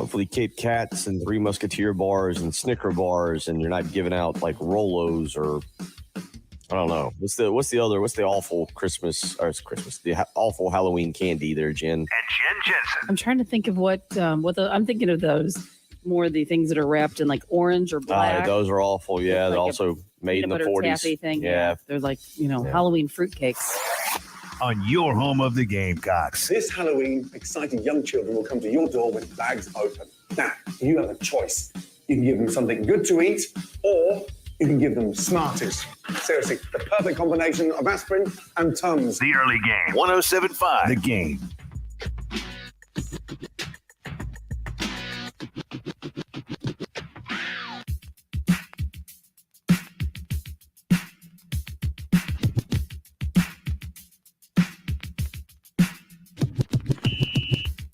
Hopefully Kit Kats and Three Musketeer bars and Snicker bars, and you're not giving out like Rolos or I don't know. What's the awful Christmas or it's Christmas, awful Halloween candy there, Jen? And Jen Jensen. I'm trying to think of I'm thinking of those more the things that are wrapped in like orange or black. Those are awful. Yeah, like they're also made in the 40s. Taffy thing. Yeah. They're like, Halloween fruitcakes. On your home of the Gamecocks. This Halloween, excited young children will come to your door with bags open. Now, you have a choice. You can give them something good to eat, or you can give them Smarties. Seriously, the perfect combination of aspirin and Tums. The early game. 107.5. The Game.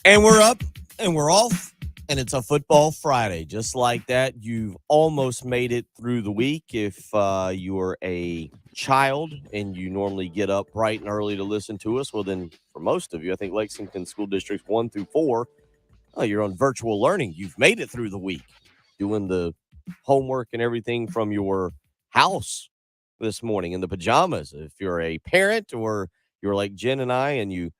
And we're up and we're off, and it's a football Friday. Just like that, you've almost made it through the week. If you're a child and you normally get up bright and early to listen to us, well, then for most of you, I think Lexington School Districts 1 through 4, you're on virtual learning. You've made it through the week, doing the homework and everything from your house this morning in the pajamas. If you're a parent or you're like Jen and I and you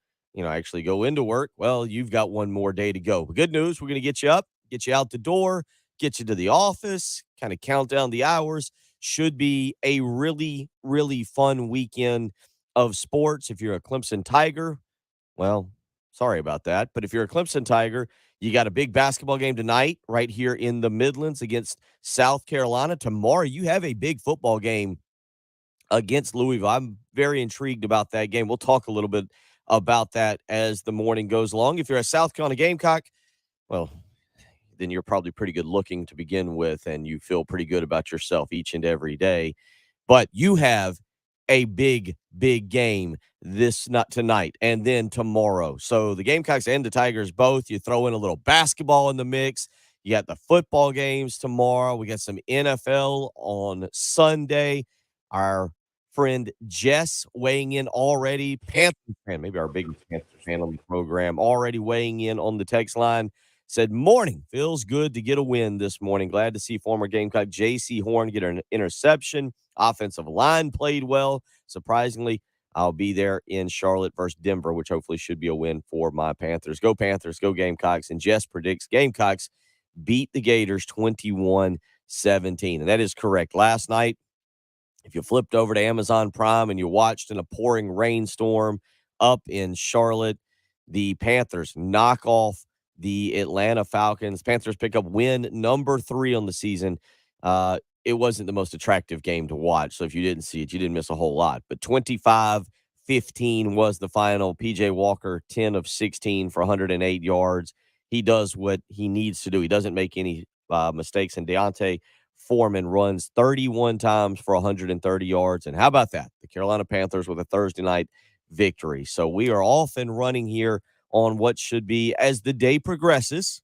actually go into work, well, you've got one more day to go. But good news, we're going to get you up, get you out the door, get you to the office, kind of count down the hours. Should be a really, really fun weekend of sports. If you're a Clemson Tiger, well, sorry about that. But if you're a Clemson Tiger, you got a big basketball game tonight right here in the Midlands against South Carolina. Tomorrow, you have a big football game against Louisville. I'm very intrigued about that game. We'll talk a little bit about that as the morning goes along. If you're a South Carolina Gamecock, well, then you're probably pretty good looking to begin with, and you feel pretty good about yourself each and every day. But you have a big, big game not tonight and then tomorrow. So the Gamecocks and the Tigers both, you throw in a little basketball in the mix. You got the football games tomorrow. We got some NFL on Sunday. Our friend Jess weighing in already. Panthers fan, maybe our biggest Panthers fan on the program, already weighing in on the text line. Said, morning, feels good to get a win this morning. Glad to see former Gamecock J.C. Horn get an interception. Offensive line played well. Surprisingly, I'll be there in Charlotte versus Denver, which hopefully should be a win for my Panthers. Go Panthers, go Gamecocks. And Jess predicts Gamecocks beat the Gators 21-17. And that is correct. Last night, if you flipped over to Amazon Prime and you watched in a pouring rainstorm up in Charlotte, the Panthers knock off the Atlanta Falcons. Panthers pick up win number 3 on the season. It wasn't the most attractive game to watch, so if you didn't see it, you didn't miss a whole lot. But 25-15 was the final. P.J. Walker, 10 of 16 for 108 yards. He does what he needs to do. He doesn't make any mistakes, and Deontay Foreman runs 31 times for 130 yards. And how about that? The Carolina Panthers with a Thursday night victory. So we are off and running here on what should be, as the day progresses,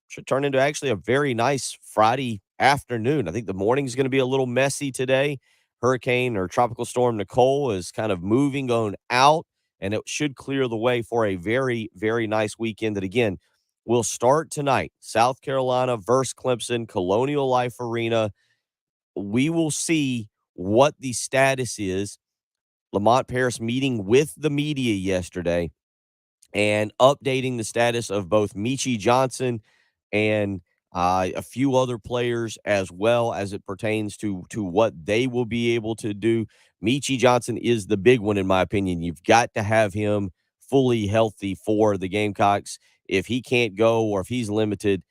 should turn into actually a very nice Friday afternoon. I think the morning is going to be a little messy today. Hurricane or Tropical Storm Nicole is kind of moving on out, and it should clear the way for a very, very nice weekend that, again, will start tonight. South Carolina versus Clemson, Colonial Life Arena. We will see what the status is. Lamont Paris meeting with the media yesterday and updating the status of both Michie Johnson and a few other players as well as it pertains to what they will be able to do. Michie Johnson is the big one, in my opinion. You've got to have him fully healthy for the Gamecocks. If he can't go or if he's limited,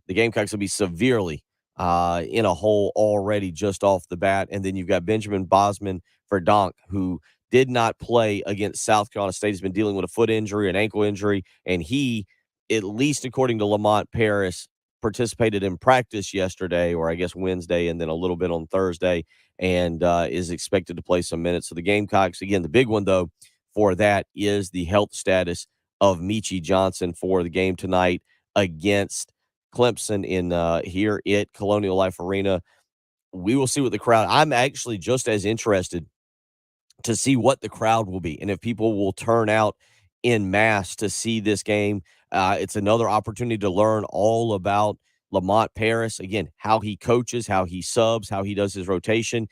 the Gamecocks will be severely in a hole already just off the bat. And then you've got Benjamin Bosman for Donk, who did not play against South Carolina State. He's been dealing with a foot injury, an ankle injury, and he, at least according to Lamont Paris, participated in practice yesterday, or I guess Wednesday, and then a little bit on Thursday, and is expected to play some minutes. So the Gamecocks, again, the big one, though, for that is the health status of Michie Johnson for the game tonight against Clemson in here at Colonial Life Arena. We will see what the crowd. I'm actually just as interested to see what the crowd will be and if people will turn out in mass to see this game It's another opportunity to learn all about Lamont Paris. Again, how he coaches, how he subs, how he does his rotation.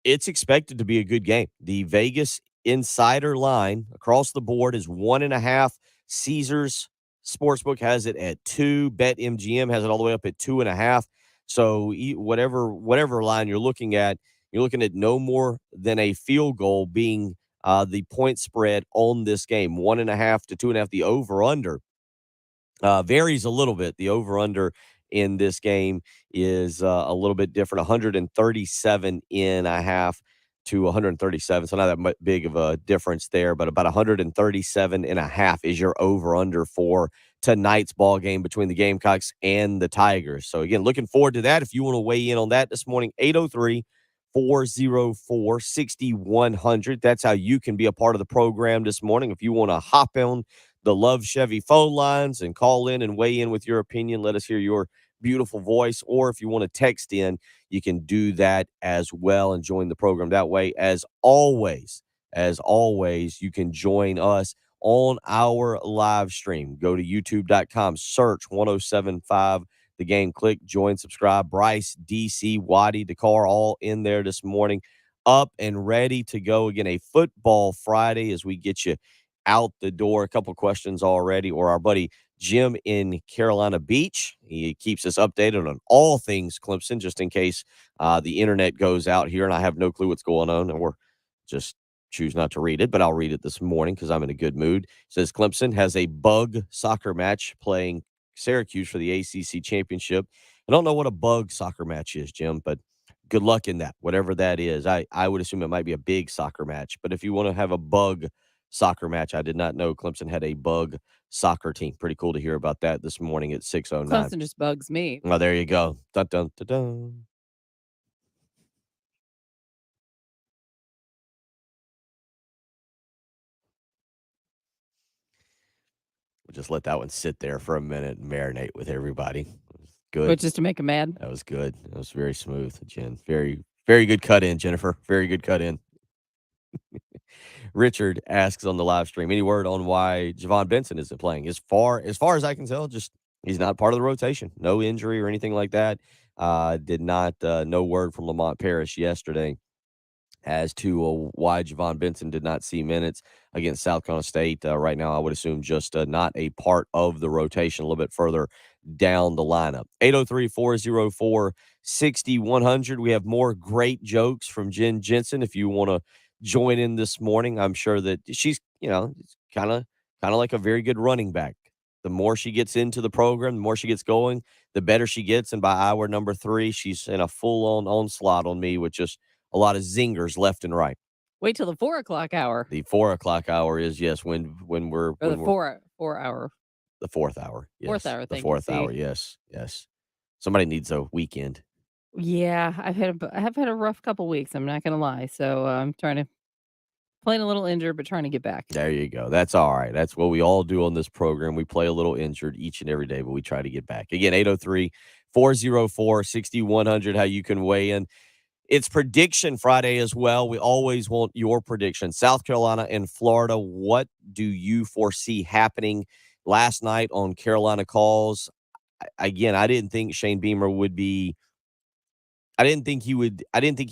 It's expected to be a good game. The Vegas insider line across the board is 1.5. Caesars Sportsbook has it at 2. BetMGM has it all the way up at 2.5. So whatever line you're looking at no more than a field goal being the point spread on this game. 1.5 to 2.5. The over under varies a little bit. The over under in this game is a little bit different, 137 and a half to 137. So not that big of a difference there, but about 137 and a half is your over under for tonight's ball game between the Gamecocks and the Tigers. So again, looking forward to that. If you want to weigh in on that this morning, 803-404-6100. That's how you can be a part of the program this morning. If you want to hop on the Love Chevy phone lines and call in and weigh in with your opinion. Let us hear your beautiful voice. Or if you want to text in, you can do that as well and join the program that way. As always, you can join us on our live stream. Go to youtube.com, search 1075 The Game, click join, subscribe. Bryce, DC, Waddy, Dakar, all in there this morning, up and ready to go. Again, a football Friday as we get you out the door. A couple questions already. Or our buddy Jim in Carolina Beach, he keeps us updated on all things Clemson, just in case the internet goes out here and I have no clue what's going on, or just choose not to read it. But I'll read it this morning because I'm in a good mood. It says Clemson has a bug soccer match playing Syracuse for the ACC championship. I don't know what a bug soccer match is, Jim, but good luck in that, whatever that is. I would assume it might be a big soccer match, but if you want to have a bug soccer match, I did not know Clemson had a bug soccer team. Pretty cool to hear about that this morning at 6:09. Clemson just bugs me. Oh, there you go. Dun, dun, dun, dun. We'll just let that one sit there for a minute and marinate with everybody. Good. But just to make them mad. That was good. That was very smooth, Jen. Very, very good cut in, Jennifer. Very good cut in. Richard asks on the live stream, any word on why Javon Benson isn't playing? As far as I can tell, just he's not part of the rotation. No injury or anything like that. Did not no word from Lamont Paris yesterday as to why Javon Benson did not see minutes against South Carolina State. Right now, I would assume just not a part of the rotation a little bit further down the lineup. 803-404-6100. We have more great jokes from Jen Jensen. If you want to join in this morning, I'm sure that she's, kind of like a very good running back. The more she gets into the program, the more she gets going, the better she gets. And by hour number 3, she's in a full-on onslaught on me with just a lot of zingers left and right. Wait till the 4 o'clock hour. The 4 o'clock hour is, yes, when we're... Or the 4 hour. The 4th hour. Yes. 4th hour. The 4th hour, yes. Somebody needs a weekend. Yeah, I have had a rough couple weeks. I'm not going to lie. So I'm playing a little injured, but trying to get back. There you go. That's all right. That's what we all do on this program. We play a little injured each and every day, but we try to get back. Again, 803-404-6100, how you can weigh in. It's Prediction Friday as well. We always want your prediction. South Carolina and Florida, what do you foresee happening? Last night on Carolina Calls, again, I didn't think Shane Beamer would be – I didn't think he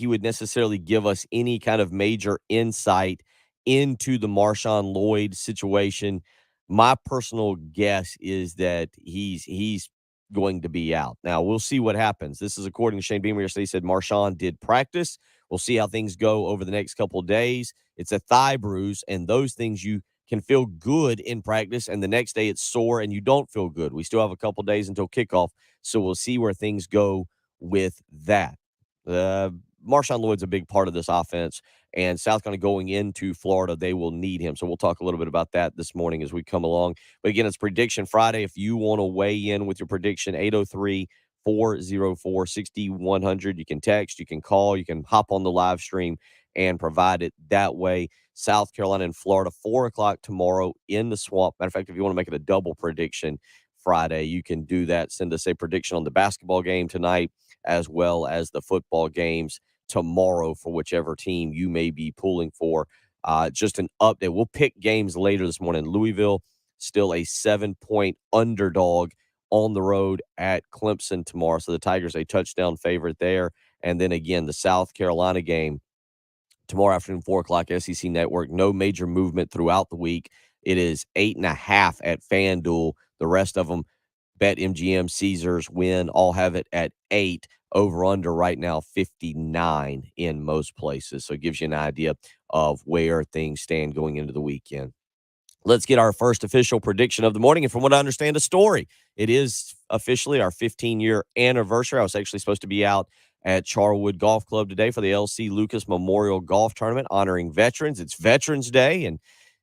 would necessarily give us any kind of major insight into the Marshawn Lloyd situation. My personal guess is that he's going to be out. Now, we'll see what happens. This is according to Shane Beamer yesterday. He said Marshawn did practice. We'll see how things go over the next couple of days. It's a thigh bruise, and those things you can feel good in practice, and the next day it's sore and you don't feel good. We still have a couple of days until kickoff, so we'll see where things go with that. Marshawn Lloyd's a big part of this offense, and South Carolina going into Florida, they will need him. So we'll talk a little bit about that this morning as we come along. But again, it's Prediction Friday. If you want to weigh in with your prediction, 803-404-6100. You can text, you can call, you can hop on the live stream and provide it that way. South Carolina and Florida, 4 o'clock tomorrow in the Swamp. Matter of fact, if you want to make it a double prediction Friday, you can do that. Send us a prediction on the basketball game tonight as well as the football games tomorrow for whichever team you may be pulling for. Just an update. We'll pick games later this morning. Louisville still a 7-point underdog on the road at Clemson tomorrow. So the Tigers a touchdown favorite there. And then again, the South Carolina game tomorrow afternoon, 4 o'clock, SEC Network. No major movement throughout the week. It is 8.5 at FanDuel. The rest of them, BetMGM, Caesars, Win, all have it at 8. Over under right now, 59 in most places. So it gives you an idea of where things stand going into the weekend. Let's get our first official prediction of the morning. And from what I understand, a story. It is officially our 15-year anniversary. I was actually supposed to be out at Charwood Golf Club today for the LC Lucas Memorial Golf Tournament, honoring veterans. It's Veterans Day, and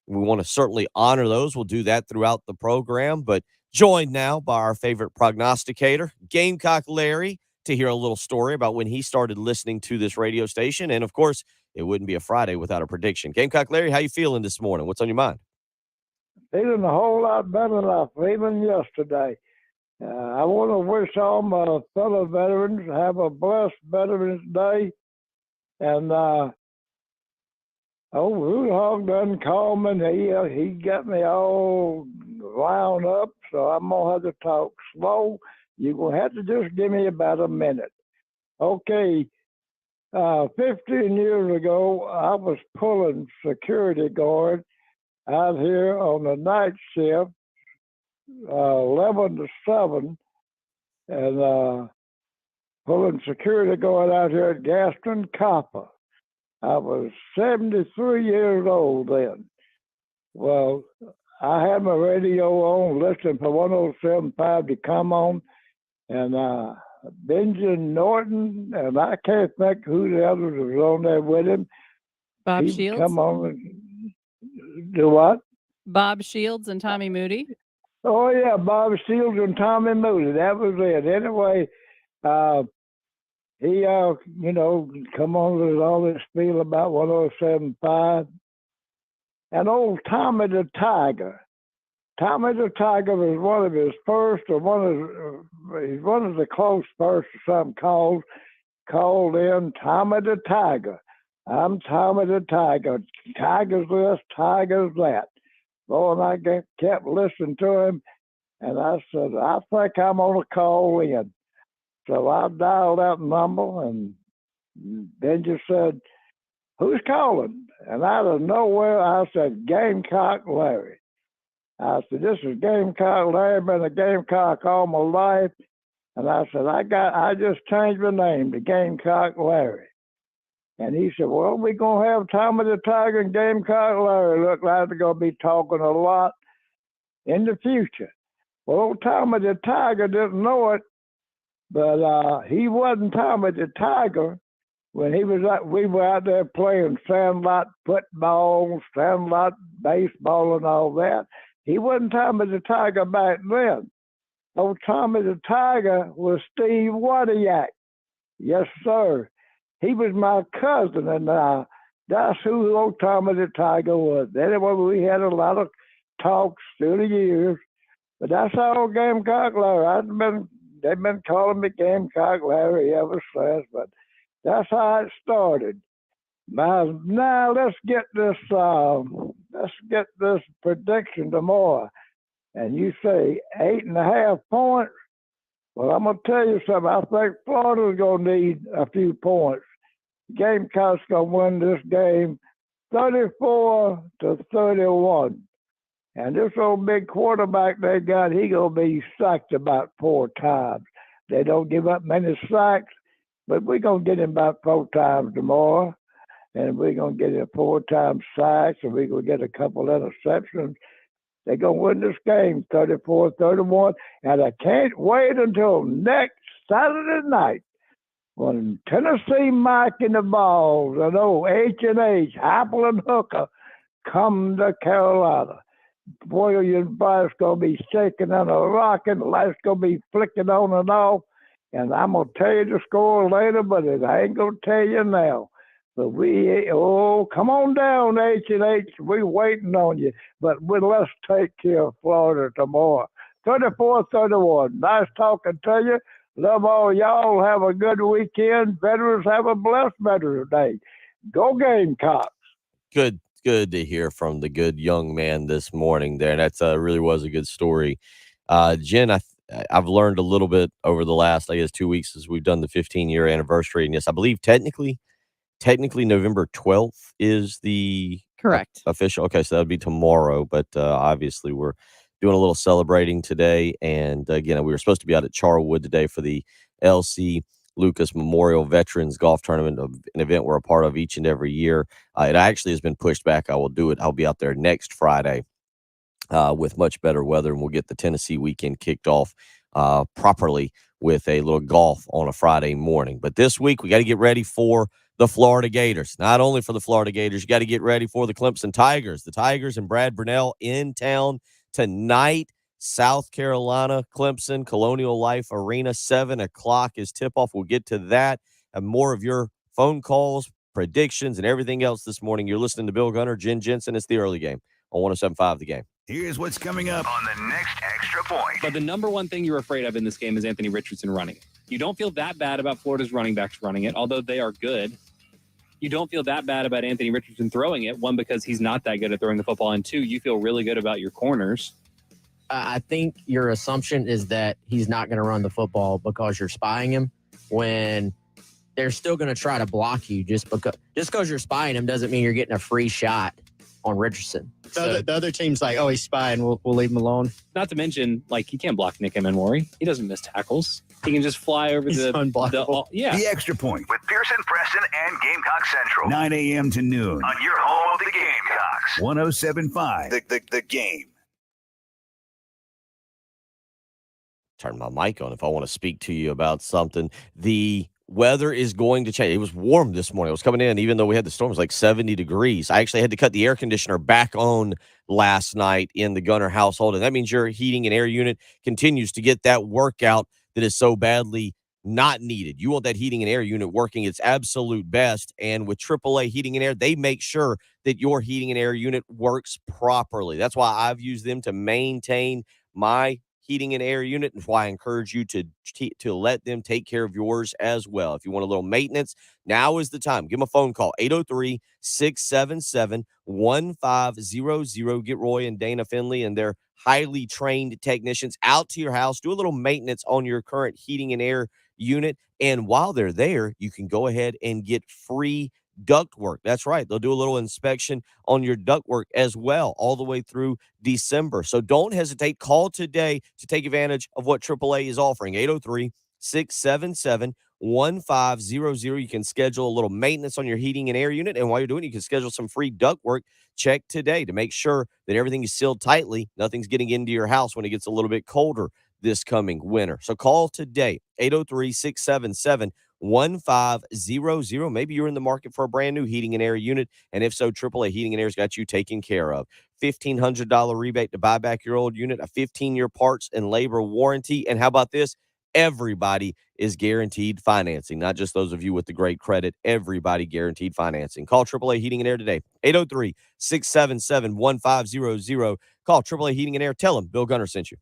we want to certainly honor those. We'll do that throughout the program. But joined now by our favorite prognosticator, Gamecock Larry, to hear a little story about when he started listening to this radio station. And, of course, it wouldn't be a Friday without a prediction. Gamecock Larry, how you feeling this morning? What's on your mind? Feeling a whole lot better than I was feeling yesterday. I want to wish all my fellow veterans have a blessed Veterans Day. And Rude Hog done called me. And he got me all wound up, so I'm going to have to talk slow. You're going to have to just give me about a minute. Okay, 15 years ago, I was pulling security guard out here on the night shift, 11 to 7, and pulling security guard out here at Gaston Copper. I was 73 years old then. Well, I had my radio on, listening for 107.5 to come on, and Benjamin Norton, and I can't think who the others was on there with him. Bob He'd Shields? come on and do what? Bob Shields and Tommy Moody? Oh, yeah, Bob Shields and Tommy Moody. That was it. Anyway, he, come on with all this spiel about 107.5. And old Tommy the Tiger. Tommy the Tiger was one of his first, or he's one of the close first or something called in Tommy the Tiger. I'm Tommy the Tiger. Tiger's this, Tiger's that. Boy, and I kept listening to him, and I said, I think I'm going to call in. So I dialed that number, and then just said, who's calling? And out of nowhere, I said, Gamecock Larry. I said, this is Gamecock Larry, been a Gamecock all my life. And I said, I just changed my name to Gamecock Larry. And he said, well, we're going to have Tommy the Tiger and Gamecock Larry. Look like they're going to be talking a lot in the future. Well, Tommy the Tiger didn't know it, but he wasn't Tommy the Tiger when we were out there playing sandlot football, sandlot baseball, and all that. He wasn't Tommy the Tiger back then. Oh, Tommy the Tiger was Steve Wadiak. Yes, sir. He was my cousin, and that's who old Tommy the Tiger was. Anyway, we had a lot of talks through the years, but that's how Gamecock Larry. They've been calling me Gamecock Larry ever since, but that's how it started. Now let's get this prediction tomorrow. And you say 8.5 points. Well, I'm gonna tell you something. I think Florida's gonna need a few points. Gamecock's gonna win this game 34-31. And this old big quarterback they got, he gonna be sacked about 4 times. They don't give up many sacks, but we're gonna get him about 4 times tomorrow. And we're gonna get him 4 times sacks, and we're gonna get a couple interceptions. They're going to win this game 34-31, and I can't wait until next Saturday night when Tennessee Mike and the Balls and old H&H, Apple and Hooker, come to Carolina. Boy, your body's going to be shaking and rocking, the lights going to be flicking on and off, and I'm going to tell you the score later, but I ain't going to tell you now. But come on down, H&H. We're waiting on you. But let's take care of Florida tomorrow. 34-31. Nice talking to you. Love all y'all. Have a good weekend. Veterans have a blessed Veterans Day. Go Gamecocks. Good good to hear from the good young man this morning there. That's really was a good story. Jen, I've learned a little bit over the last, I guess, 2 weeks as we've done the 15-year anniversary. And yes, I believe technically November 12th is the Correct. official. Okay, so that would be tomorrow. But obviously, we're doing a little celebrating today. And again, we were supposed to be out at Charwood today for the LC Lucas Memorial Veterans Golf Tournament, an event we're a part of each and every year. It actually has been pushed back. I will do it. I'll be out there next Friday with much better weather, and we'll get the Tennessee weekend kicked off properly with a little golf on a Friday morning. But this week, we got to get ready for the Florida Gators. Not only for the Florida Gators, you got to get ready for the Clemson Tigers. The Tigers and Brad Burnell in town tonight. South Carolina, Clemson, Colonial Life Arena, 7 o'clock is tip-off. We'll get to that and more of your phone calls, predictions, and everything else this morning. You're listening to Bill Gunner, Jen Jensen. It's the early game on 107.5 The Game. Here's what's coming up on the next Extra Point. But the number one thing you're afraid of in this game is Anthony Richardson running it. You don't feel that bad about Florida's running backs running it, although they are good. You don't feel that bad about Anthony Richardson throwing it, one, because he's not that good at throwing the football, and two, you feel really good about your corners. I think your assumption is that he's not going to run the football because you're spying him, when they're still going to try to block you. Just because you're spying him doesn't mean you're getting a free shot on Richardson. The other team's like, oh, he's spying. We'll leave him alone. Not to mention, like, he can't block Nick Emenwari. He doesn't miss tackles. He can just fly over He's unblockable. The Extra Point with Pearson, Preston, and Gamecock Central. 9 a.m. to noon on your home of the Gamecocks. 107.5 The Game. Turn my mic on if I want to speak to you about something. The weather is going to change. It was warm this morning. It was coming in, even though we had the storm, it was like 70 degrees. I actually had to cut the air conditioner back on last night in the Gunner household, and that means your heating and air unit continues to get that workout that is so badly not needed. You want that heating and air unit working its absolute best, and with AAA Heating and Air, they make sure that your heating and air unit works properly. That's why I've used them to maintain my heating and air unit, and why I encourage you to let them take care of yours as well. If you want a little maintenance, now is the time. Give them a phone call, 803-677-1500. Get Roy and Dana Finley and their highly trained technicians out to your house. Do a little maintenance on your current heating and air unit, and while they're there, you can go ahead and get free duct work. That's right. They'll do a little inspection on your duct work as well, all the way through December. So don't hesitate. Call today to take advantage of what AAA is offering. 803-677-1500. You can schedule a little maintenance on your heating and air unit. And while you're doing it, you can schedule some free duct work. Check today to make sure that everything is sealed tightly. Nothing's getting into your house when it gets a little bit colder this coming winter. So call today, 803-677-1500. Maybe you're in the market for a brand new heating and air unit, and if so, AAA Heating and Air's got you taken care of. $1,500 rebate to buy back your old unit, a 15-year parts and labor warranty, and how about this? Everybody is guaranteed financing, not just those of you with the great credit. Everybody guaranteed financing. Call AAA Heating and Air today, 803-677-1500. Call AAA Heating and Air. Tell them Bill Gunner sent you.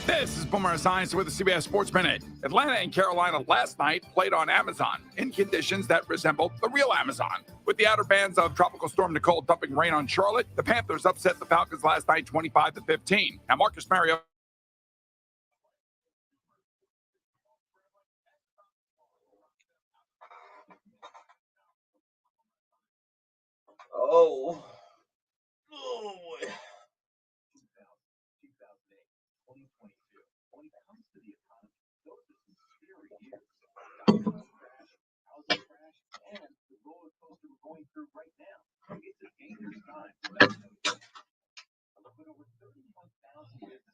This is Boomer Science with the CBS Sports Minute. Atlanta and Carolina last night played on Amazon in conditions that resembled the real Amazon. With the outer bands of Tropical Storm Nicole dumping rain on Charlotte, the Panthers upset the Falcons last night 25-15. Now Marcus Mariota. Oh boy.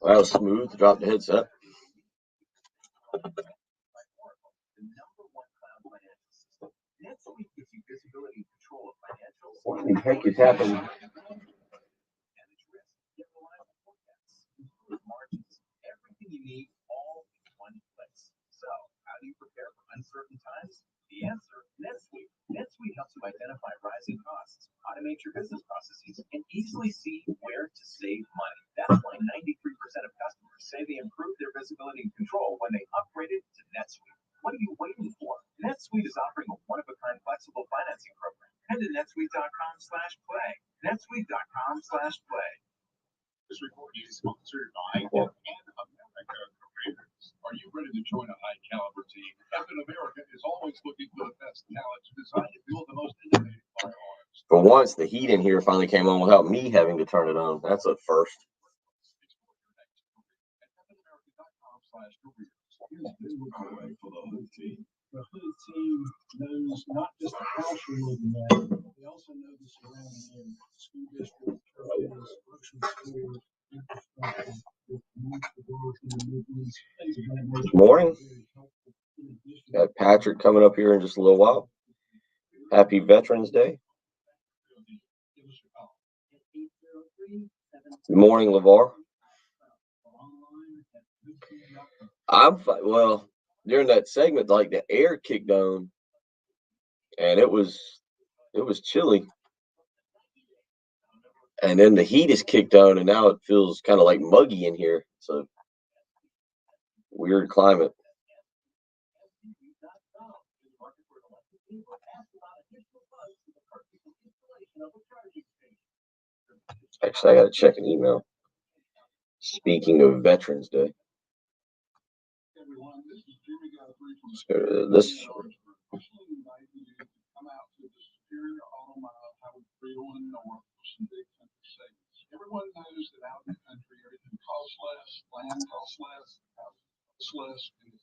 That was smooth. Drop the headset. What the heck is happening? Everything you need all in one place. So, how do you prepare for uncertain times? The answer, NetSuite. NetSuite helps you identify rising costs, automate your business processes, and easily see where to save money. That's why 93% of customers say they improved their visibility and control when they upgraded to NetSuite. What are you waiting for? NetSuite is offering a one-of-a-kind flexible financing program. Head to netsuite.com Sponsored by F&America Careers. Are you ready to join a high caliber team? F&America is always looking for the best talent to design and build the most innovative firearms. For once, the heat in here finally came on without me having to turn it on. That's a first. For the whole team. The whole team knows not just the house you're living at, they also know the surrounding area, school district, churches, grocery stores, infrastructure, with community growth in the Midlands, things of that nature. Morning. Got Patrick coming up here in just a little while. Happy Veterans Day. Good morning, LeVar. Well, during that segment, like the air kicked on, and it was chilly, and then the heat is kicked on, and now it feels kind of like muggy in here. It's a weird climate. Actually, I got to check an email. Speaking of Veterans Day. This. Everyone knows that out in the country, everything costs less, land costs less, house less, and the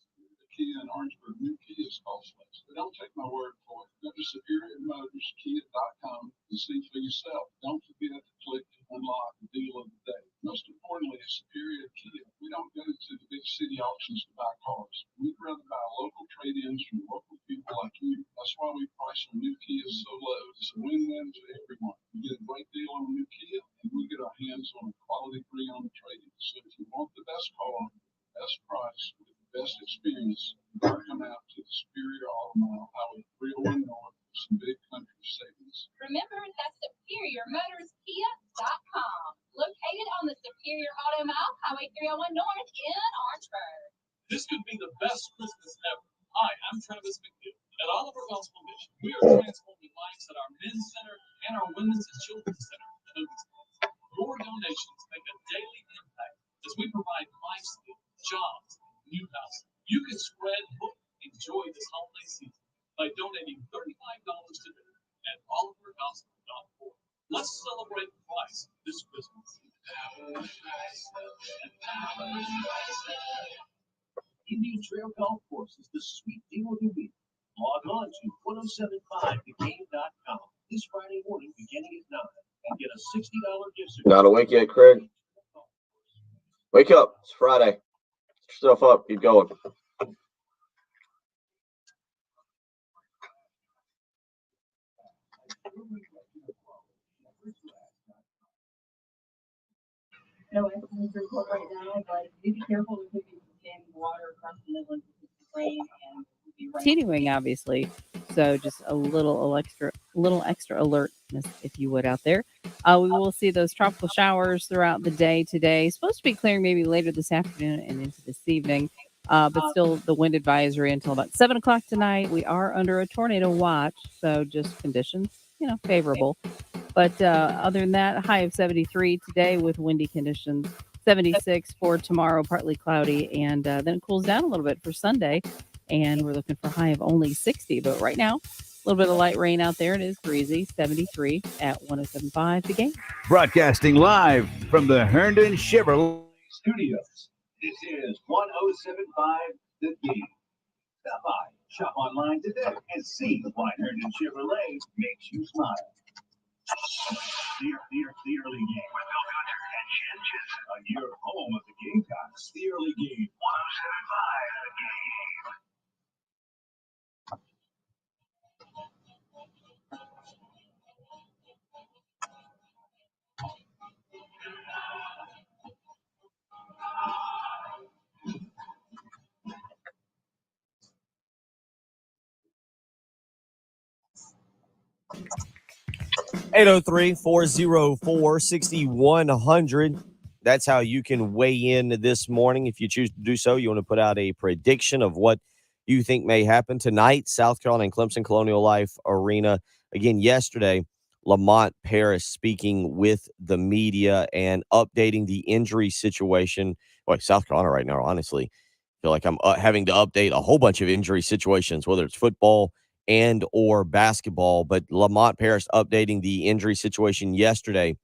Kia in Orangeburg, new Kias cost less. But don't take my word for it. Go to SuperiorMotorsKia.com and see for yourself. Don't forget to click to unlock the deal of the day. Most importantly, at Superior Kia, we don't go to the big city auctions to buy cars. We'd rather buy local trade-ins from local people like you. That's why we price our new Kias so low. It's a win-win for everyone. We get a great deal on a new Kia, and we get our hands on a quality pre-owned trade-in. So if you want the best car, best price, with the best experience, come out to the Superior Auto Mall, Highway 301 North, for some big country savings. Remember, that's SuperiorMotorsKia.com, located on the Superior Auto Mall, Highway 301 North in Orangeburg. This could be the best Christmas ever. Hi, I'm Travis McNeil. At Oliver Gospel Mission, we are transforming lives at our men's center and our women's and children's center. Your donations make a daily impact as we provide life skills, jobs, new houses. You can spread hope and joy this holiday season by donating $35 today at olivergospel.org. Let's celebrate Christ this Christmas. Indian Trail Golf Course is the sweet deal of the week. Log on to 1075thegame.com this Friday morning beginning at 9 and get a $60 gift certificate. Not awake yet, Craig? Wake up. It's Friday. Get yourself up. Keep going. No estimates report right now, but do be careful. There could be some standing water across the Midlands with the rain and Continuing, obviously. So just a little extra alertness, if you would, out there. We will see those tropical showers throughout the day today. Supposed to be clearing maybe later this afternoon and into this evening. But still the wind advisory until about 7 o'clock tonight. We are under a tornado watch, so just conditions, favorable. But other than that, a high of 73 today with windy conditions. 76 for tomorrow, partly cloudy, and then it cools down a little bit for Sunday. And we're looking for a high of only 60. But right now, a little bit of light rain out there. It is breezy, 73 at 107.5 The Game. Broadcasting live from the Herndon Chevrolet Studios. This is 107.5 The Game. Stop by, shop online today, and see why Herndon Chevrolet makes you smile. The early game. With Bill Gunter and Chin Chin. Your home of the Gamecocks. The early game. 107.5 The Game. (803-404-6100). That's how you can weigh in this morning. If you choose to do so, you want to put out a prediction of what you think may happen tonight. South Carolina and Clemson Colonial Life Arena. Again, yesterday, Lamont Paris speaking with the media and updating the injury situation. Well, South Carolina right now, honestly, I feel like I'm having to update a whole bunch of injury situations, whether it's football and or basketball. But Lamont Paris updating the injury situation yesterday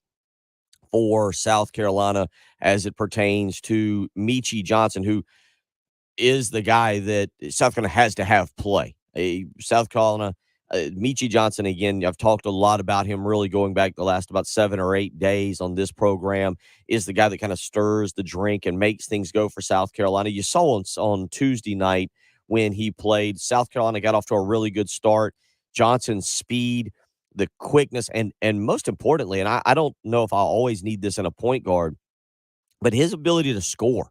for South Carolina as it pertains to Michie Johnson, who is the guy that South Carolina has to have play. South Carolina, Michie Johnson, again, I've talked a lot about him really going back the last about 7 or 8 days on this program, is the guy that kind of stirs the drink and makes things go for South Carolina. You saw on Tuesday night when he played, South Carolina got off to a really good start. Johnson's speed, the quickness, and most importantly, and I don't know if I always need this in a point guard, but his ability to score.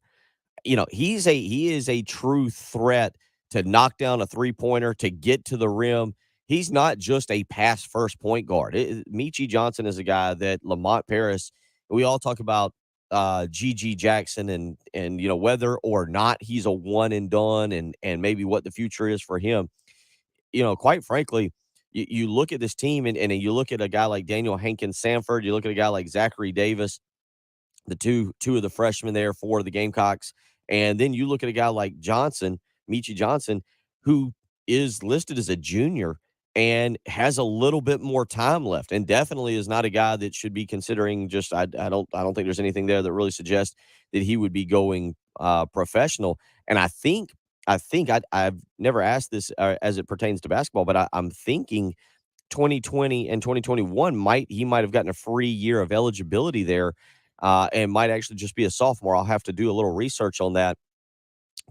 He is a true threat to knock down a three-pointer, to get to the rim. He's not just a pass first point guard. Michie Johnson is a guy that Lamont Paris, we all talk about GG Jackson and whether or not he's a one and done and maybe what the future is for him. Quite frankly, you look at this team and you look at a guy like Daniel Hankins Sanford, you look at a guy like Zachary Davis, the two of the freshmen there for the Gamecocks. And then you look at a guy like Michie Johnson, who is listed as a junior and has a little bit more time left, and definitely is not a guy that should be considering just. I don't think there's anything there that really suggests that he would be going professional. And I've never asked this as it pertains to basketball, but I'm thinking 2020 and 2021 might have gotten a free year of eligibility there, and might actually just be a sophomore. I'll have to do a little research on that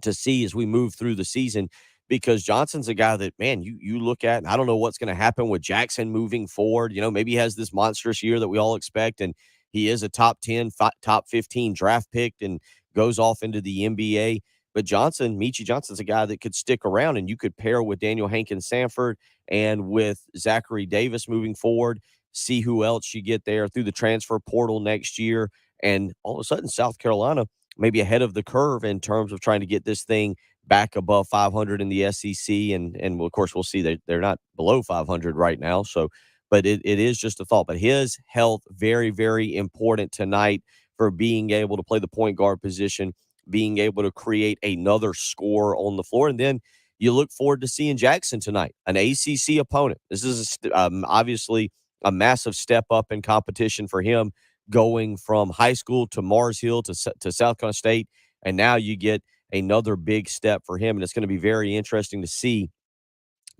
to see as we move through the season, because Johnson's a guy that, man, you look at, and I don't know what's going to happen with Jackson moving forward. Maybe he has this monstrous year that we all expect, and he is a top 10, top 15 draft pick and goes off into the NBA. But Michie Johnson's a guy that could stick around, and you could pair with Daniel Hankins Sanford and with Zachary Davis moving forward, see who else you get there through the transfer portal next year. And all of a sudden, South Carolina maybe ahead of the curve in terms of trying to get this thing back above 500 in the SEC. And of course, we'll see that they're not below 500 right now. So, but it is just a thought. But his health, very, very important tonight for being able to play the point guard position, being able to create another score on the floor. And then you look forward to seeing Jackson tonight, an ACC opponent. This is obviously a massive step up in competition for him, going from high school to Mars Hill to South Carolina State. And now you get another big step for him. And it's going to be very interesting to see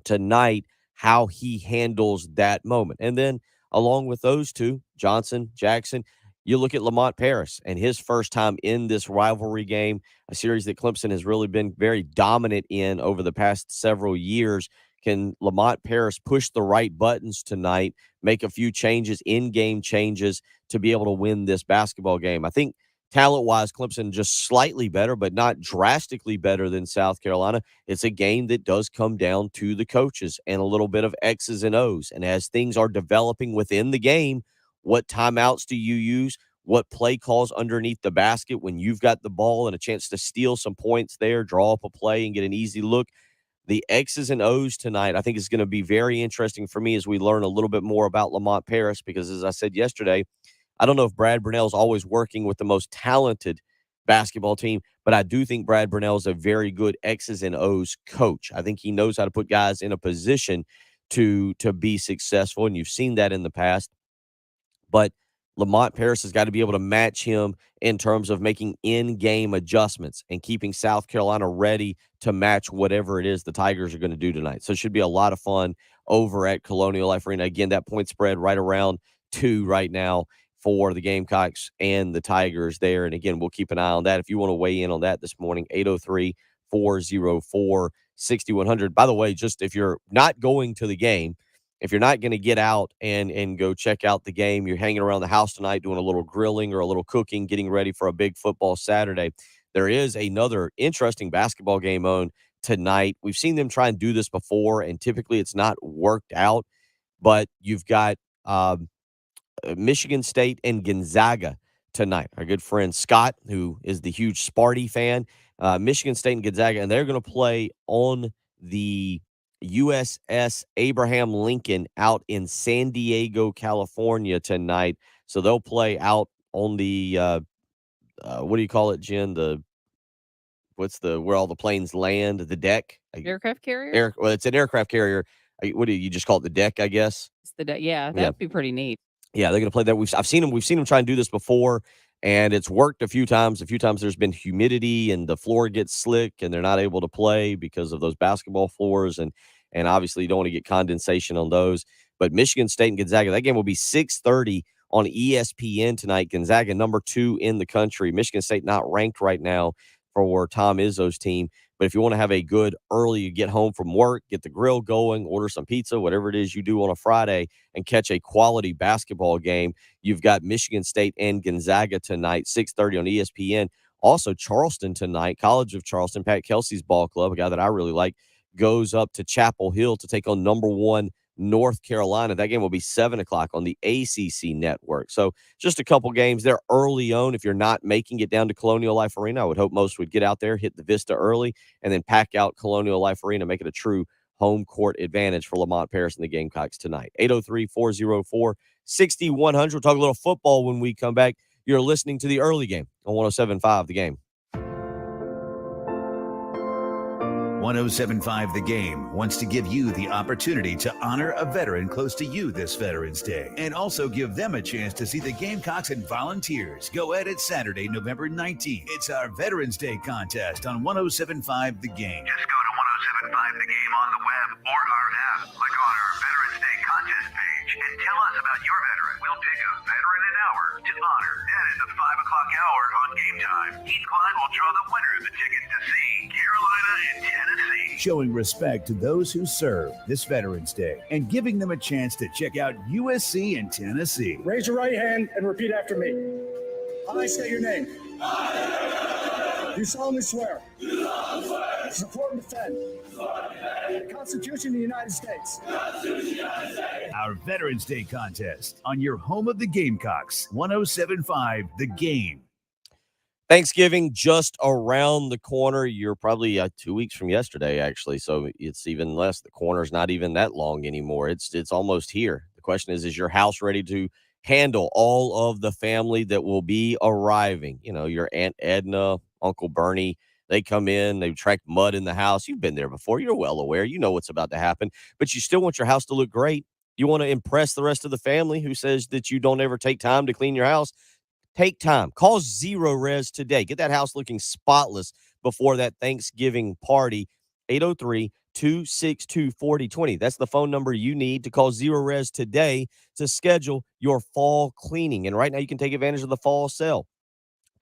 tonight how he handles that moment. And then along with those two, Johnson, Jackson, you look at Lamont Paris and his first time in this rivalry game, a series that Clemson has really been very dominant in over the past several years. Can Lamont Paris push the right buttons tonight, make a few changes, in-game changes to be able to win this basketball game? I think talent-wise, Clemson just slightly better, but not drastically better than South Carolina. It's a game that does come down to the coaches and a little bit of X's and O's. And as things are developing within the game, what timeouts do you use? What play calls underneath the basket when you've got the ball and a chance to steal some points there, draw up a play and get an easy look? The X's and O's tonight, I think, is going to be very interesting for me as we learn a little bit more about Lamont Paris, because as I said yesterday, I don't know if Brad Brunell is always working with the most talented basketball team, but I do think Brad Brunell is a very good X's and O's coach. I think he knows how to put guys in a position to be successful, and you've seen that in the past. But Lamont Paris has got to be able to match him in terms of making in-game adjustments and keeping South Carolina ready to match whatever it is the Tigers are going to do tonight. So it should be a lot of fun over at Colonial Life Arena. Again, that point spread right around 2 right now for the Gamecocks and the Tigers there. And again, we'll keep an eye on that. If you want to weigh in on that this morning, 803-404-6100. By the way, just if you're not going to the game, if you're not going to get out and go check out the game, you're hanging around the house tonight doing a little grilling or a little cooking, getting ready for a big football Saturday, there is another interesting basketball game on tonight. We've seen them try and do this before, and typically it's not worked out. But you've got Michigan State and Gonzaga tonight. Our good friend Scott, who is the huge Sparty fan, Michigan State and Gonzaga, and they're going to play on the USS Abraham Lincoln out in San Diego, California tonight. So they'll play out on the what do you call it, Jen? Where all the planes land, the deck? Aircraft carrier? Well, it's an aircraft carrier. What do you just call it, the deck, I guess? It's yeah, Yeah. that'd be pretty neat. Yeah, they're going to play that. We've seen them try and do this before, and it's worked a few times. A few times there's been humidity and the floor gets slick, and they're not able to play because of those basketball floors, and obviously you don't want to get condensation on those. But Michigan State and Gonzaga, that game will be 6:30 on ESPN tonight. Gonzaga, number 2 in the country. Michigan State not ranked right now for Tom Izzo's team. But if you want to have a good early, you get home from work, get the grill going, order some pizza, whatever it is you do on a Friday, and catch a quality basketball game, you've got Michigan State and Gonzaga tonight, 6:30 on ESPN. Also, Charleston tonight, College of Charleston, Pat Kelsey's ball club, a guy that I really like, goes up to Chapel Hill to take on number 1 North Carolina. That game will be 7 o'clock on the ACC network. So just a couple games there early on. If you're not making it down to Colonial Life Arena, I would hope most would get out there, hit the Vista early, and then pack out Colonial Life Arena, make it a true home court advantage for Lamont Paris and the Gamecocks tonight. 803-404-6100. We'll talk a little football when we come back. You're listening to the early game on 107.5 The Game. 107.5 The Game wants to give you the opportunity to honor a veteran close to you this Veterans Day and also give them a chance to see the Gamecocks and Volunteers go at it Saturday, November 19th. It's our Veterans Day contest on 107.5 The Game. Just go to 107.5 The Game on the web or our app. Click on our Veterans Day contest page and tell us about your veteran. We'll pick a veteran an hour to honor. That is the 5 o'clock hour on Game Time. Keith Klein will draw the winner of the tickets to see Carolina and Tennessee. Showing respect to those who serve this Veterans Day and giving them a chance to check out USC and Tennessee. Raise your right hand and repeat after me. I state your name. Do solemnly swear. Support and defend. The Constitution of the United States. Our Veterans Day contest on your home of the Gamecocks, 107.5 The Game. Thanksgiving just around the corner. You're probably 2 weeks from yesterday, actually, so it's even less. The corner's not even that long anymore. It's almost here. The question is your house ready to handle all of the family that will be arriving? You know, your Aunt Edna, Uncle Bernie, they come in, they track mud in the house. You've been there before. You're well aware. You know what's about to happen, but you still want your house to look great. You want to impress the rest of the family who says that you don't ever take time to clean your house. Take time. Call Zero Res today. Get that house looking spotless before that Thanksgiving party. 803-262-4020. That's the phone number you need to call Zero Res today to schedule your fall cleaning. And right now you can take advantage of the fall sale.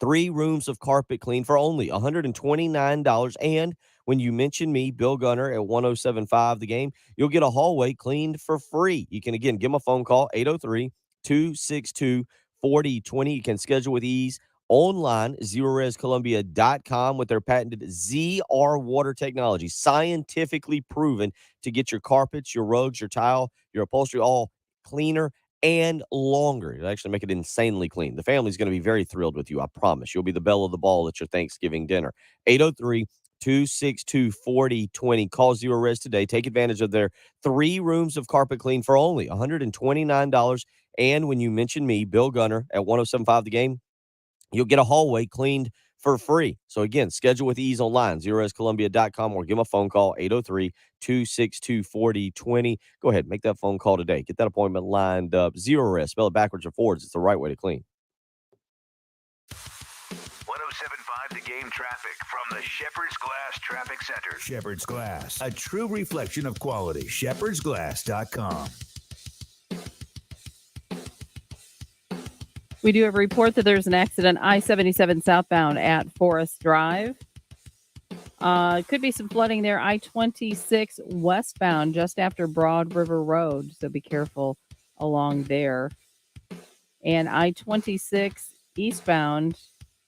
3 rooms of carpet clean for only $129. And when you mention me, Bill Gunner at 107.5 The Game, you'll get a hallway cleaned for free. You can, again, give them a phone call, 803-262-4020. You can schedule with ease online, ZeroResColumbia.com, with their patented ZR water technology, scientifically proven to get your carpets, your rugs, your tile, your upholstery all cleaner and longer. It'll actually make it insanely clean. The family's going to be very thrilled with you, I promise. You'll be the belle of the ball at your Thanksgiving dinner. 803-262-4020. Call Zero Res today. Take advantage of their 3 rooms of carpet clean for only $129. And when you mention me, Bill Gunner at 107.5 The Game, you'll get a hallway cleaned for free. So again, schedule with ease online, ZeroResColumbia.com, or give them a phone call, 803-262-4020. Go ahead, make that phone call today. Get that appointment lined up. Zero Res, spell it backwards or forwards. It's the right way to clean. 107.5 The Game traffic from the Shepherd's Glass Traffic Center. Shepherd's Glass, a true reflection of quality. ShepherdsGlass.com. We do have a report that there's an accident I-77 southbound at Forest Drive. Could be some flooding there. I-26 westbound just after Broad River Road, so be careful along there. And I-26 eastbound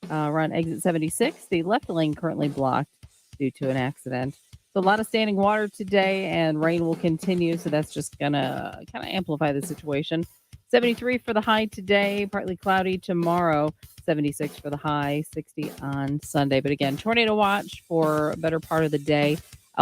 around exit 76, the left lane currently blocked due to an accident. So a lot of standing water today, and rain will continue, so that's just going to kind of amplify the situation. 73 for the high today, partly cloudy tomorrow, 76 for the high, 60 on Sunday. But again, tornado watch for a better part of the day.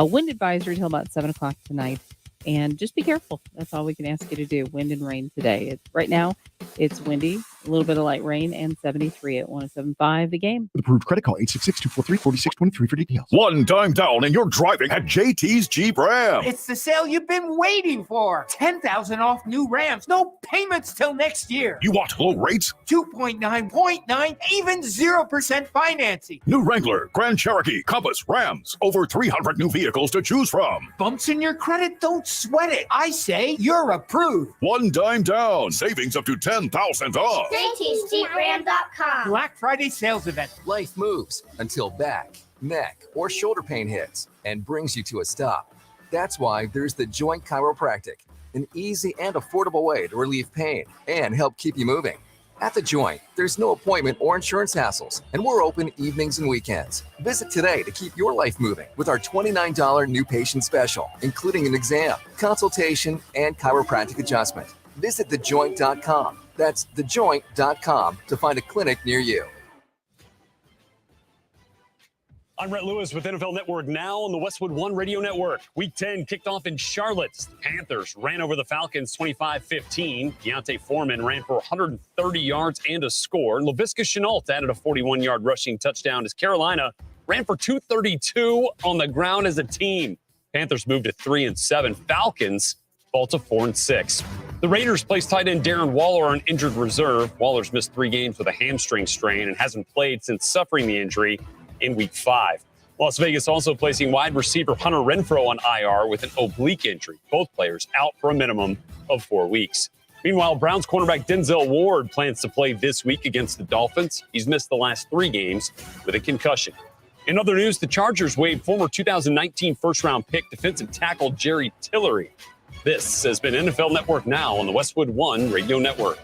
Wind advisory till about 7 o'clock tonight. And just be careful. That's all we can ask you to do. Wind and rain today. Right now, it's windy, a little bit of light rain, and 73 at 107.5 The Game. With approved credit call, 866-243-4623 for details. One time down and you're driving at JT's Jeep Ram. It's the sale you've been waiting for. 10,000 off new Rams. No payments till next year. You want low rates? 2.9, 0.9, even 0% financing. New Wrangler, Grand Cherokee, Compass, Rams. Over 300 new vehicles to choose from. Bumps in your credit? Don't sweat it. I say you're approved. One dime down. Savings up to $10,000 off. JT'sJeepRam.com. Black Friday sales event. Life moves until back, neck, or shoulder pain hits and brings you to a stop. That's why there's the Joint Chiropractic, an easy and affordable way to relieve pain and help keep you moving. At The Joint, there's no appointment or insurance hassles, and we're open evenings and weekends. Visit today to keep your life moving with our $29 new patient special, including an exam, consultation, and chiropractic adjustment. Visit thejoint.com. That's thejoint.com to find a clinic near you. I'm Rhett Lewis with NFL Network Now on the Westwood One Radio Network. Week 10 kicked off in Charlotte. The Panthers ran over the Falcons 25-15. Deontay Foreman ran for 130 yards and a score. And Laviska Shenault added a 41-yard rushing touchdown as Carolina ran for 232 on the ground as a team. Panthers moved to 3-7. Falcons fall to 4-6. The Raiders placed tight end Darren Waller on injured reserve. Waller's missed 3 games with a hamstring strain and hasn't played since suffering the injury in Week 5. Las Vegas also placing wide receiver Hunter Renfrow on IR with an oblique injury. Both players out for a minimum of 4 weeks. Meanwhile, Browns cornerback Denzel Ward plans to play this week against the Dolphins. He's missed the last 3 games with a concussion. In other news, the Chargers waived former 2019 first-round pick defensive tackle Jerry Tillery. This has been NFL Network Now on the Westwood One Radio Network.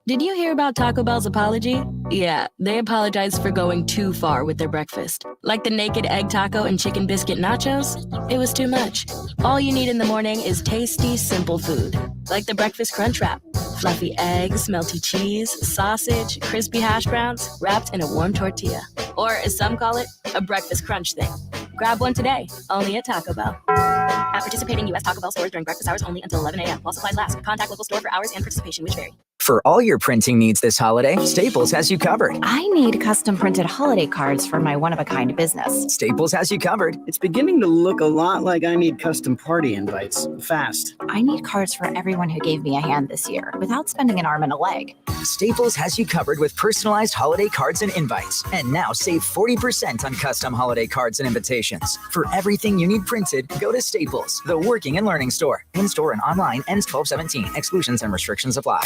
Did you hear about Taco Bell's apology? Yeah, they apologized for going too far with their breakfast. Like the naked egg taco and chicken biscuit nachos? It was too much. All you need in the morning is tasty, simple food. Like the breakfast crunch wrap. Fluffy eggs, melty cheese, sausage, crispy hash browns, wrapped in a warm tortilla. Or, as some call it, a breakfast crunch thing. Grab one today, only at Taco Bell. At participating U.S. Taco Bell stores during breakfast hours only until 11 a.m. While supplies last. Contact local store for hours and participation, which vary. For all your printing needs this holiday, Staples has you covered. I need custom printed holiday cards for my one-of-a-kind business. Staples has you covered. It's beginning to look a lot like I need custom party invites. Fast. I need cards for everyone who gave me a hand this year without spending an arm and a leg. Staples has you covered with personalized holiday cards and invites. And now save 40% on custom holiday cards and invitations. For everything you need printed, go to Staples, the working and learning store. In-store and online, ends 12/17. Exclusions and restrictions apply.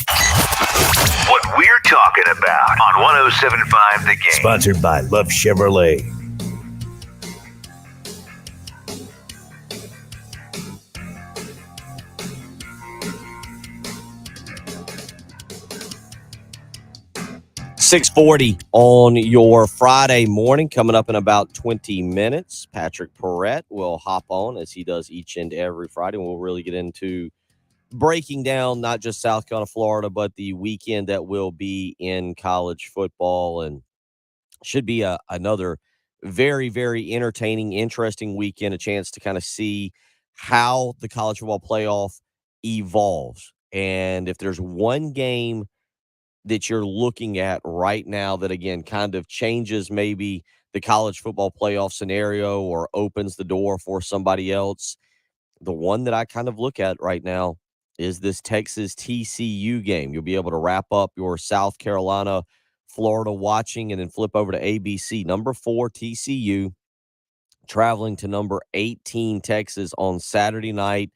What we're talking about on 107.5 The Game. Sponsored by Love Chevrolet. .640 on your Friday morning. Coming up in about 20 minutes, Patrick Perret will hop on as he does each and every Friday. And we'll really get into breaking down not just South Carolina, Florida, but the weekend that will be in college football, and should be another very, very entertaining, interesting weekend, a chance to kind of see how the college football playoff evolves. And if there's one game that you're looking at right now that, again, kind of changes maybe the college football playoff scenario or opens the door for somebody else, the one that I kind of look at right now is this Texas TCU game. You'll be able to wrap up your South Carolina, Florida watching and then flip over to ABC. Number 4 TCU traveling to number 18 Texas on Saturday night.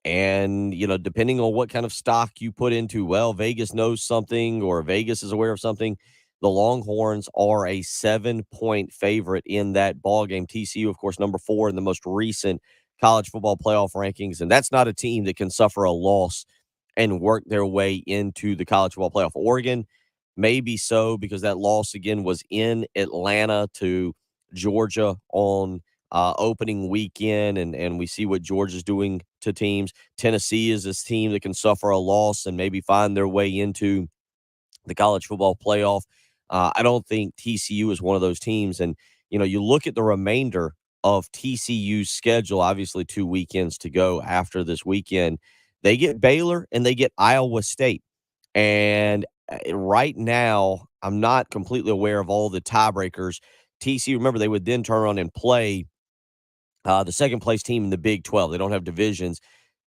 And, you know, depending on what kind of stock you put into, well, Vegas knows something or Vegas is aware of something, the Longhorns are a 7-point favorite in that ball game. TCU, of course, number 4 in the most recent college football playoff rankings, and that's not a team that can suffer a loss and work their way into the college football playoff. Oregon, maybe so, because that loss again was in Atlanta to Georgia on opening weekend, and we see what Georgia's doing to teams. Tennessee is this team that can suffer a loss and maybe find their way into the college football playoff. I don't think TCU is one of those teams. And, you look at the remainder of TCU's schedule, obviously 2 weekends to go after this weekend. They get Baylor and they get Iowa State. And right now, I'm not completely aware of all the tiebreakers. TCU, remember, they would then turn around and play the second place team in the Big 12. They don't have divisions.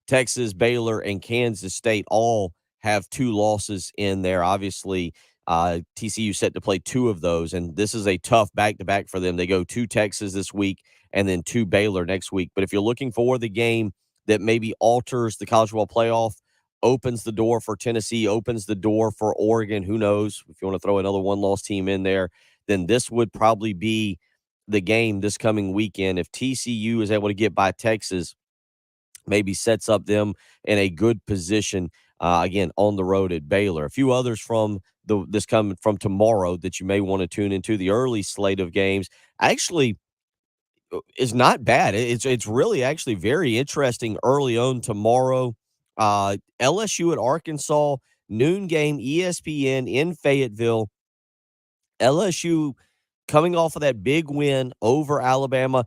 Texas, Baylor, and Kansas State all have 2 losses in there. Obviously, TCU set to play 2 of those, and this is a tough back-to-back for them. They go to Texas this week and then to Baylor next week. But if you're looking for the game that maybe alters the college football playoff, opens the door for Tennessee, opens the door for Oregon, who knows, if you want to throw another one-loss team in there, then this would probably be the game this coming weekend. If TCU is able to get by Texas, maybe sets up them in a good position, again, on the road at Baylor. A few others from this coming from tomorrow that you may want to tune into. The early slate of games actually is not bad. It's really actually very interesting early on tomorrow. LSU at Arkansas, noon game, ESPN in Fayetteville. LSU coming off of that big win over Alabama.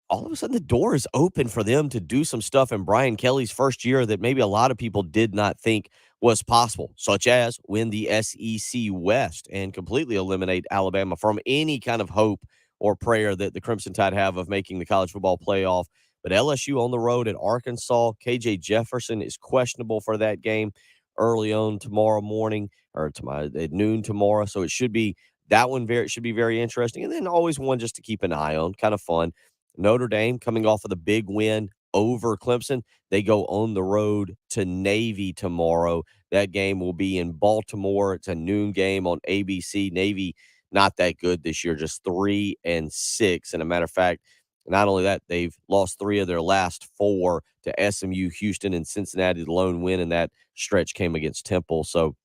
All of a sudden the door is open for them to do some stuff in Brian Kelly's first year that maybe a lot of people did not think was possible, such as win the SEC West and completely eliminate Alabama from any kind of hope or prayer that the Crimson Tide have of making the college football playoff. But LSU on the road at Arkansas, KJ Jefferson is questionable for that game early on tomorrow morning or tomorrow at noon tomorrow. So it should be that one should be very interesting. And then always one just to keep an eye on, kind of fun. Notre Dame coming off of the big win over Clemson. They go on the road to Navy tomorrow. That game will be in Baltimore. It's a noon game on ABC. Navy not that good this year, just 3-6. And a matter of fact, not only that, they've lost 3 of their last 4 to SMU, Houston, and Cincinnati. The lone win in that stretch came against Temple. So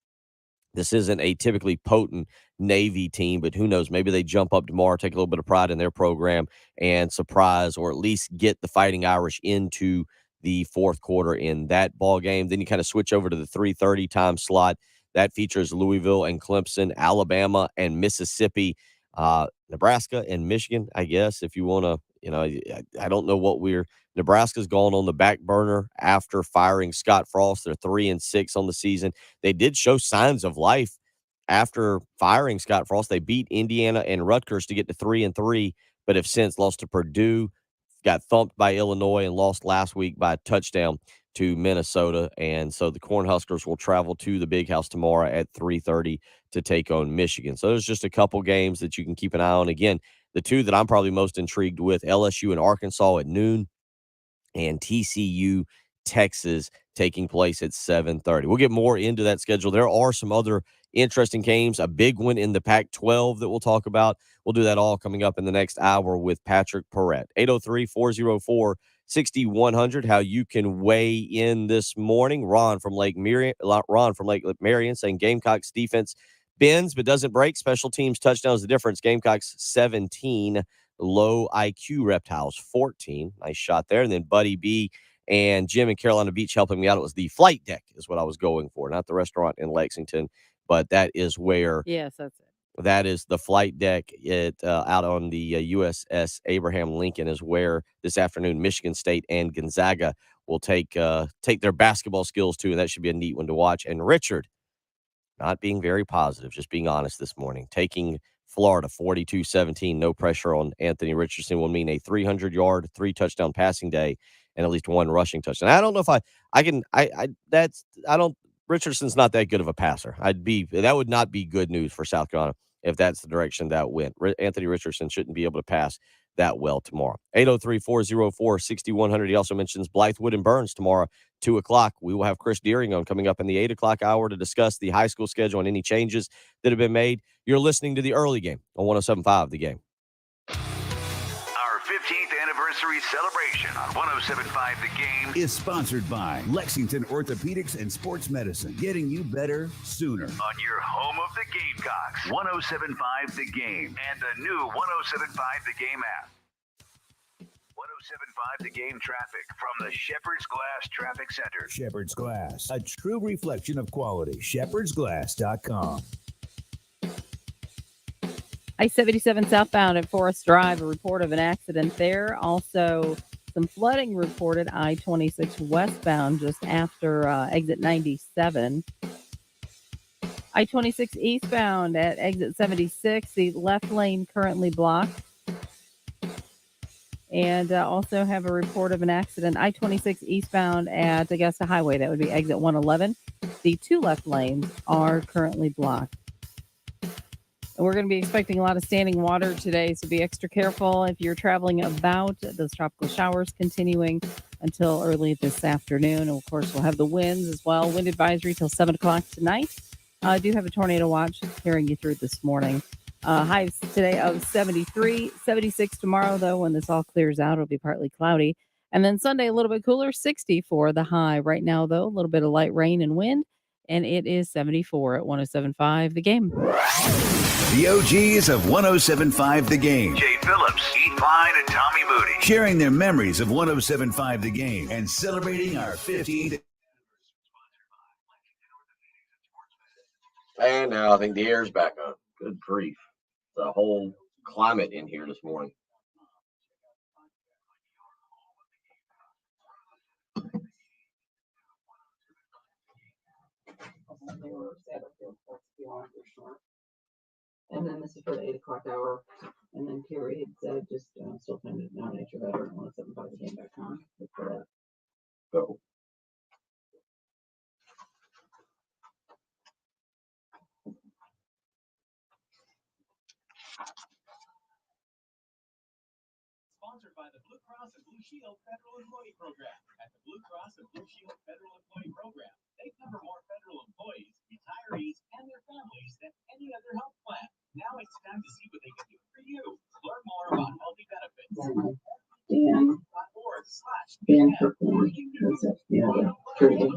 this isn't a typically potent Navy team, but who knows? Maybe they jump up tomorrow, take a little bit of pride in their program, and surprise or at least get the Fighting Irish into the fourth quarter in that ball game. Then you kind of switch over to the 3:30 time slot. That features Louisville and Clemson, Alabama and Mississippi, Nebraska and Michigan, I guess, if you want to, I don't know what Nebraska's gone on the back burner after firing Scott Frost. They're 3-6 on the season. They did show signs of life after firing Scott Frost. They beat Indiana and Rutgers to get to 3-3, but have since lost to Purdue, got thumped by Illinois, and lost last week by a touchdown to Minnesota. And so the Cornhuskers will travel to the Big House tomorrow at 3:30 to take on Michigan. So there's just a couple games that you can keep an eye on. Again, the 2 that I'm probably most intrigued with, LSU and Arkansas at noon, and TCU, Texas, taking place at 7:30. We'll get more into that schedule. There are some other interesting games, a big one in the Pac-12 that we'll talk about. We'll do that all coming up in the next hour with Patrick Perret. 803-404-6100, how you can weigh in this morning. Ron from Lake Marion saying Gamecocks defense bends but doesn't break. Special teams touchdown is the difference. Gamecocks 17, low IQ Reptiles 14. Nice shot there. And then Buddy B and Jim in Carolina Beach helping me out. It was the flight deck is what I was going for, not the restaurant in Lexington, but that is where. Yes, that's it. That is the flight deck out on the USS Abraham Lincoln is where this afternoon Michigan State and Gonzaga will take their basketball skills to, and that should be a neat one to watch. And Richard, not being very positive, just being honest this morning, taking Florida 42-17. No pressure on Anthony Richardson will mean a 300-yard, 3-touchdown passing day and at least 1 rushing touchdown. I don't know if Richardson's not that good of a passer. That would not be good news for South Carolina if that's the direction that went. Anthony Richardson shouldn't be able to pass that well tomorrow. 803-404-6100. He also mentions Blythewood and Burns tomorrow, 2 o'clock. We will have Chris Deering on coming up in the 8 o'clock hour to discuss the high school schedule and any changes that have been made. You're listening to the early game on 107.5 The Game. Our 15th anniversary celebration on 107.5 The Game is sponsored by Lexington Orthopedics and Sports Medicine, getting you better sooner. On your home of the Gamecocks, 107.5 The Game and the new 107.5 The Game app. 107.5 The Game traffic from the Shepherd's Glass Traffic Center. Shepherd's Glass, a true reflection of quality. ShepherdsGlass.com. I-77 southbound at Forest Drive, a report of an accident there. Also, some flooding reported I-26 westbound just after exit 97. I-26 eastbound at exit 76, the left lane currently blocked. And also have a report of an accident, I-26 eastbound at Augusta Highway. That would be exit 111. The two left lanes are currently blocked. And we're going to be expecting a lot of standing water today, so be extra careful if you're traveling about. Those tropical showers continuing until early this afternoon. And of course, we'll have the winds as well. Wind advisory till 7 o'clock tonight. I do have a tornado watch carrying you through this morning. Highs today of 73, 76 tomorrow, though. When this all clears out, it'll be partly cloudy. And then Sunday, a little bit cooler, 60 for the high. Right now, though, a little bit of light rain and wind, and it is 74 at 107.5 The Game. The OGs of 107.5 The Game. Jay Phillips, Heath Klein, and Tommy Moody. Sharing their memories of 107.5 The Game and celebrating our 15th. And now I think the air's back up. Good grief. The whole climate in here this morning. And then this is for the 8 o'clock hour. And then Carrie had said, just still time to nominate your veteran, 175thegame.com. Look for that. Go. Sponsored by the Blue Cross and Blue Shield Federal Employee Program. At the Blue Cross and Blue Shield Federal Employee Program, they cover more federal employees, retirees, and their families than any other health plan. Now it's time to see what they can do for you. Learn more about healthy benefits. Dan. Dan performed. That's the other. Period.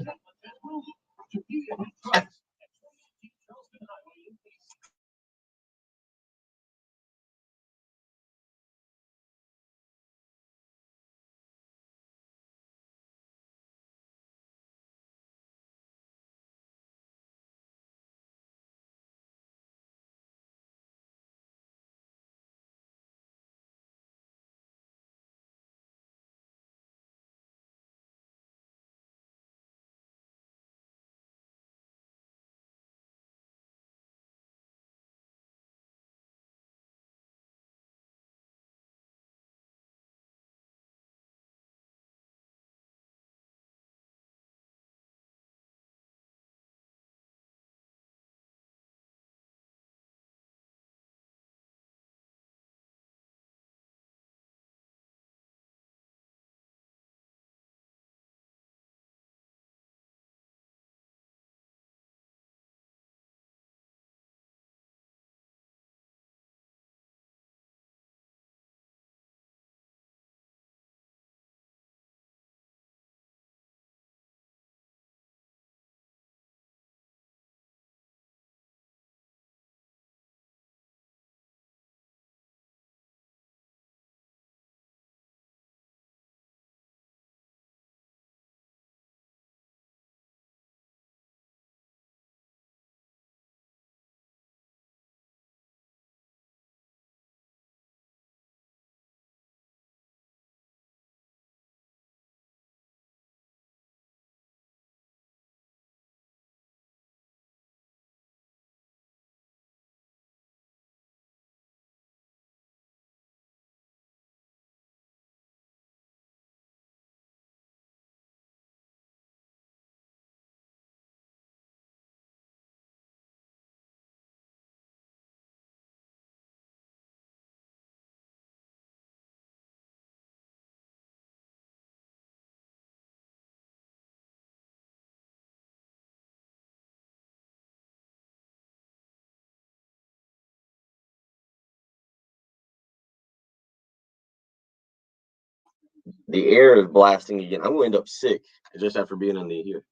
The air is blasting again. I'm going to end up sick just after being in the here.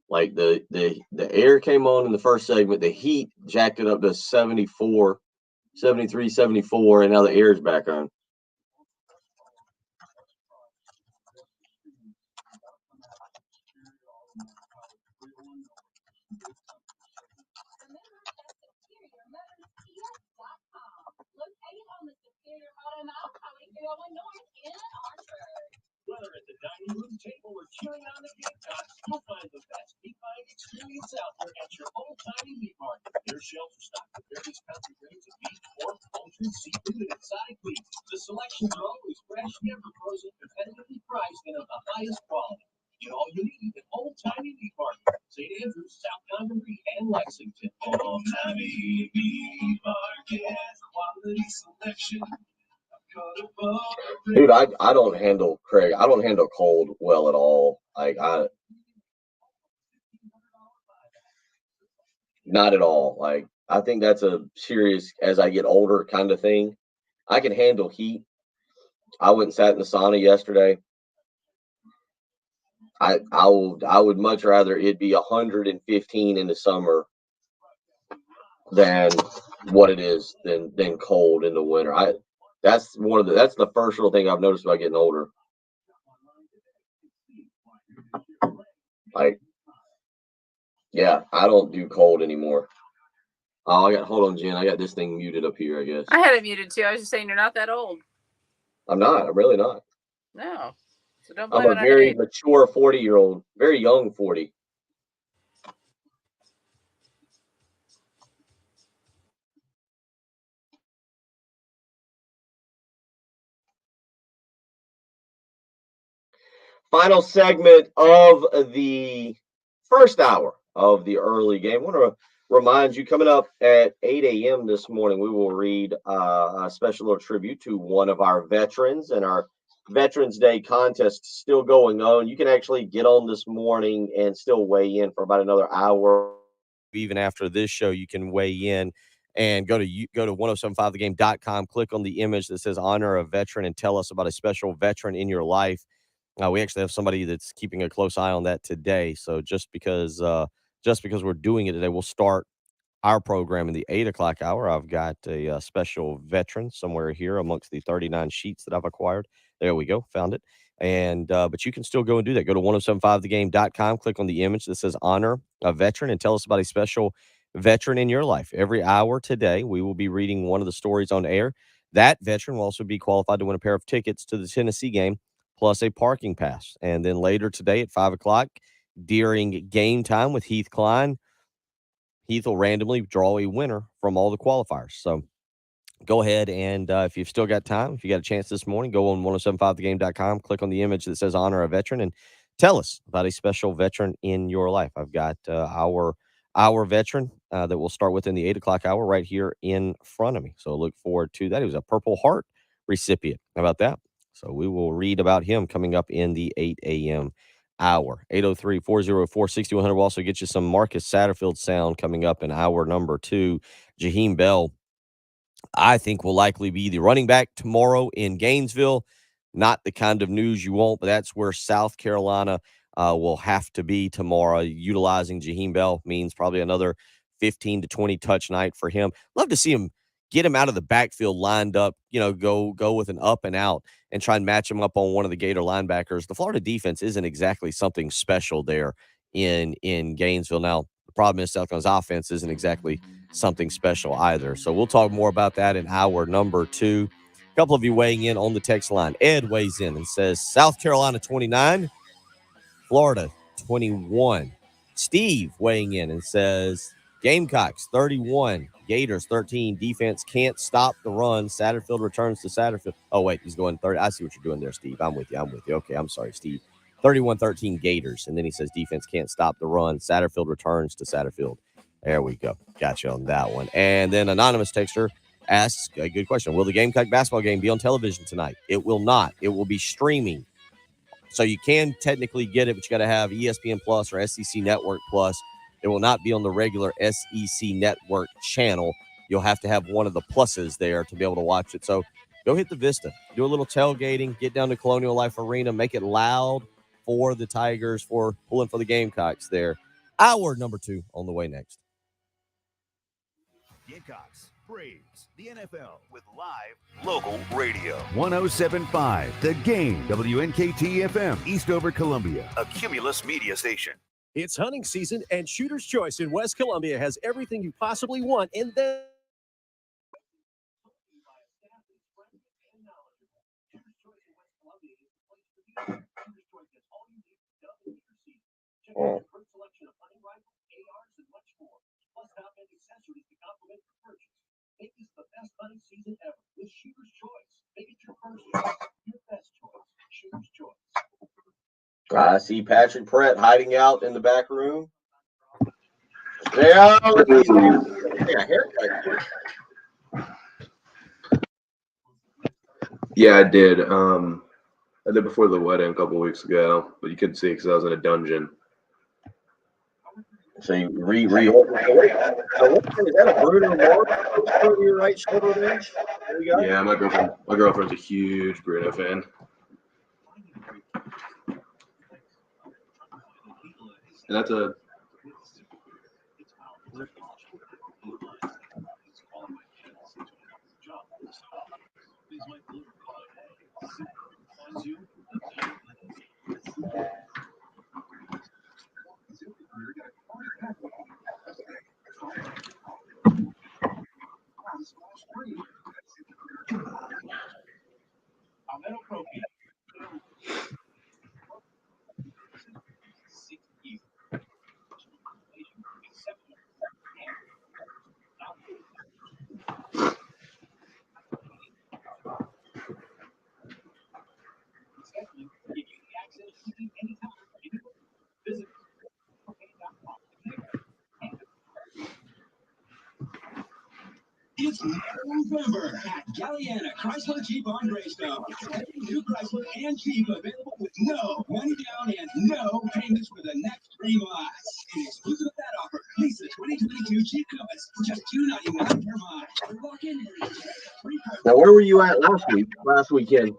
Like the air came on in the first segment. The heat jacked it up to 74, 73, 74, and now the air is back on. Whether at the dining room table or cheering on the Gamecocks, you'll find the best meat-buying experience out there at your old-timey meat market. Their shelves are stocked with various country grades of beef, pork, poultry, seafood, and exotic meats. The selections are always fresh, never frozen, competitively priced, and of the highest quality. Get all you need at old-timey meat market. St. Andrews, South Congaree, and Lexington. Old-timey meat market, quality selection. Dude, I don't handle Craig. I don't handle cold well at all. Not at all. Like, I think that's a serious, as I get older, kind of thing. I can handle heat. I went and sat in the sauna yesterday. I would much rather it be 115 in the summer than what it is than cold in the winter. That's the first real thing I've noticed about getting older. Like, yeah, I don't do cold anymore. Oh, hold on, Jen. I got this thing muted up here, I guess. I had it muted too. I was just saying you're not that old. I'm not. I'm really not. No. So don't I'm blame a it on very age. mature 40-year-old, very young 40. Final segment of the first hour of the early game. I want to remind you, coming up at 8 a.m. this morning, we will read a special little tribute to one of our veterans, and our Veterans Day contest still going on. You can actually get on this morning and still weigh in for about another hour. Even after this show, you can weigh in and go to 1075thegame.com, click on the image that says honor a veteran, and tell us about a special veteran in your life. We actually have somebody that's keeping a close eye on that today. So just because we're doing it today, we'll start our program in the 8 o'clock hour. I've got a special veteran somewhere here amongst the 39 sheets that I've acquired. There we go. Found it. And but you can still go and do that. Go to 1075thegame.com, click on the image that says honor a veteran, and tell us about a special veteran in your life. Every hour today, we will be reading one of the stories on air. That veteran will also be qualified to win a pair of tickets to the Tennessee game, plus a parking pass. And then later today at 5 o'clock, during game time with Heath Klein, Heath will randomly draw a winner from all the qualifiers. So go ahead and if you've still got time, if you got a chance this morning, go on 1075thegame.com, click on the image that says honor a veteran, and tell us about a special veteran in your life. I've got our veteran that we'll start with in the 8 o'clock hour right here in front of me. So look forward to that. He was a Purple Heart recipient. How about that? So we will read about him coming up in the 8 a.m. hour. 803-404-6100 will also get you some Marcus Satterfield sound coming up in hour number 2. Jaheim Bell, I think, will likely be the running back tomorrow in Gainesville. Not the kind of news you want, but that's where South Carolina will have to be tomorrow. Utilizing Jaheim Bell means probably another 15 to 20 touch night for him. Love to see him get him out of the backfield lined up, go with an up and out and try and match him up on one of the Gator linebackers. The Florida defense isn't exactly something special there in Gainesville. Now, the problem is South Carolina's offense isn't exactly something special either. So we'll talk more about that in hour number 2. A couple of you weighing in on the text line. Ed weighs in and says South Carolina 29, Florida 21. Steve weighing in and says Gamecocks 31, Gators 13. Defense can't stop the run. Satterfield returns to Satterfield. Oh, wait, he's going 30. I see what you're doing there, Steve. I'm with you. Okay, I'm sorry, Steve. 31-13 Gators. And then he says defense can't stop the run. Satterfield returns to Satterfield. There we go. Got you on that one. And then anonymous texter asks a good question. Will the Gamecock basketball game be on television tonight? It will not. It will be streaming. So you can technically get it, but you got to have ESPN Plus or SEC Network Plus. It will not be on the regular SEC Network channel. You'll have to have one of the pluses there to be able to watch it. So go hit the Vista, do a little tailgating, get down to Colonial Life Arena, make it loud for the Tigers, for pulling for the Gamecocks there. Hour number 2 on the way next. Gamecocks, Braves, the NFL with live local radio. 107.5 The Game, WNKT FM, Eastover, Columbia, a Cumulus media station. It's hunting season, and Shooter's Choice in West Columbia has everything you possibly want, and then Oh. I see Patrick Perret hiding out in the back room. Yeah, haircut. Yeah, I did. I did before the wedding a couple weeks ago, but you couldn't see because I was in a dungeon. So you is that a Bruno Mars on your right shoulder there? Yeah, my girlfriend's a huge Bruno fan. And that's a It's November at Galliana Chrysler Jeep on Greystone. New Chrysler and Jeep available with no money down and no payments for the next 3 months. And exclusive of that offer, lease the 2022 Jeep Compass for just $299 per month. Walk in. Now, where were you at last weekend?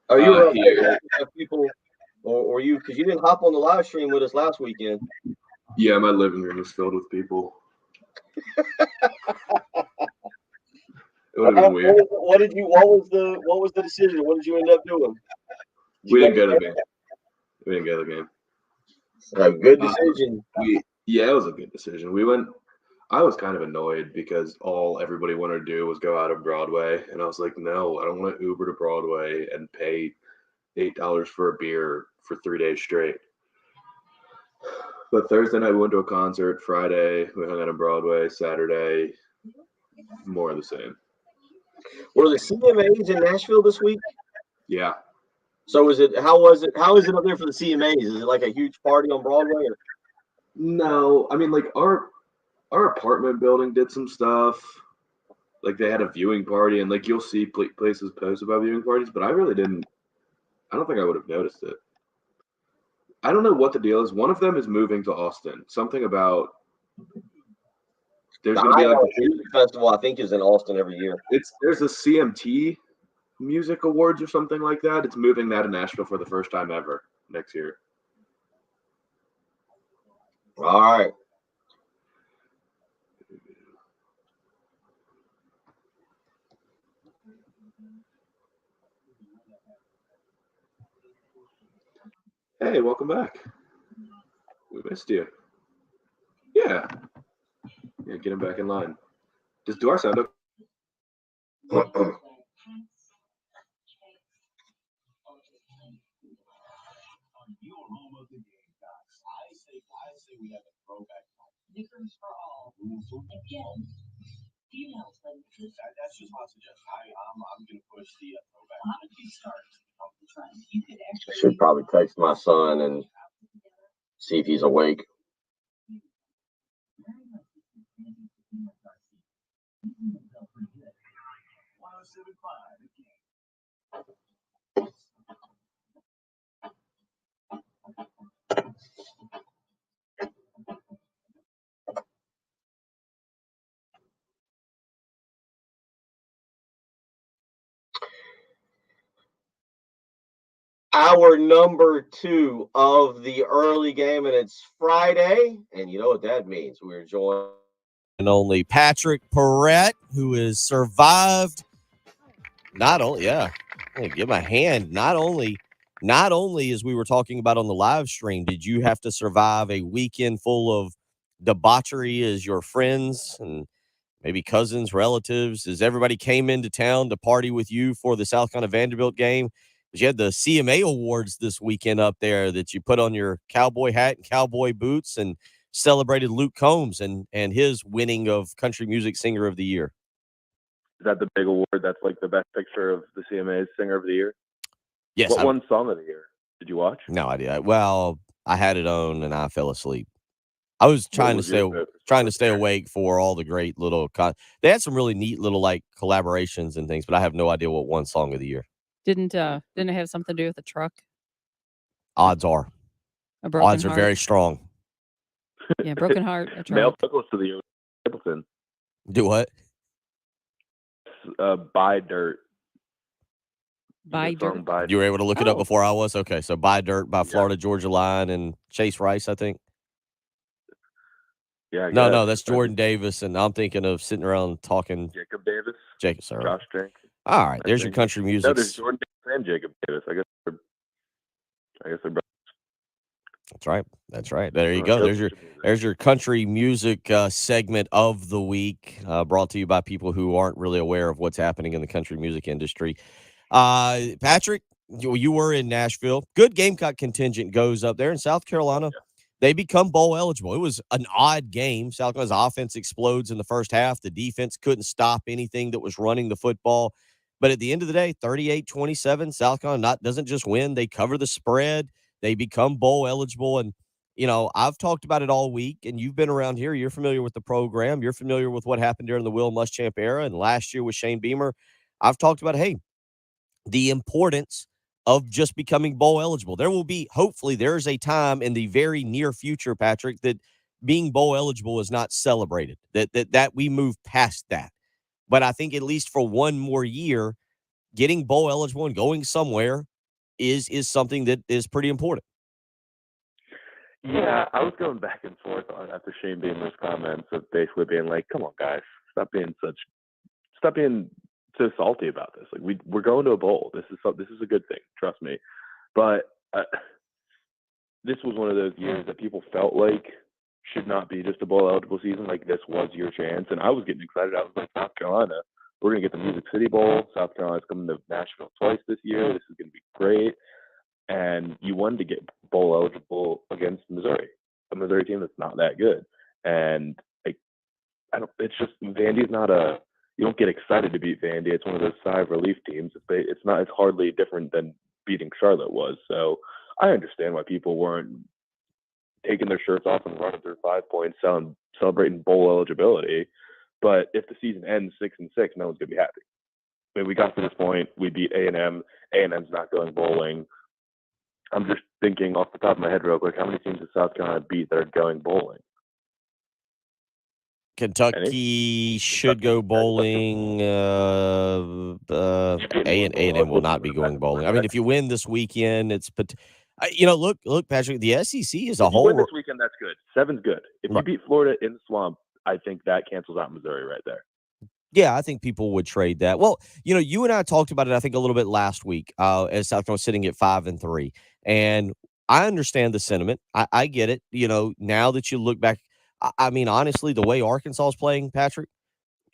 Are you here? People, or you? Because you didn't hop on the live stream with us last weekend. Yeah, my living room is filled with people. It would have been weird. What was the decision? What did you end up doing? We didn't go to the game. We didn't go to the game. A good decision. Yeah, it was a good decision. We went. I was kind of annoyed because all everybody wanted to do was go out of Broadway, and I was like, no, I don't want to Uber to Broadway and pay $8 for a beer for 3 days straight. But Thursday night we went to a concert. Friday we hung out on Broadway. Saturday, more of the same. Were the CMAs in Nashville this week? Yeah. So how is it up there for the CMAs? Is it like a huge party on Broadway? Or? No, I mean, like our apartment building did some stuff. Like they had a viewing party, and like you'll see places post about viewing parties, but I really didn't. I don't think I would have noticed it. I don't know what the deal is. One of them is moving to Austin. Something about there's going to be like a music festival. I think is in Austin every year. There's a CMT Music Awards or something like that. It's moving that to Nashville for the first time ever next year. All right. Hey, welcome back. We missed you. Yeah. Yeah, get him back in line. Just do our sound up. I say we have a throwback. Knickers for all. Again. That's just my suggestion. I'm going to push the throwback. I should probably text my son and see if he's awake. Hour number 2 of the early game, and it's Friday, and you know what that means. We're joined and only Patrick Perret, who has survived. Not only, give him a hand. Not only as we were talking about on the live stream, did you have to survive a weekend full of debauchery as your friends and maybe cousins, relatives, as everybody came into town to party with you for the South Carolina Vanderbilt game. You had the CMA Awards this weekend up there that you put on your cowboy hat and cowboy boots and celebrated Luke Combs and his winning of Country Music Singer of the Year. Is that the big award that's like the best picture of the CMA's Singer of the Year? Yes. What won Song of the Year? Did you watch? No idea. Well, I had it on and I fell asleep. I was trying to stay awake for all the great little they had some really neat little like collaborations and things, but I have no idea what won Song of the Year. Didn't it have something to do with the truck? Odds are. Odds are very strong. Yeah, Broken Heart, a truck. Male vocals to the Stapleton. Do what? Buy Dirt. Buy Dirt. You were able to look it up before I was? Okay, so Buy Dirt by Florida Georgia Line and Chase Rice, I think. Yeah. No, that's Jordan Davis, and I'm thinking of sitting around talking. Jacob Davis. Jacob, sorry. Josh Drink. All right, there's your country music. No, there's Jordan Davis and Jacob Davis. I guess they're brothers. That's right. There you go. There's your country music segment of the week, brought to you by people who aren't really aware of what's happening in the country music industry. Patrick, you were in Nashville. Good Gamecock contingent goes up there in South Carolina. Yeah. They become bowl eligible. It was an odd game. South Carolina's offense explodes in the first half. The defense couldn't stop anything that was running the football. But at the end of the day, 38-27, South Carolina doesn't just win. They cover the spread. They become bowl eligible. And, I've talked about it all week, and you've been around here. You're familiar with the program. You're familiar with what happened during the Will Muschamp era and last year with Shane Beamer. I've talked about, hey, the importance of just becoming bowl eligible. There will be, hopefully, there's a time in the very near future, Patrick, that being bowl eligible is not celebrated, that we move past that. But I think at least for one more year, getting bowl eligible and going somewhere is something that is pretty important. Yeah, I was going back and forth after Shane Beamer's comments of basically being like, "Come on, guys, stop being so salty about this. Like we're going to a bowl. This is a good thing. Trust me." But this was one of those years that people felt like should not be just a bowl eligible season. Like this was your chance, and I was getting excited. I was like, South Carolina, we're gonna get the Music City Bowl. South Carolina's coming to Nashville twice this year. This is gonna be great. And you wanted to get bowl eligible against Missouri, a Missouri team that's not that good. And it's just Vandy's not you don't get excited to beat Vandy. It's one of those sigh of relief teams. It's hardly different than beating Charlotte was. So I understand why people weren't taking their shirts off and running through 5 points, celebrating bowl eligibility. But if the season ends 6-6, no one's gonna be happy. I mean, we got to this point. We beat A&M. A&M's not going bowling. I'm just thinking off the top of my head real quick, how many teams does South Carolina beat that are going bowling? Kentucky should go bowling. A&M will not be going bowling. I mean, if you win this weekend, it's look, Patrick, the SEC is a whole. If you win this weekend, that's good. 7's good. If you beat Florida in the Swamp, I think that cancels out Missouri right there. Yeah, I think people would trade that. Well, you and I talked about it, I think, a little bit last week as South Carolina sitting at 5-3. And I understand the sentiment. I get it. Now that you look back, I mean, honestly, the way Arkansas is playing, Patrick,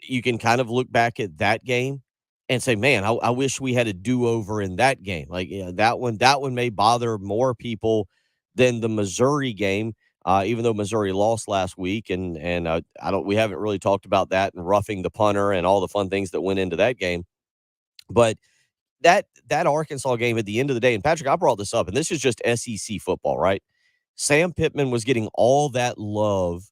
you can kind of look back at that game and say, man, I wish we had a do-over in that game. Like, that one may bother more people than the Missouri game. Even though Missouri lost last week, and we haven't really talked about that and roughing the punter and all the fun things that went into that game. But that Arkansas game at the end of the day, and Patrick, I brought this up, and this is just SEC football, right? Sam Pittman was getting all that love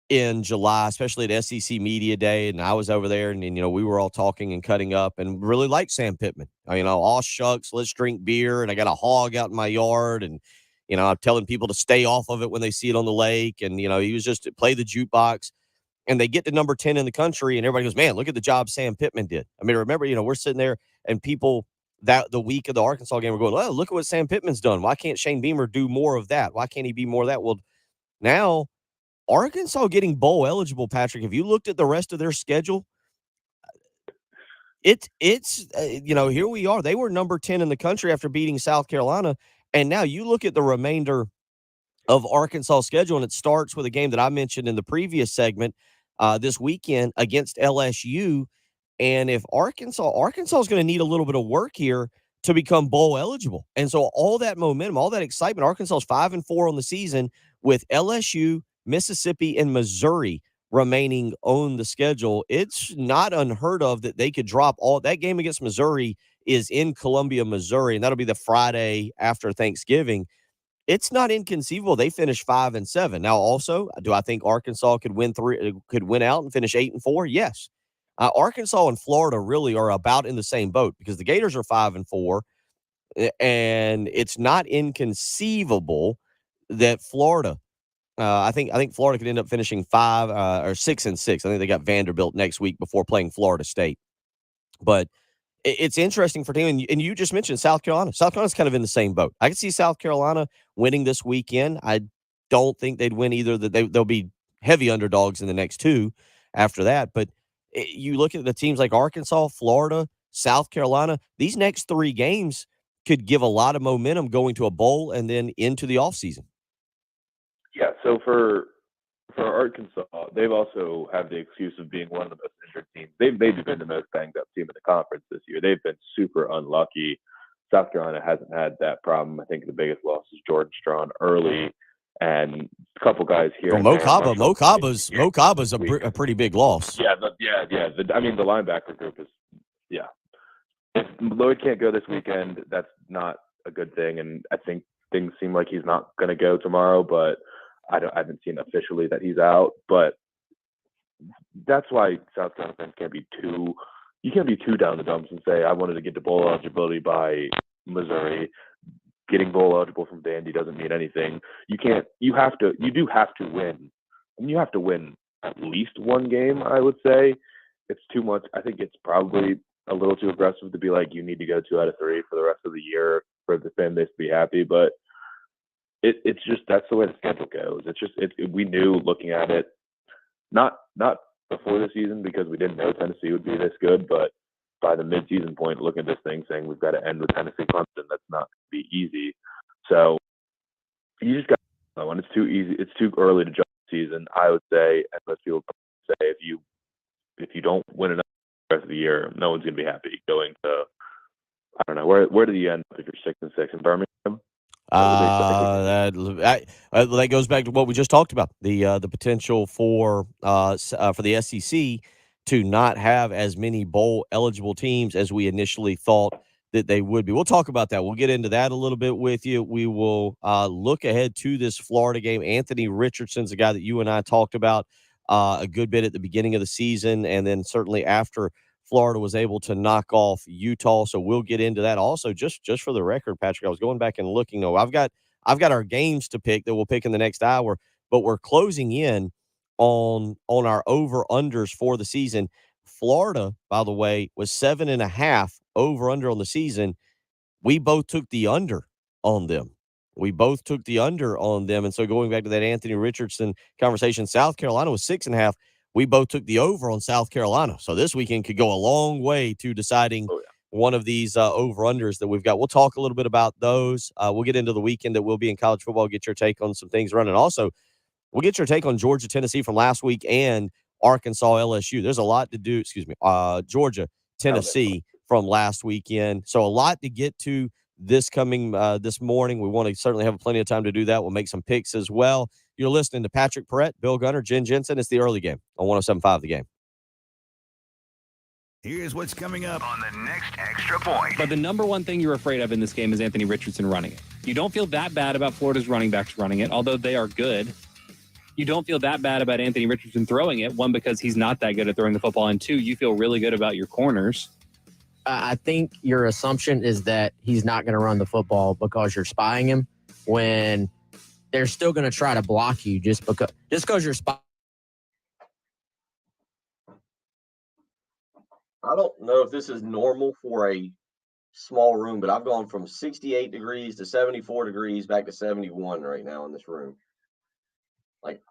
in July, especially at SEC Media Day, and I was over there, and we were all talking and cutting up, and really liked Sam Pittman. All shucks, let's drink beer, and I got a hog out in my yard, and I'm telling people to stay off of it when they see it on the lake. And, he was just play the jukebox. And they get to number 10 in the country, and everybody goes, man, look at the job Sam Pittman did. I mean, remember, we're sitting there, and people that the week of the Arkansas game were going, oh, look at what Sam Pittman's done. Why can't Shane Beamer do more of that? Why can't he be more of that? Well, now Arkansas getting bowl eligible, Patrick, if you looked at the rest of their schedule, it's here we are. They were number 10 in the country after beating South Carolina. And now you look at the remainder of Arkansas' schedule, and it starts with a game that I mentioned in the previous segment this weekend against LSU. And if Arkansas is going to need a little bit of work here to become bowl eligible. And so all that momentum, all that excitement, Arkansas is 5-4 on the season with LSU, Mississippi, and Missouri remaining on the schedule. It's not unheard of that they could drop all that game against Missouri is in Columbia, Missouri, and that'll be the Friday after Thanksgiving. It's not inconceivable they finish 5-7. Now, also, do I think Arkansas could win out and finish 8-4? Yes. Arkansas and Florida really are about in the same boat because the Gators are 5-4, and it's not inconceivable that Florida. I think Florida could end up finishing 5 or 6-6. I think they got Vanderbilt next week before playing Florida State. But it's interesting for team, and you just mentioned South Carolina. South Carolina's kind of in the same boat. I could see South Carolina winning this weekend. I don't think they'd win either. They'll be heavy underdogs in the next two after that. But you look at the teams like Arkansas, Florida, South Carolina. These next 3 games could give a lot of momentum going to a bowl and then into the offseason. Yeah, so for Arkansas, they've also had the excuse of being one of the most injured teams. They've maybe been the most banged up team in the conference this year. They've been super unlucky. South Carolina hasn't had that problem. I think the biggest loss is Jordan Strawn early and a couple guys here. Well, Mo Caba's a pretty big loss. Yeah. I mean, the linebacker group is, yeah. If Lloyd can't go this weekend, that's not a good thing. And I think things seem like he's not going to go tomorrow, but I haven't seen officially that he's out. But that's why South Carolina fans you can't be too down the dumps and say, I wanted to get to bowl eligibility by Missouri. Getting bowl eligible from Vandy doesn't mean anything. You do have to win. And you have to win at least one game, I would say. It's too much. I think it's probably a little too aggressive to be like, you need to go 2 out of 3 for the rest of the year for the fan base to be happy. But it's just, that's the way the schedule goes. It's just, we knew looking at it, not before the season because we didn't know Tennessee would be this good, but by the mid-season point, looking at this thing saying we've got to end with Tennessee Clemson, that's not going to be easy. So you just got to know when it's too easy, it's too early to judge the season, I would say, and most people say if you don't win enough the rest of the year, no one's going to be happy going to, I don't know, where do you end if you're 6-6 in Birmingham? That goes back to what we just talked about, the potential for the SEC to not have as many bowl eligible teams as we initially thought that they would be. We'll talk about that. We'll get into that a little bit with you. We will look ahead to this Florida game. Anthony Richardson's a guy that you and I talked about a good bit at the beginning of the season, and then certainly after Florida was able to knock off Utah. So we'll get into that. Also, just for the record, Patrick, I was going back and looking. No, I've got our games to pick that we'll pick in the next hour, but we're closing in on our over-unders for the season. Florida, by the way, was 7.5 over-under on the season. We both took the under on them. And so going back to that Anthony Richardson conversation, South Carolina was 6.5. We both took the over on South Carolina. So this weekend could go a long way to deciding one of these over-unders that we've got. We'll talk a little bit about those. We'll get into the weekend that we'll be in college football, get your take on some things running. Also, we'll get your take on Georgia, Tennessee from last week and Arkansas, LSU. There's a lot to do. Georgia, Tennessee from last weekend. So a lot to get to this morning. We want to certainly have plenty of time to do that. We'll make some picks as well. You're listening to Patrick Perret, Bill Gunner, Jen Jensen. It's the early game on 107.5 The Game. Here's what's coming up on the next Extra Point. But the number one thing you're afraid of in this game is Anthony Richardson running it. You don't feel that bad about Florida's running backs running it, although they are good. You don't feel that bad about Anthony Richardson throwing it, one, because he's not that good at throwing the football, and two, you feel really good about your corners. I think your assumption is that he's not going to run the football because you're spying him, when they're still going to try to block you just because you're spying. I don't know if this is normal for a small room, but I've gone from 68 degrees to 74 degrees back to 71 right now in this room. Like,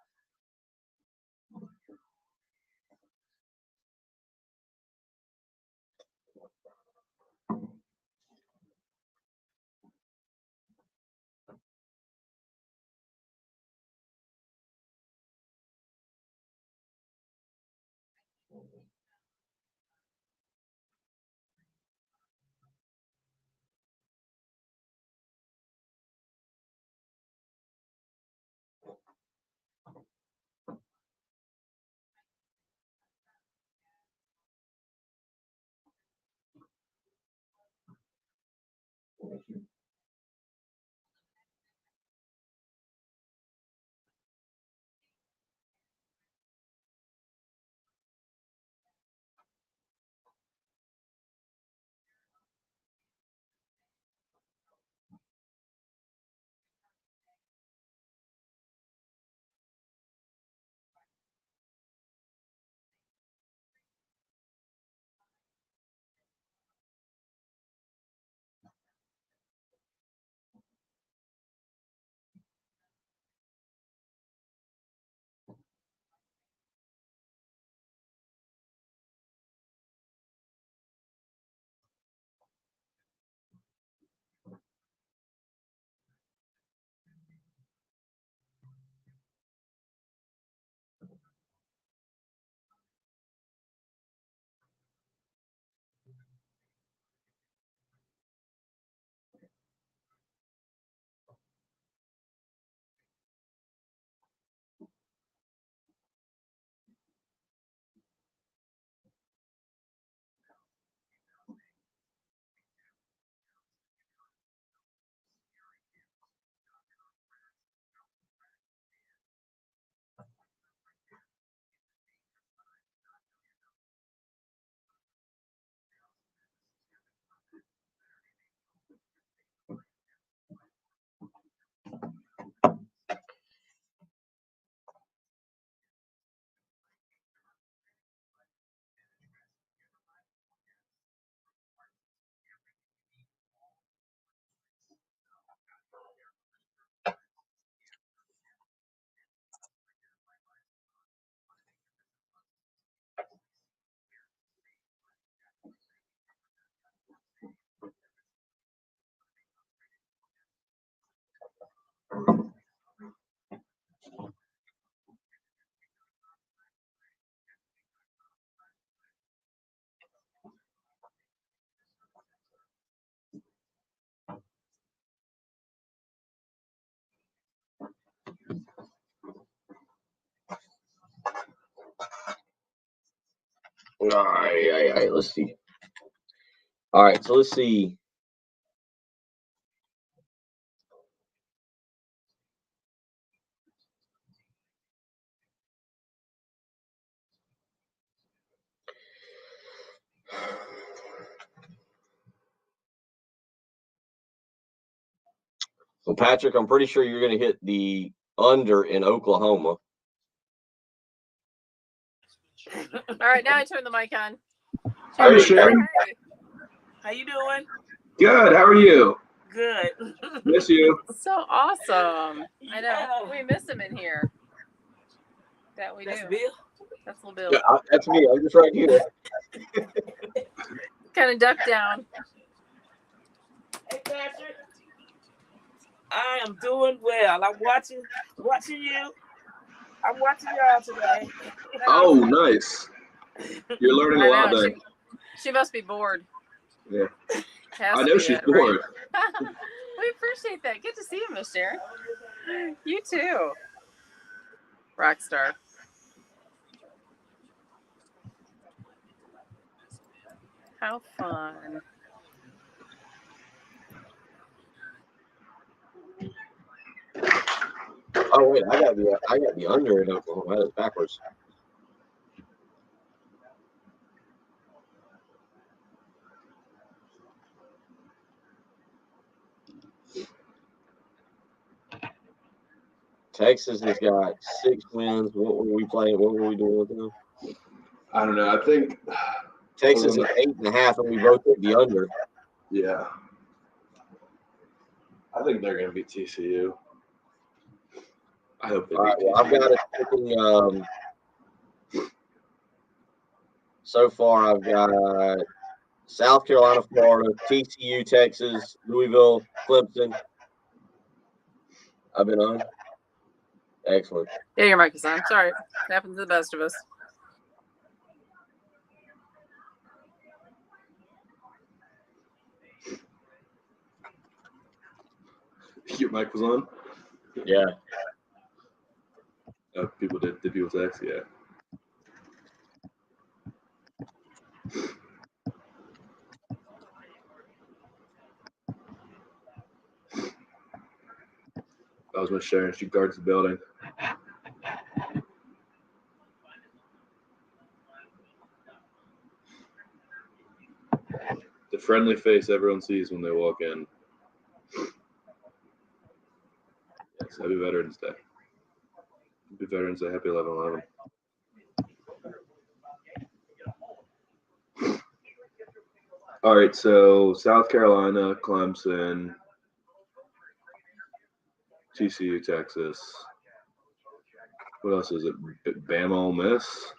All right. Let's see. All right, so let's see. So, Patrick, I'm pretty sure you're going to hit the under in Oklahoma. All right, now I turn the mic on. Hi, Miss Sharon. Hey. How you doing? Good. How are you? Good. Miss you. So awesome. I know. We miss him in here. That we do. Bill? That's little Bill. Yeah, that's me. I'm just right here. Kind of ducked down. Hey, Patrick. I am doing well. I'm watching you. I'm watching y'all today. Oh, nice. You're learning a lot then. She must be bored. Yeah. Has I to know be she's it, bored. Right? We appreciate that. Good to see you, Miss Sharon. You too. Rockstar. How fun. Oh wait, I got the under in Oklahoma. That is backwards. Texas has got 6 wins. What were we playing? What were we doing with them? I don't know. I think Texas is 8.5, and we both hit the under. Yeah. I think they're going to beat TCU. I hope they beat TCU. Well, I've got it picking. So far, I've got South Carolina, Florida, TCU, Texas, Louisville, Clemson. I've been on. Excellent. Yeah, your mic is on. Sorry. It happens to the best of us. Your mic was on? Yeah. People did people text? Yeah. That was Miss Sharon. She guards the building. The friendly face everyone sees when they walk in. Yes, happy Veterans Day. Happy Veterans Day. Happy 11/11. All right, so South Carolina, Clemson, TCU, Texas. What else is it? Bama, Ole Miss.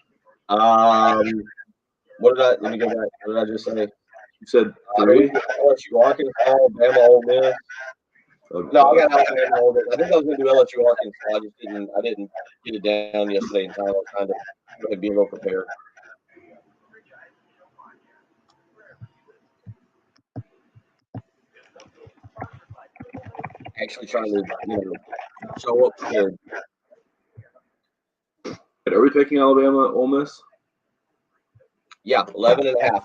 What did I? Let me go back. What did I just say? You said 3. LSU, Arkansas, Bama, Ole Miss. No, I got Alabama, Ole Miss. I think I was going to do LSU, Arkansas. I didn't get it down yesterday in time. I was trying to be real prepared. Actually trying to, show up prepared. Are we picking Alabama, Ole Miss? Yeah, 11.5.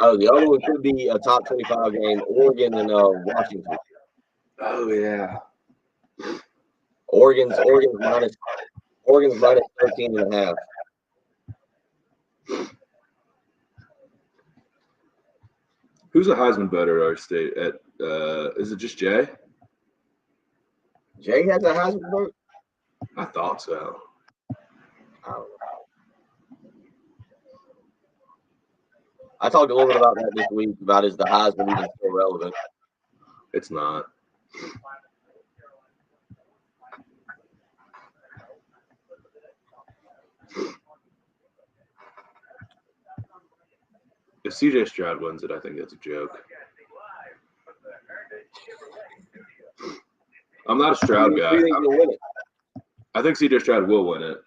Oh, the other one could be a top 25 game, Oregon and Washington. Oh yeah. Oregon's minus 13.5. Who's a Heisman voter at our state? Is it just Jay? Jay has a Heisman vote? I thought so. I don't know. I talked a little bit about that this week, about is the Heisman even still relevant? It's not. If CJ Stroud wins it, I think that's a joke. I'm not a Stroud guy. Who do you think will win it? I think C.J. Stroud will win it.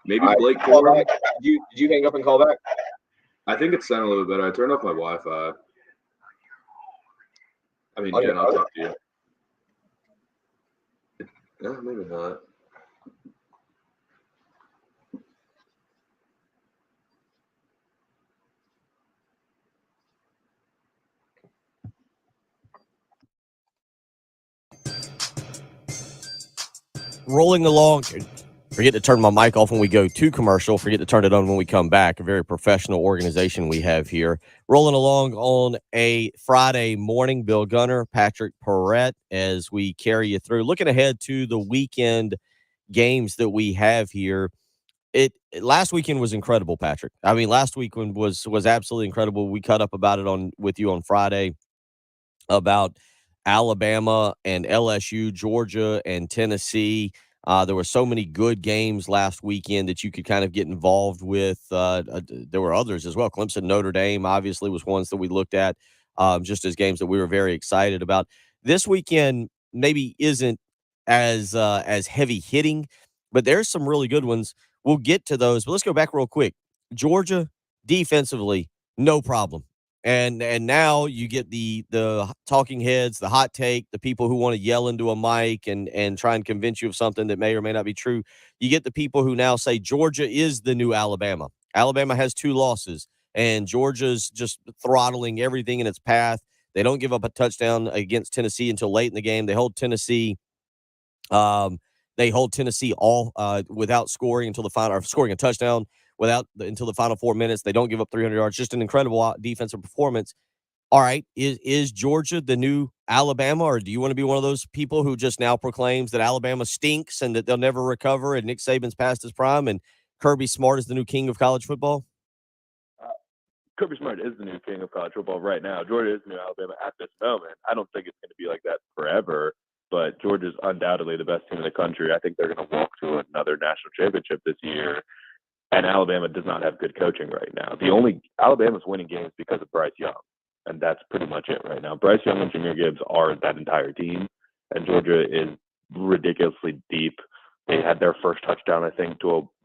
Maybe All right, Blake call Corum. back. Did you hang up and call back? I think it sounded a little bit better. I turned off my Wi-Fi. I mean, Okay, Jen, I'll okay. talk to you. No, maybe not. Rolling along. Forget to turn my mic off when we go to commercial. Forget to turn it on when we come back. A very professional organization we have here. Rolling along on a Friday morning. Bill Gunner, Patrick Perret, as we carry you through. Looking ahead to the weekend games that we have here. Last weekend was incredible, Patrick. I mean, last weekend was absolutely incredible. We cut up about it with you on Friday about Alabama and LSU, Georgia and Tennessee. There were so many good games last weekend that you could kind of get involved with. There were others as well. Clemson, Notre Dame, obviously, was ones that we looked at just as games that we were very excited about. This weekend maybe isn't as heavy hitting, but there's some really good ones. We'll get to those, but let's go back real quick. Georgia, defensively, no problem. And now you get the talking heads, the hot take, the people who want to yell into a mic and try and convince you of something that may or may not be true. You get the people who now say Georgia is the new Alabama. Alabama has 2 losses, and Georgia's just throttling everything in its path. They don't give up a touchdown against Tennessee until late in the game. They hold Tennessee. They hold Tennessee all without scoring until the final, or scoring a touchdown until the final 4 minutes. They don't give up 300 yards. Just an incredible defensive performance. All right, is Georgia the new Alabama, or do you want to be one of those people who just now proclaims that Alabama stinks and that they'll never recover and Nick Saban's past his prime and Kirby Smart is the new king of college football? Kirby Smart is the new king of college football right now. Georgia is the new Alabama at this moment. I don't think it's going to be like that forever, but Georgia's undoubtedly the best team in the country. I think they're going to walk to another national championship this year. And Alabama does not have good coaching right now. Alabama's winning games because of Bryce Young, and that's pretty much it right now. Bryce Young and Jahmyr Gibbs are that entire team, and Georgia is ridiculously deep. They had their first touchdown, I think,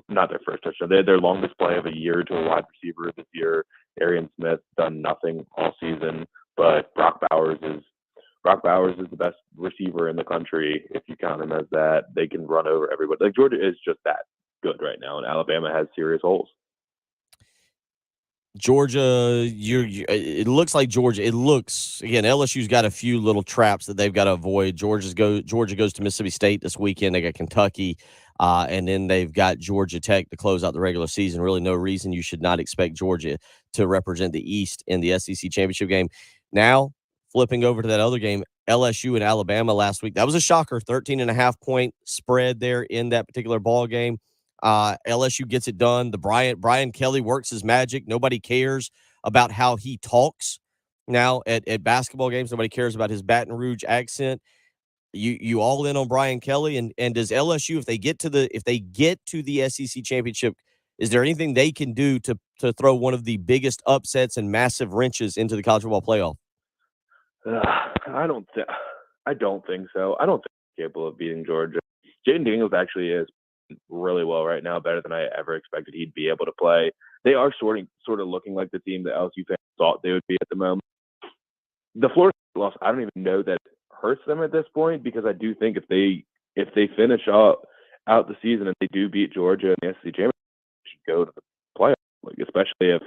not their first touchdown. They had their longest play of a year to a wide receiver this year. Arian Smith done nothing all season, but Brock Bowers is the best receiver in the country if you count him as that. They can run over everybody. Like, Georgia is just that good right now, and Alabama has serious holes. Georgia, it looks like Georgia. It looks, again, LSU's got a few little traps that they've got to avoid. Georgia goes to Mississippi State this weekend. They got Kentucky, and then they've got Georgia Tech to close out the regular season. Really, no reason you should not expect Georgia to represent the East in the SEC championship game. Now, flipping over to that other game, LSU and Alabama last week. That was a shocker, 13.5-point spread there in that particular ball game. LSU gets it done. Brian Kelly works his magic. Nobody cares about how he talks now at basketball games. Nobody cares about his Baton Rouge accent. You all in on Brian Kelly, and does LSU, if they get to the SEC championship, is there anything they can do to throw one of the biggest upsets and massive wrenches into the college football playoff? I don't think so. I don't think they're capable of beating Georgia. Jaden Daniels actually is really well right now, better than I ever expected he'd be able to play. They are sort of looking like the team that LSU fans thought they would be at the moment. The Florida loss, I don't even know that it hurts them at this point, because I do think if they finish out the season and they do beat Georgia in the SEC championship, they should go to the playoff. Like, especially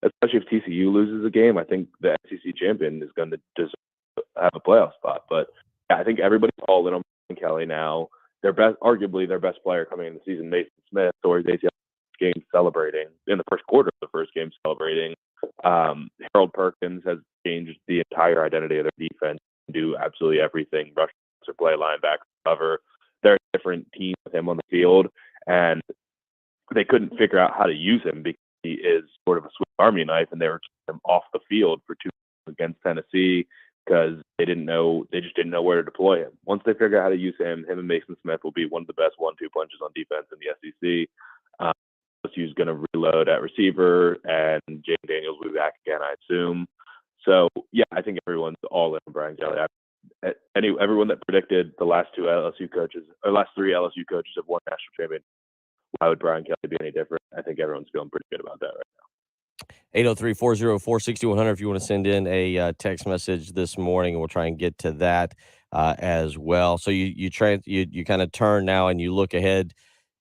if TCU loses a game, I think the SEC champion is going to deserve to have a playoff spot. But yeah, I think everybody's all in on Kelly now. Arguably their best player coming in the season, Mason Smith, towards ACL game celebrating in the first quarter of the first game celebrating. Harold Perkins has changed the entire identity of their defense, do absolutely everything, rush or play, linebacker, cover. They're a different team with him on the field, and they couldn't figure out how to use him because he is sort of a Swiss Army knife, and they were keeping him off the field for 2 against Tennessee, because they just didn't know where to deploy him. Once they figure out how to use him and Mason Smith will be one of the best 1-2 punches on defense in the SEC. LSU's going to reload at receiver, and Jaden Daniels will be back again, I assume. So yeah, I think everyone's all in on Brian Kelly. Everyone that predicted the last three LSU coaches have won national champion. Why would Brian Kelly be any different? I think everyone's feeling pretty good about that right now. 803-404-6100 if you want to send in a text message this morning, and we'll try and get to that as well. So you kind of turn now and you look ahead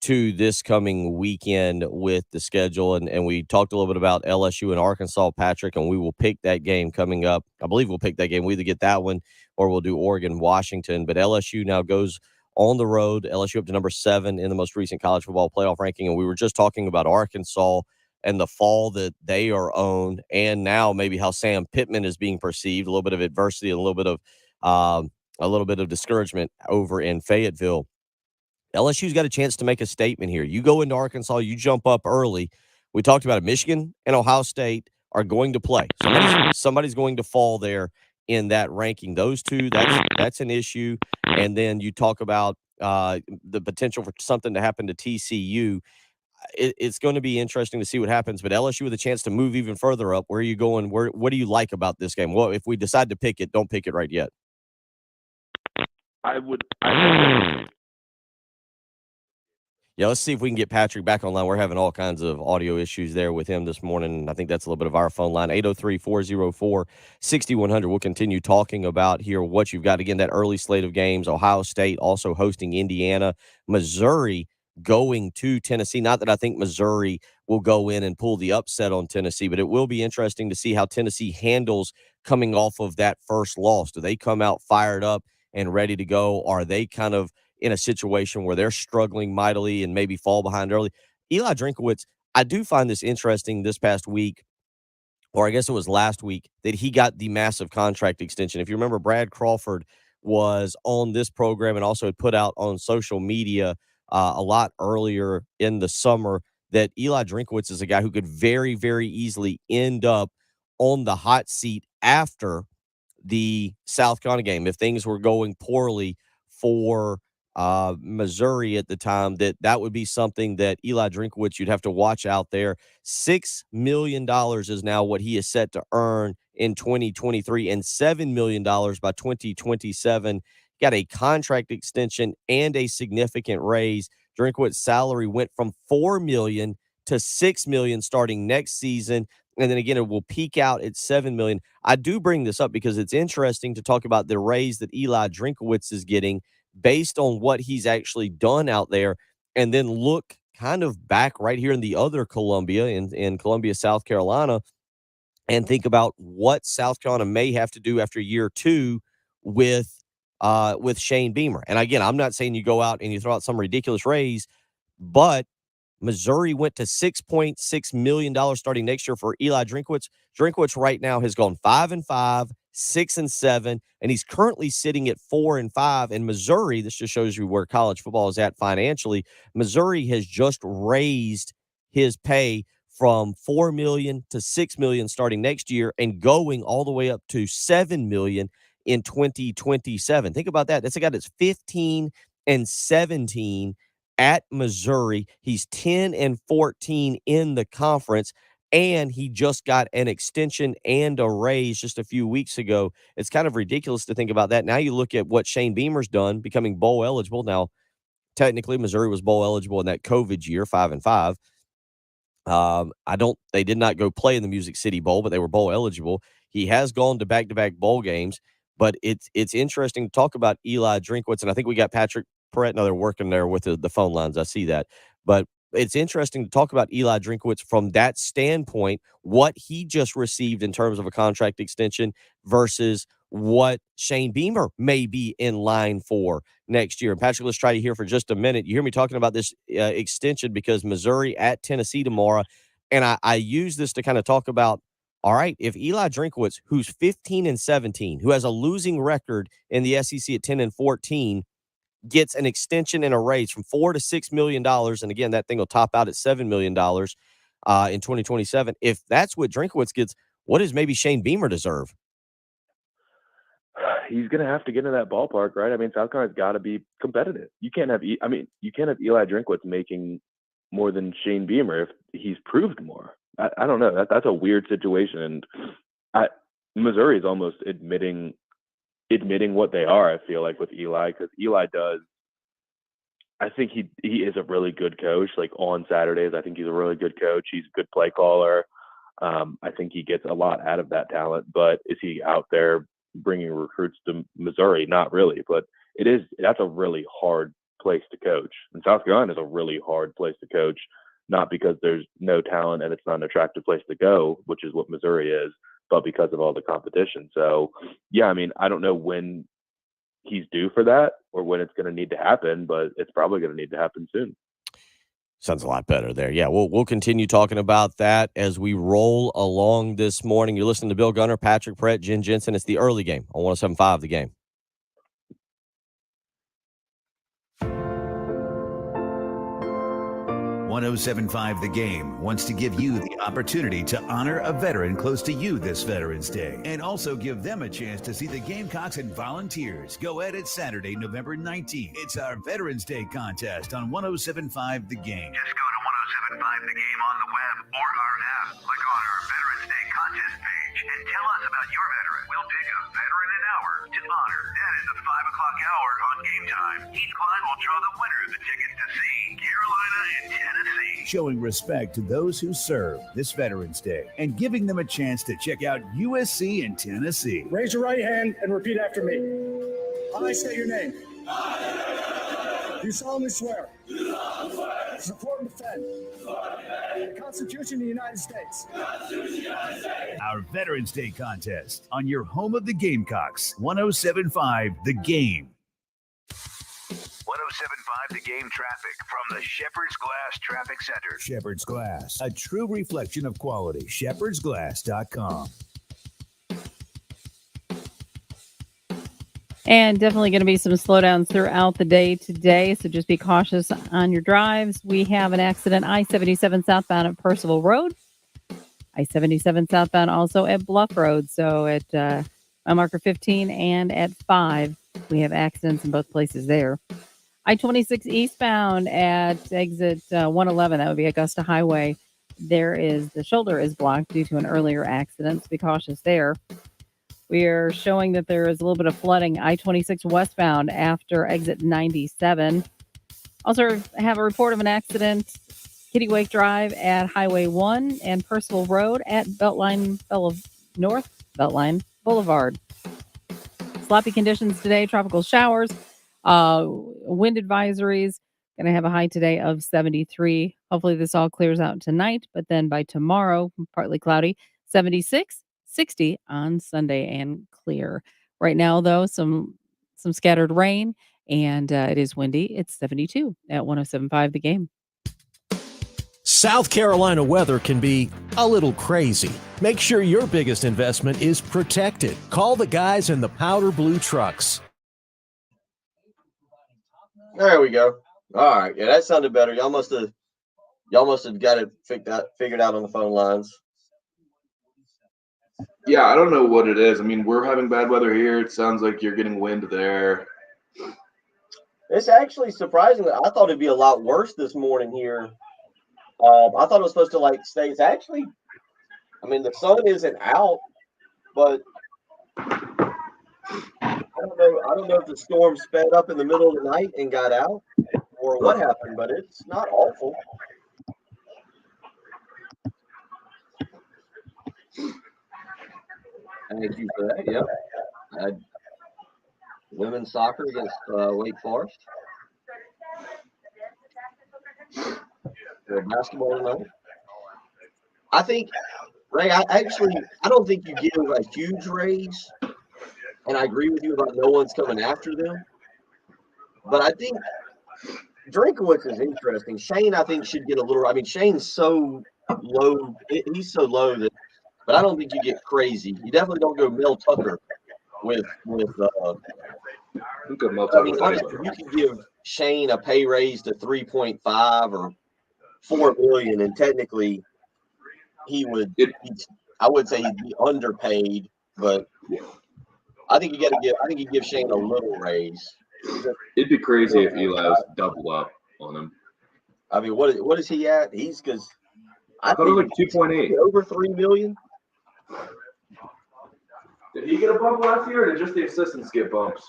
to this coming weekend with the schedule, and we talked a little bit about LSU and Arkansas, Patrick, and we will pick that game coming up. I believe we'll pick that game. We either get that one or we'll do Oregon, Washington. But LSU now goes on the road. LSU up to number 7 in the most recent college football playoff ranking, and we were just talking about Arkansas and the fall that they are on, and now maybe how Sam Pittman is being perceived, a little bit of adversity, a little bit of discouragement over in Fayetteville. LSU's got a chance to make a statement here. You go into Arkansas, you jump up early. We talked about it. Michigan and Ohio State are going to play. Somebody's going to fall there in that ranking. Those two, that's an issue. And then you talk about the potential for something to happen to TCU. It's going to be interesting to see what happens. But LSU with a chance to move even further up. Where are you going? What do you like about this game? Well, if we decide to pick it, don't pick it right yet. Yeah, let's see if we can get Patrick back online. We're having all kinds of audio issues there with him this morning. I think that's a little bit of our phone line, 803-404-6100. We'll continue talking about here what you've got. Again, that early slate of games, Ohio State also hosting Indiana, Missouri going to Tennessee. Not that I think Missouri will go in and pull the upset on Tennessee, but it will be interesting to see how Tennessee handles coming off of that first loss. Do they come out fired up and ready to go? Are they kind of in a situation where they're struggling mightily and maybe fall behind early? Eli Drinkowitz, I do find this interesting this past week, or I guess it was last week, that he got the massive contract extension. If you remember, Brad Crawford was on this program and also had put out on social media a lot earlier in the summer that Eli Drinkowitz is a guy who could very, very easily end up on the hot seat after the South Carolina game if things were going poorly for Missouri at the time. That would be something that Eli Drinkowitz, you'd have to watch out there. $6 million is now what he is set to earn in 2023 and $7 million by 2027. Got a contract extension and a significant raise. Drinkowitz' salary went from $4 million to $6 million starting next season. And then again, it will peak out at $7 million. I do bring this up because it's interesting to talk about the raise that Eli Drinkowitz is getting based on what he's actually done out there, and then look kind of back right here in the other Columbia, in Columbia, South Carolina, and think about what South Carolina may have to do after year 2 with Shane Beamer. And again, I'm not saying you go out and you throw out some ridiculous raise, but Missouri went to $6.6 million starting next year for Eli Drinkowitz. Drinkowitz right now has gone 5-5, 6-7, and he's currently sitting at 4-5. And Missouri, this just shows you where college football is at financially. Missouri has just raised his pay from $4 million to $6 million starting next year and going all the way up to $7 million in 2027. Think about that. That's a guy that's 15-17 at Missouri. He's 10-14 in the conference, and he just got an extension and a raise just a few weeks ago. It's kind of ridiculous to think about that. Now you look at what Shane Beamer's done, becoming bowl eligible. Now, technically, Missouri was bowl eligible in that COVID year, 5-5. They did not go play in the Music City Bowl, but they were bowl eligible. He has gone to back-to-back bowl games, but it's interesting to talk about Eli Drinkowitz, and I think we got Patrick Perret. No, they're working there with the phone lines. I see that. But it's interesting to talk about Eli Drinkowitz from that standpoint, what he just received in terms of a contract extension versus what Shane Beamer may be in line for next year. And Patrick, let's try to hear for just a minute. You hear me talking about this extension because Missouri at Tennessee tomorrow. And I use this to kind of talk about, all right, if Eli Drinkowitz, who's 15-17, who has a losing record in the SEC at 10-14, gets an extension and a raise from $4 to $6 million, and again, that thing will top out at $7 million in 2027. If that's what Drinkowitz gets, what does maybe Shane Beamer deserve? He's going to have to get into that ballpark, right? I mean, South Carolina's got to be competitive. You can't have Eli Drinkowitz making more than Shane Beamer if he's proved more. I don't know. That's a weird situation, and Missouri is almost admitting what they are. I feel like with Eli, because Eli does. I think he is a really good coach. Like on Saturdays, I think he's a really good coach. He's a good play caller. I think he gets a lot out of that talent. But is he out there bringing recruits to Missouri? Not really. But that's a really hard place to coach. And South Carolina is a really hard place to coach, not because there's no talent and it's not an attractive place to go, which is what Missouri is, but because of all the competition. So, yeah, I mean, I don't know when he's due for that or when it's going to need to happen, but it's probably going to need to happen soon. Sounds a lot better there. Yeah, we'll continue talking about that as we roll along this morning. You're listening to Bill Gunner, Patrick Perret, Jen Jensen. It's the early game on 107.5 The Game. .107.5 The Game wants to give you the opportunity to honor a veteran close to you this Veterans Day and also give them a chance to see the Gamecocks and Volunteers go at it Saturday, November 19th. It's our Veterans Day contest on 107.5 The Game. Just go to 107.5 The Game on the web or our app. Click on our Veterans Day contest page and tell us about your veteran. We'll pick a veteran an hour to honor. That is the 5 o'clock hour on Game Time. Each client will draw the winner of the tickets to see Carolina and Tennessee. Showing respect to those who serve this Veterans Day and giving them a chance to check out USC and Tennessee. Raise your right hand and repeat after me. I state your name. Do solemnly swear. Support and defend. The Constitution of the United States. Our Veterans Day contest on your home of the Gamecocks, 107.5 The Game. 107.5 The Game traffic from the Shepherd's Glass Traffic Center. Shepherd's Glass, a true reflection of quality. shepherdsglass.com. And definitely going to be some slowdowns throughout the day today, so just be cautious on your drives. We have an accident, I-77 southbound at Percival Road. I-77 southbound also at Bluff Road. So at mile marker 15 and at 5, we have accidents in both places there. I-26 eastbound at exit 111, that would be Augusta Highway. The shoulder is blocked due to an earlier accident, so be cautious there. We are showing that there is a little bit of flooding, I-26 westbound after exit 97. Also have a report of an accident, Kitty Drive at Highway 1 and Percival Road at North Beltline Boulevard. Sloppy conditions today, tropical showers, wind advisories. Going to have a high today of 73. Hopefully this all clears out tonight, but then by tomorrow, partly cloudy, 76. 60 on Sunday and clear. Right now, though, some scattered rain, and it is windy. It's 72 at 107.5 The Game. South Carolina weather can be a little crazy. Make sure your biggest investment is protected. Call the guys in the powder blue trucks. There we go. All right. Yeah, that sounded better. Y'all must have got it figured out on the phone lines. Yeah, I don't know what it is. I mean, we're having bad weather here. It sounds like you're getting wind there. It's actually surprising. I thought it'd be a lot worse this morning here. I thought it was supposed to stay. It's actually, I mean, the sun isn't out, but I don't know if the storm sped up in the middle of the night and got out or what happened, but it's not awful. Thank you for that. Yep. Had women's soccer against Wake Forest. Basketball tonight. I think, Ray, I don't think you give a huge raise, and I agree with you about no one's coming after them. But I think Drinkowitz is interesting. Shane, I think, should get a little. I mean, Shane's so low. He's so low that. But I don't think you get crazy. You definitely don't go Mel Tucker with honestly, you can give Shane a pay raise to 3.5 or 4 million, and technically he would. I would say he'd be underpaid, but I think you got to give. I think you give Shane a little raise. It'd be crazy if Eli was double up on him. I mean, what is he at? He's because I thought it was like 2.8 over 3 million. Did he get a bump last year, or did just the assistants get bumps?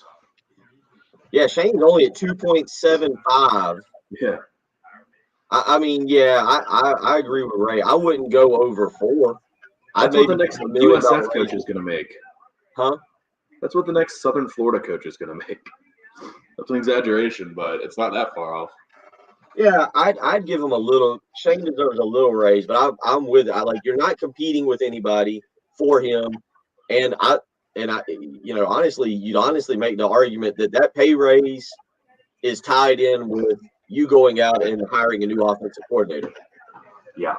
Yeah, Shane's only at 2.75. Yeah. I mean, yeah, I agree with Ray. I wouldn't go over 4. That's what the next USF coach is going to make. Huh? That's what the next Southern Florida coach is going to make. That's an exaggeration, but it's not that far off. Yeah, I'd give him a little. Shane deserves a little raise, but I'm with it. You're not competing with anybody for him, and I honestly, you'd honestly make the argument that pay raise is tied in with you going out and hiring a new offensive coordinator. Yeah.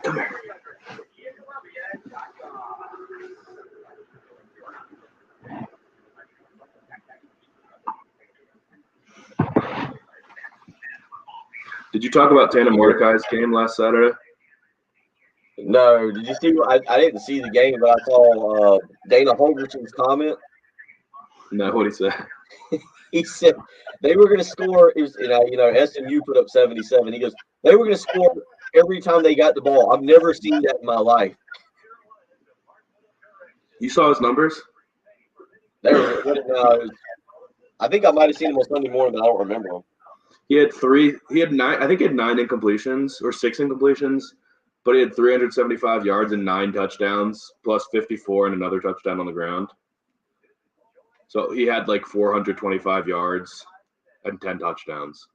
Come here. Did you talk about Tana Mordecai's game last Saturday? No, did you see? I didn't see the game, but I saw Dana Holgerson's comment. No, what he said? He said they were going to score. It was, SMU put up 77. He goes, they were going to score every time they got the ball. I've never seen that in my life. You saw his numbers? I think I might have seen him on Sunday morning, but I don't remember him. He had 9. I think he had 9 incompletions or 6 incompletions, but he had 375 yards and 9 touchdowns, plus 54 and another touchdown on the ground. So he had 425 yards and 10 touchdowns.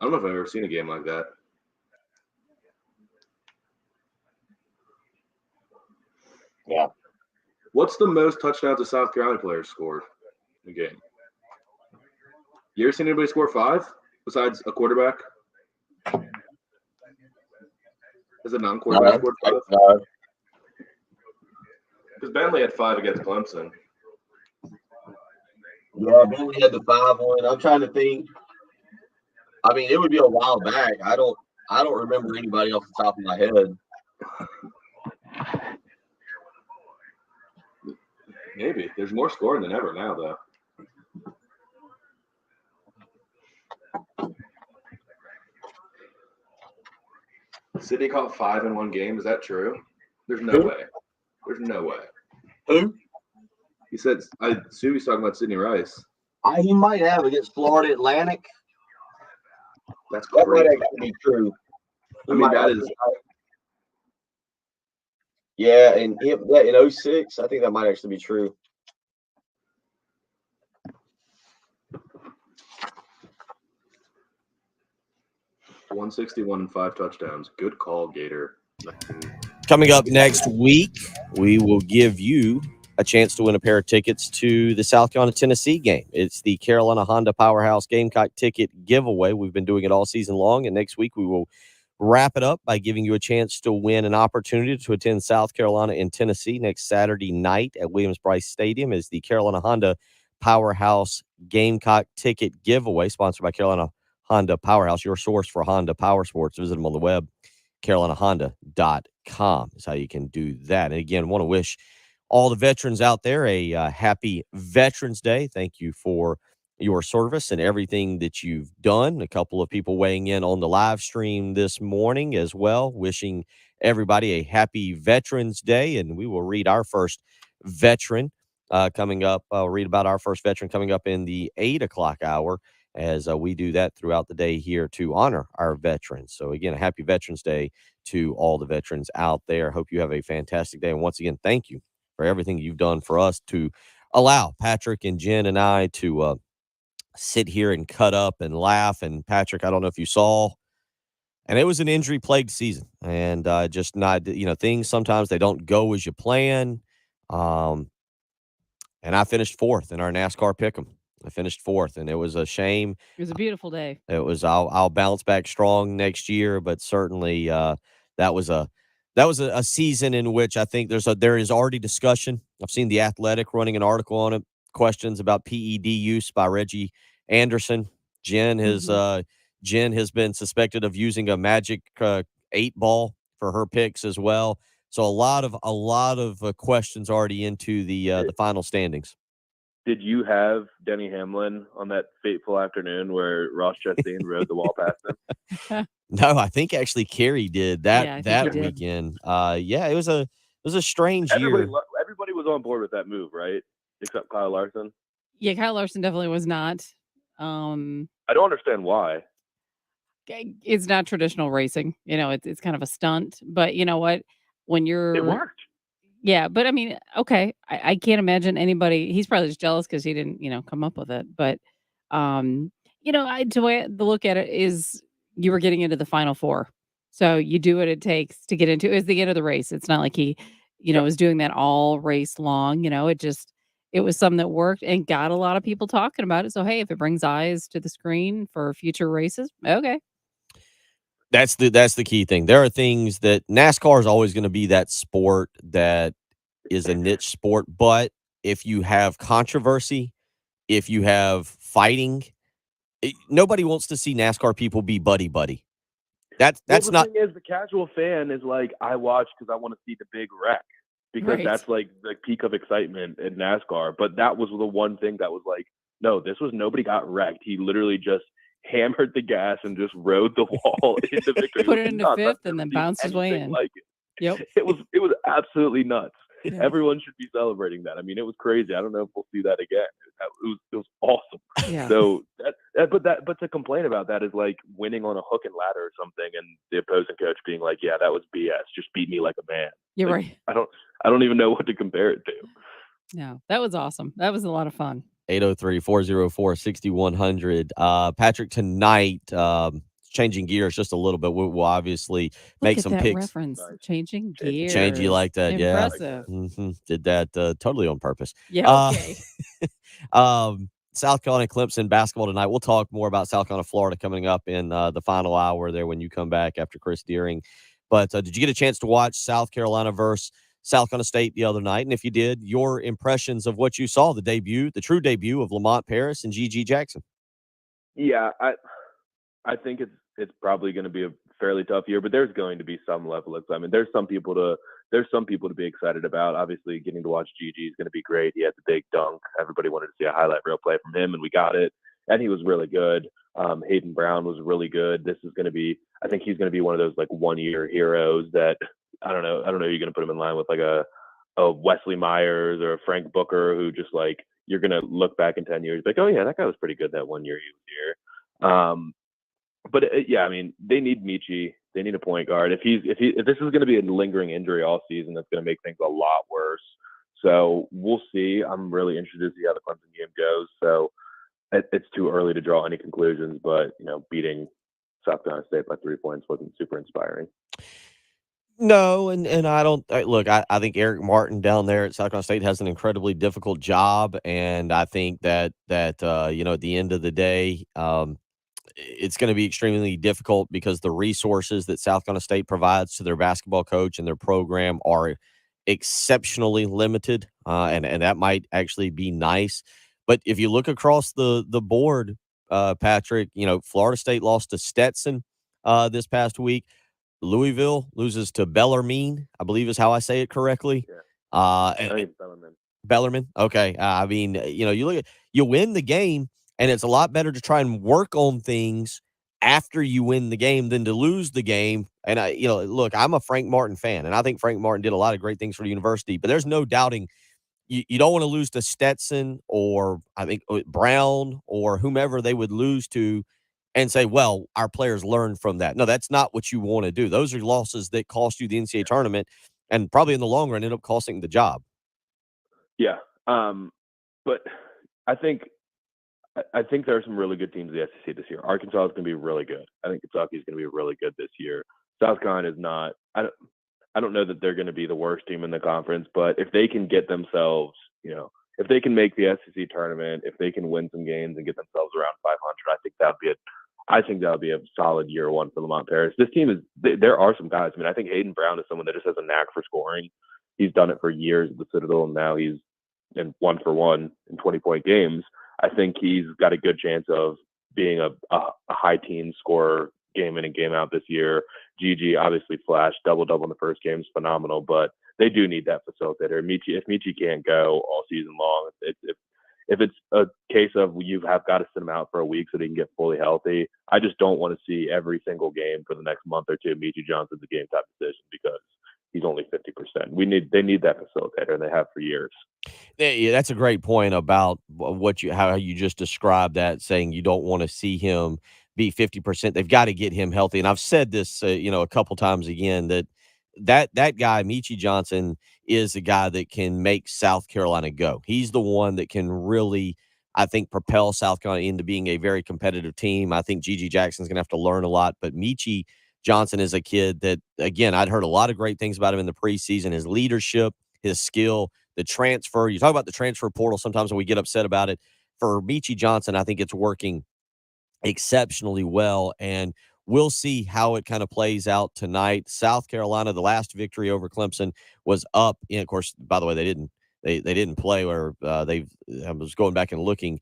I don't know if I've ever seen a game like that. Yeah. What's the most touchdowns a South Carolina player scored in a game? You ever seen anybody score 5 besides a quarterback? Is a non-quarterback scored 5? No. Because Bentley had 5 against Clemson. Yeah, Bentley had the 5 one. I'm trying to think. I mean, it would be a while back. I don't remember anybody off the top of my head. Maybe. There's more scoring than ever now, though. Sydney caught 5 in one game. Is that true? There's no way. There's no way. Who? He said, I assume he's talking about Sidney Rice. He might have against Florida Atlantic. That's That crazy. might actually be true. I mean, that is. Yeah, and in 06, I think that might actually be true. $161 and 5 touchdowns. Good call, Gator. Coming up next week, we will give you a chance to win a pair of tickets to the South Carolina Tennessee game. It's the Carolina Honda Powerhouse Gamecock ticket giveaway. We've been doing it all season long, and next week we will wrap it up by giving you a chance to win an opportunity to attend South Carolina and Tennessee next Saturday night at Williams-Brice Stadium is the Carolina Honda Powerhouse Gamecock ticket giveaway, sponsored by Carolina Honda Powerhouse, your source for Honda Power Sports. Visit them on the web, carolinahonda.com is how you can do that. And again, want to wish all the veterans out there a happy Veterans Day. Thank you for your service and everything that you've done. A couple of people weighing in on the live stream this morning as well, wishing everybody a happy Veterans Day. And we will read our first veteran coming up. I'll read about our first veteran coming up in the 8 o'clock hour as we do that throughout the day here to honor our veterans. So again, a happy Veterans Day to all the veterans out there. Hope you have a fantastic day. And once again, thank you for everything you've done for us to allow Patrick and Jen and I to sit here and cut up and laugh. And Patrick, I don't know if you saw, and it was an injury-plagued season, and just not, things sometimes they don't go as you plan. And I finished 4th in our NASCAR pick'em. I finished 4th, and it was a shame. It was a beautiful day. It was. I'll bounce back strong next year, but certainly that was a season in which I think there is already discussion. I've seen The Athletic running an article on it, questions about PED use by Reggie Anderson. Jen has been suspected of using a magic 8 ball for her picks as well. So a lot of questions already into the final standings. Did you have Denny Hamlin on that fateful afternoon where Ross Chastain rode the wall past him? No, I think actually Kerry did Yeah, I think he that did. weekend. Yeah, it was a strange year. Everybody was on board with that move, right? Except Kyle Larson. Yeah, Kyle Larson definitely was not. I don't understand why. It's not traditional racing. It's kind of a stunt. But you know what? When you're It worked. Yeah, but I mean, okay, I can't imagine anybody. He's probably just jealous because he didn't, come up with it. But, the look at it is you were getting into the final four, so you do what it takes to get into. It's the end of the race. It's not like he, was doing that all race long. It was something that worked and got a lot of people talking about it. So hey, if it brings eyes to the screen for future races, okay. That's the key thing. There are things that NASCAR is always going to be that sport that is a niche sport, but if you have controversy, if you have fighting, nobody wants to see NASCAR people be buddy. That's the not. thing is, the casual fan is like, I watch because I want to see the big wreck because Right. that's like the peak of excitement in NASCAR. But that was the one thing that was like, no, nobody got wrecked. He literally just hammered the gas and just rode the wall into victory. Put it into fifth and then bounced his way in. Like it. Yep. It was absolutely nuts. Yeah. Everyone should be celebrating that. I mean, it was crazy. I don't know if we'll see that again. It was awesome. Yeah. So but to complain about that is like winning on a hook and ladder or something, and the opposing coach being like, "Yeah, that was BS. Just beat me like a man." You're Like, right. I don't even know what to compare it to. No, that was awesome. That was a lot of fun. 803-404-6100. Patrick, tonight, changing gears just a little bit. We'll obviously Look make at some that picks. reference. Changing gears. Change you like that, Impressive. yeah. Did that totally on purpose. Yeah, okay. South Carolina Clemson basketball tonight. We'll talk more about South Carolina Florida coming up in the final hour there when you come back after Chris Deering. But did you get a chance to watch South Carolina versus South Carolina State the other night? And if you did, your impressions of what you saw, the true debut of Lamont Paris and G.G. Jackson. Yeah, I think it's probably going to be a fairly tough year, but there's going to be some level of excitement. There's some people to be excited about. Obviously, getting to watch Gigi is going to be great. He had the big dunk. Everybody wanted to see a highlight reel play from him, and we got it. And he was really good. Hayden Brown was really good. I think he's going to be one of those like 1 year heroes that I don't know. You're going to put him in line with like a Wesley Myers or a Frank Booker, who just like you're going to look back in 10 years like, oh yeah, that guy was pretty good that 1 year he was here. But yeah, I mean, they need Michi. They need a point guard. If this is going to be a lingering injury all season, that's going to make things a lot worse. So we'll see. I'm really interested to see how the Clemson game goes. So it's too early to draw any conclusions, but beating South Carolina State by 3 points wasn't super inspiring. No, and I don't look. I think Eric Martin down there at South Carolina State has an incredibly difficult job, and I think that at the end of the day, it's going to be extremely difficult because the resources that South Carolina State provides to their basketball coach and their program are exceptionally limited, and that might actually be nice. But if you look across the board, Patrick, Florida State lost to Stetson this past week. Louisville loses to Bellarmine, I believe is how I say it correctly. I think Bellarmine. Bellarmine. Okay. I mean, you win the game, and it's a lot better to try and work on things after you win the game than to lose the game. And look, I'm a Frank Martin fan, and I think Frank Martin did a lot of great things for the university, but there's no doubting you don't want to lose to Stetson or I think Brown or whomever they would lose to and say, well, our players learned from that. No, that's not what you want to do. Those are losses that cost you the NCAA tournament and probably in the long run end up costing the job. Yeah. But I think there are some really good teams in the SEC this year. Arkansas is going to be really good. I think Kentucky is going to be really good this year. South Carolina is not. I don't know that they're going to be the worst team in the conference, but if they can get themselves, if they can make the SEC tournament, if they can win some games and get themselves around 500, I think that would be a solid year one for Lamont Paris. This team there are some guys. I mean, I think Hayden Brown is someone that just has a knack for scoring. He's done it for years at the Citadel, and now he's in 1-for-1 in 20-point games. I think he's got a good chance of being a high teen scorer game in and game out this year. Gigi obviously flashed double in the first game is phenomenal, but they do need that facilitator. If Michi can't go all season long, if it's a case of you have got to sit him out for a week so that he can get fully healthy, I just don't want to see every single game for the next month or two Michi Johnson's a game type decision because he's only 50%. They need that facilitator, and they have for years. Yeah, that's a great point about how you just described that, saying you don't want to see him be 50%. They've got to get him healthy. And I've said this, a couple times again, that guy, Michi Johnson, is a guy that can make South Carolina go. He's the one that can really, I think, propel South Carolina into being a very competitive team. I think Gigi Jackson's going to have to learn a lot, but Michi Johnson is a kid that, again, I'd heard a lot of great things about him in the preseason, his leadership, his skill, the transfer. You talk about the transfer portal sometimes when we get upset about it. For Michi Johnson, I think it's working exceptionally well, and we'll see how it kind of plays out tonight. South Carolina, the last victory over Clemson was up. And of course, by the way, they didn't play where I was going back and looking.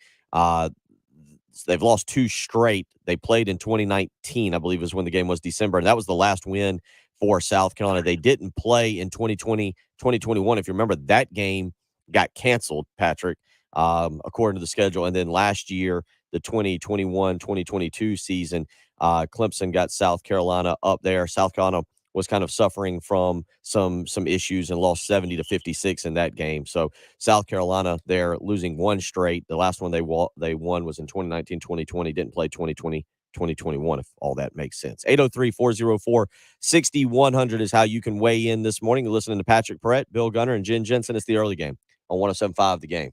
They've lost 2 straight. They played in 2019, I believe, is when the game was December, and that was the last win for South Carolina. They didn't play in 2020, 2021. If you remember, that game got canceled, Patrick, according to the schedule. And then last year, the 2021-2022 season, Clemson got South Carolina up there. South Carolina was kind of suffering from some issues and lost 70-56 in that game. So South Carolina, they're losing 1 straight. The last one they won was in 2019, 2020, didn't play 2020, 2021, if all that makes sense. 803-404-6100 is how you can weigh in this morning. You're listening to Patrick Perret, Bill Gunner, and Jen Jensen. It's the early game on 107.5 The Game.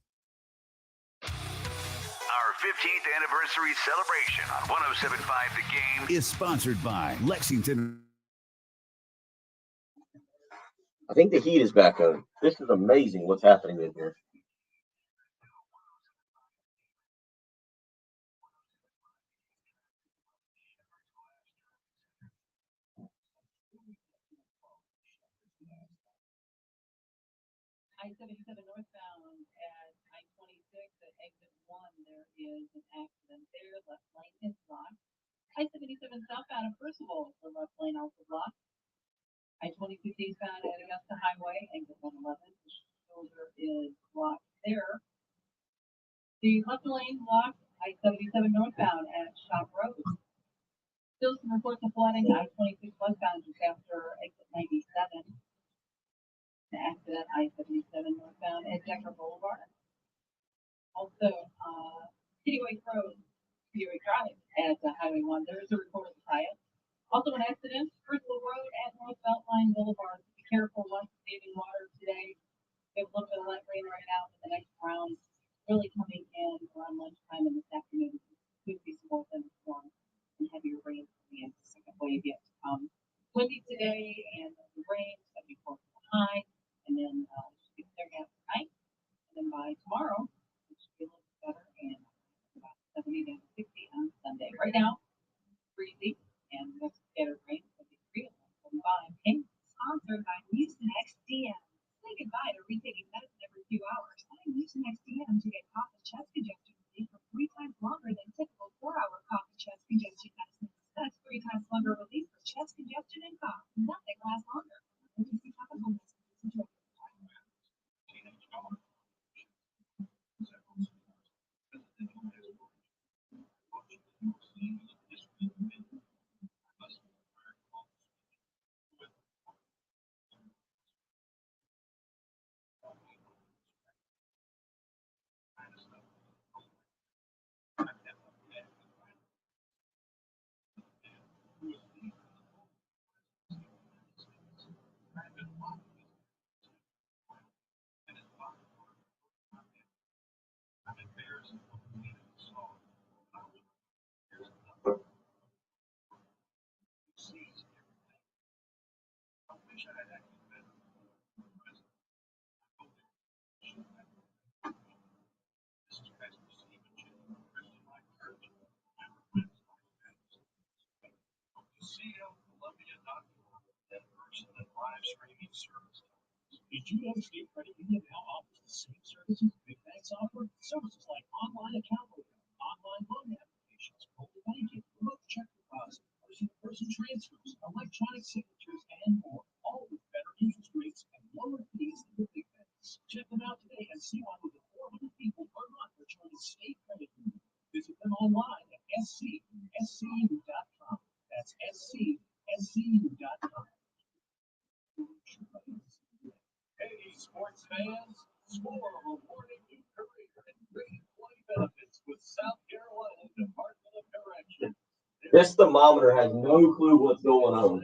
Our 15th anniversary celebration on 107.5 The Game is sponsored by Lexington. I think the heat is back on. This is amazing what's happening in here. I-77 northbound at I-26 at exit 1, there is an accident there. Left lane is blocked. I-77 southbound at Percival, the left lane also blocked. I-26 eastbound at Augusta Highway, exit 111, the shoulder is blocked there. The left lane blocked, I-77 northbound at Shop Road. Still some reports of flooding, I-26 westbound just after exit 97. The accident, I-77 northbound at Decker Boulevard. Also, Kitty Road, Kitty Drive at Highway 1. There is a report of a riot. Also an accident, Percival Road at North Beltline Boulevard. Be careful once saving water today. We have a little bit of light rain right now, but the next round really coming in around lunchtime and this afternoon. Could be some more thunderstorms and heavier rain coming in. The second wave yet to come. Windy today and the rain, 74 high, and then should be clearing out tonight. And then by tomorrow, it should be a little better and about 70 to 60 on Sunday. Right now, breezy and that's scattered rain, 73 and 45. Sponsored by Mucinex DM. Say goodbye to retaking medicine every few hours. Find Mucinex DM to get cough and chest congestion relief for 3 times longer than typical 4-hour cough and chest congestion medicine. That's 3 times longer relief for chest congestion and cough. Nothing lasts longer. Emergency topical medicine. Did you know State Credit Union now offers the same services big banks offer? Services like online account opening, online loan applications, mobile banking, remote check deposit, personal in-person transfers, electronic signatures, and more, all with better interest rates and lower fees than the big banks. Check them out today and see why over 400 people per month are joining State Credit Union. Visit them online at scscu.com. That's scscu.com. Hey, sports fans, score a rewarding new career and great employee benefits with South Carolina Department of Corrections. This thermometer has no clue what's going on.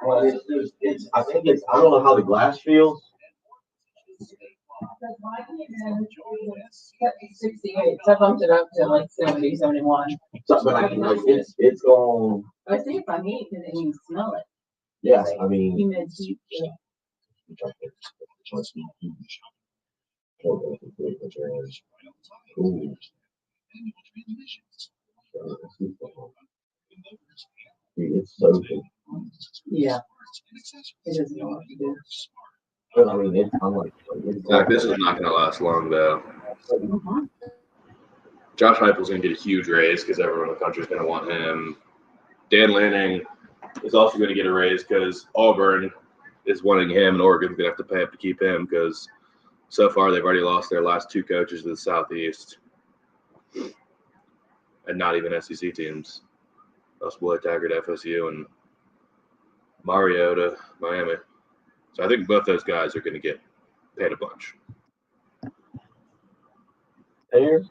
Well, I think it's, I don't know how the glass feels. 68. So I bumped it up to like 70, 71. So, but I can, like, it's going. I see if I heat because you can smell it. Yeah, I mean. Humid heat. It's so good. Yeah. It doesn't know what to do. But I mean, I'm like, Zach, this is not going to last long, though. Josh Heupel's going to get a huge raise because everyone in the country is going to want him. Dan Lanning is also going to get a raise because Auburn is wanting him, and Oregon's going to have to pay up to keep him because so far they've already lost their last two coaches to the Southeast, and not even SEC teams. Lost Willie Taggart to FSU and Mario to Miami. So I think both those guys are going to get paid a bunch. There,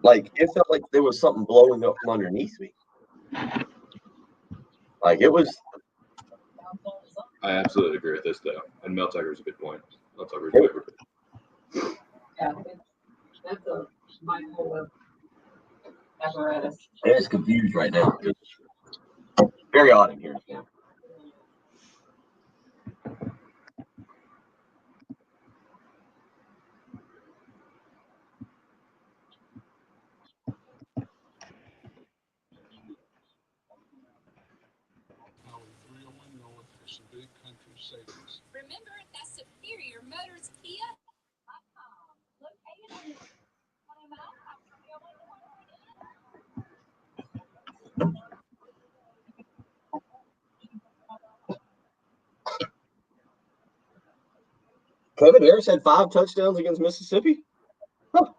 like, it felt like there was something blowing up from underneath me. Like, it was. I absolutely agree with this, though. And Mel Tucker's a good point. Mel Tucker's a good. Yeah, that's a bipolar apparatus. It is confused right now. It's very odd in here. Remember, that's Superior Motors Kia. Kevin Harris had 5 touchdowns against Mississippi. Huh.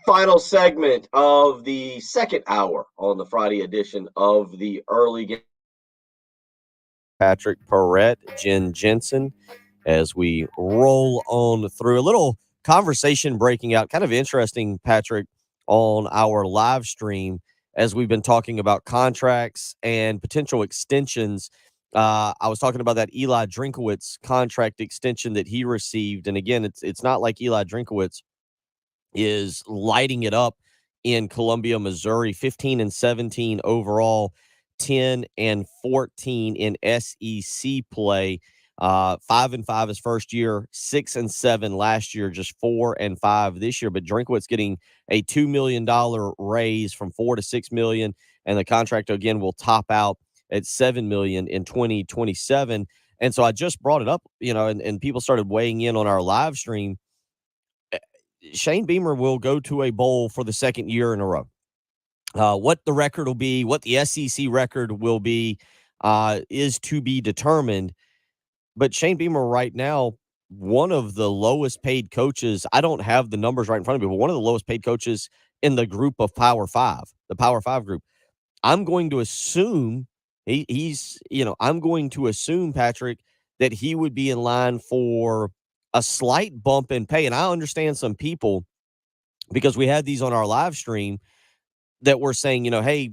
Final segment of the second hour on the Friday edition of the early game. Patrick Perret, Jen Jensen, as we roll on through a little conversation breaking out, kind of interesting, Patrick, on our live stream as we've been talking about contracts and potential extensions. I was talking about that Eli Drinkowitz contract extension that he received, and again, it's not like Eli Drinkowitz is lighting it up in Columbia, Missouri, 15 and 17 overall, 10 and 14 in SEC play. 5 and 5 his first year, 6 and 7 last year, just 4 and 5 this year. But Drinkowitz getting a $2 million raise from $4 to $6 million, and the contract again will top out at $7 million in 2027. And so I just brought it up, and people started weighing in on our live stream. Shane Beamer will go to a bowl for the second year in a row. What the record will be, what the SEC record will be, is to be determined. But Shane Beamer right now, one of the lowest paid coaches, I don't have the numbers right in front of me, but one of the lowest paid coaches in the group of Power Five, the Power Five group. I'm going to assume I'm going to assume, Patrick, that he would be in line for a slight bump in pay. And I understand some people because we had these on our live stream that were saying, hey,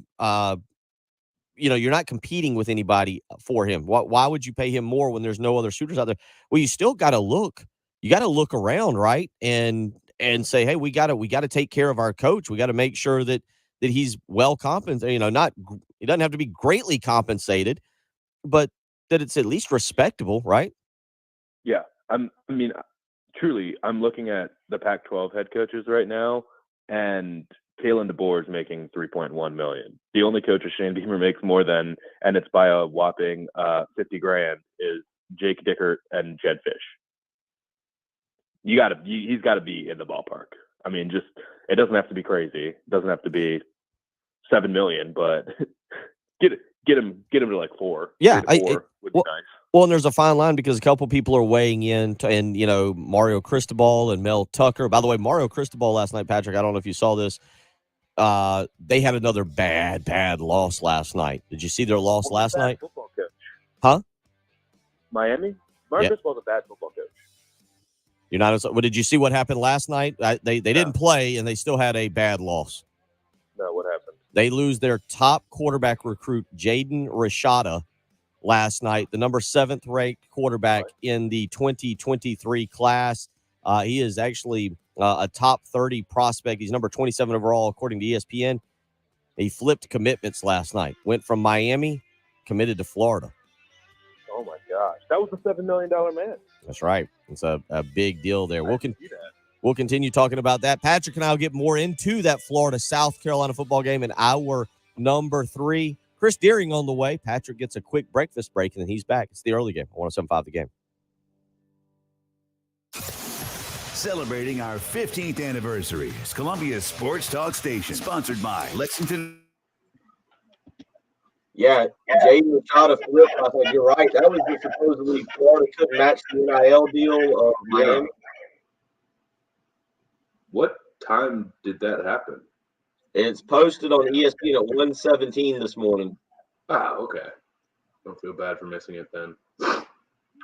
you're not competing with anybody for him. Why would you pay him more when there's no other suitors out there? Well, you still got to look. You got to look around, right? And say, hey, we got to take care of our coach. We got to make sure that he's well compensated. He doesn't have to be greatly compensated, but that it's at least respectable, right? Yeah, truly, I'm looking at the Pac-12 head coaches right now, and Kalen DeBoer is making $3.1 million. The only coach Shane Beamer makes more than, and it's by a whopping $50,000, is Jake Dickert and Jed Fish. He's got to be in the ballpark. I mean, just it doesn't have to be crazy. It doesn't have to be $7 million, but get him to like 4. Yeah, 3 to 4 would be nice. Well, and there's a fine line because a couple people are weighing in, and Mario Cristobal and Mel Tucker. By the way, Mario Cristobal last night, Patrick, I don't know if you saw this. They had another bad loss last night. Did you see their loss last night? Football coach. Huh? Miami? Mario Cristobal's a bad football coach. You're not. Well, did you see what happened last night? They didn't play, and they still had a bad loss. No, what happened? They lose their top quarterback recruit, Jaden Rashada, last night, the number 7th ranked quarterback in the 2023 class. He is actually a top 30 prospect. He's number 27 overall, according to ESPN. He flipped commitments last night, went from Miami, committed to Florida. Oh, my gosh. That was a $7 million man. That's right. It's a big deal there. We'll continue talking about that. Patrick and I will get more into that Florida-South Carolina football game in hour number 3. Chris Deering on the way. Patrick gets a quick breakfast break, and then he's back. It's the early game. 107.5 The Game. Celebrating our 15th anniversary is Columbia Sports Talk Station, sponsored by Lexington. Yeah, Jaden Rashada flip. I think you're right. That was just supposedly Florida couldn't match the NIL deal of Miami. What time did that happen? It's posted on ESPN at 1:17 this morning. Ah, okay. Don't feel bad for missing it then.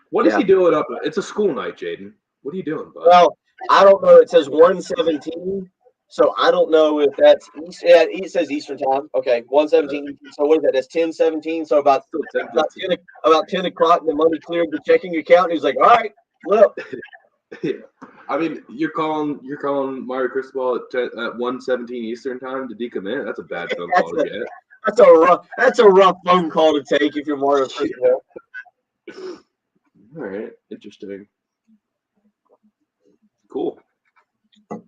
What is he doing up? It's a school night, Jaden. What are you doing, bud? Well, I don't know. It says 1:17, so I don't know if that's yeah. It says Eastern time. Okay, 1:17. So what is that? That's 10:17. So about 10 o'clock, the money cleared the checking account. And he's like, "All right, well." Yeah. I mean, you're calling Mario Cristobal at 1:17 Eastern time to decommit. That's a bad phone call to get. That's a rough phone call to take if you're Mario Cristobal. All right, interesting. Cool. I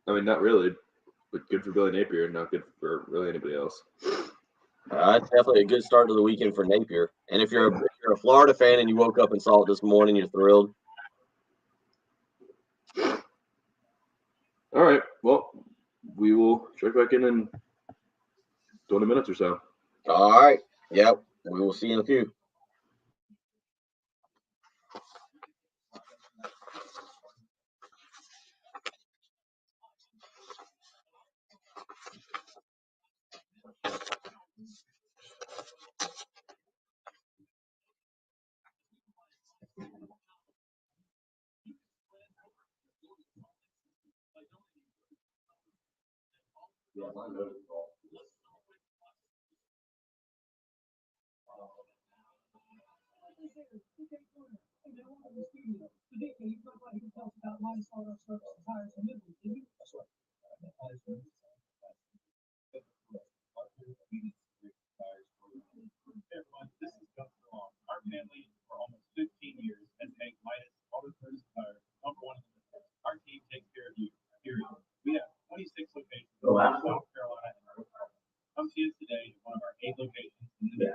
mean, not really, but good for Billy Napier, not good for really anybody else. It's definitely a good start to the weekend for Napier. And if you're a Florida fan and you woke up and saw it this morning, you're thrilled. All right. Well, we will check back in 20 minutes or so. All right. Yep. We will see you in a few. Everyone, this is Justin Long. Our family for almost 15 years has made Midas Auto Service Tires number one in the business. Our team takes care of you, period. We have 26 locations in South Carolina and North Carolina. Come see us today at one of our 8 locations in the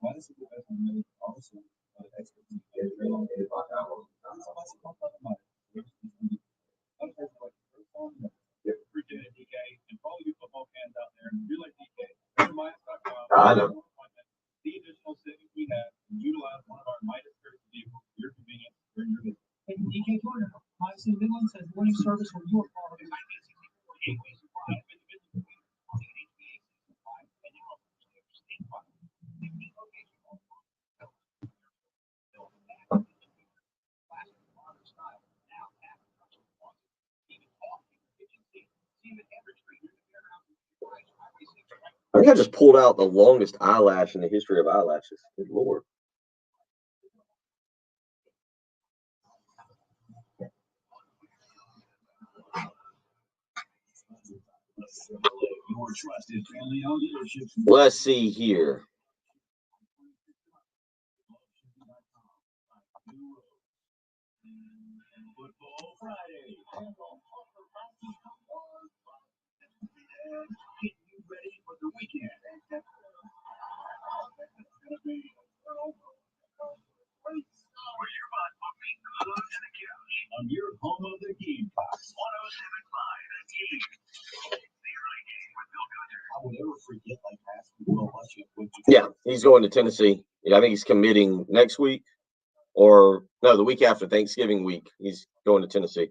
Midas is the best one, obviously, expertise. Virginia DK, and for all you football fans out there, if you like DK, go to Midas.com. The additional savings we have, utilize one of our Midas service vehicles for your convenience during your visit. Hey, DK Turner, Midas in Midland says morning service for your car. think I just pulled out the longest eyelash in the history of eyelashes. Good Lord. Let's see here. On your home of the Gamecocks, 107.5 The Game. The early game with Bill Gunter. I will never forget like basketball. Yeah, he's going to Tennessee. Yeah, I think he's committing next week, or no, the week after Thanksgiving week. He's going to Tennessee.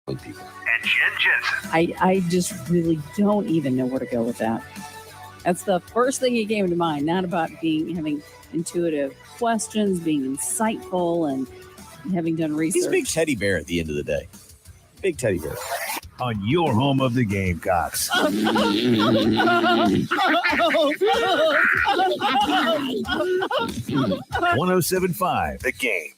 And Jen Jensen. I just really don't even know where to go with that. That's the first thing that came to mind. Not about having intuitive questions, being insightful, and having done research. He's a big teddy bear at the end of the day. Big teddy bear. On your home of the Gamecocks. 107.5 The Game.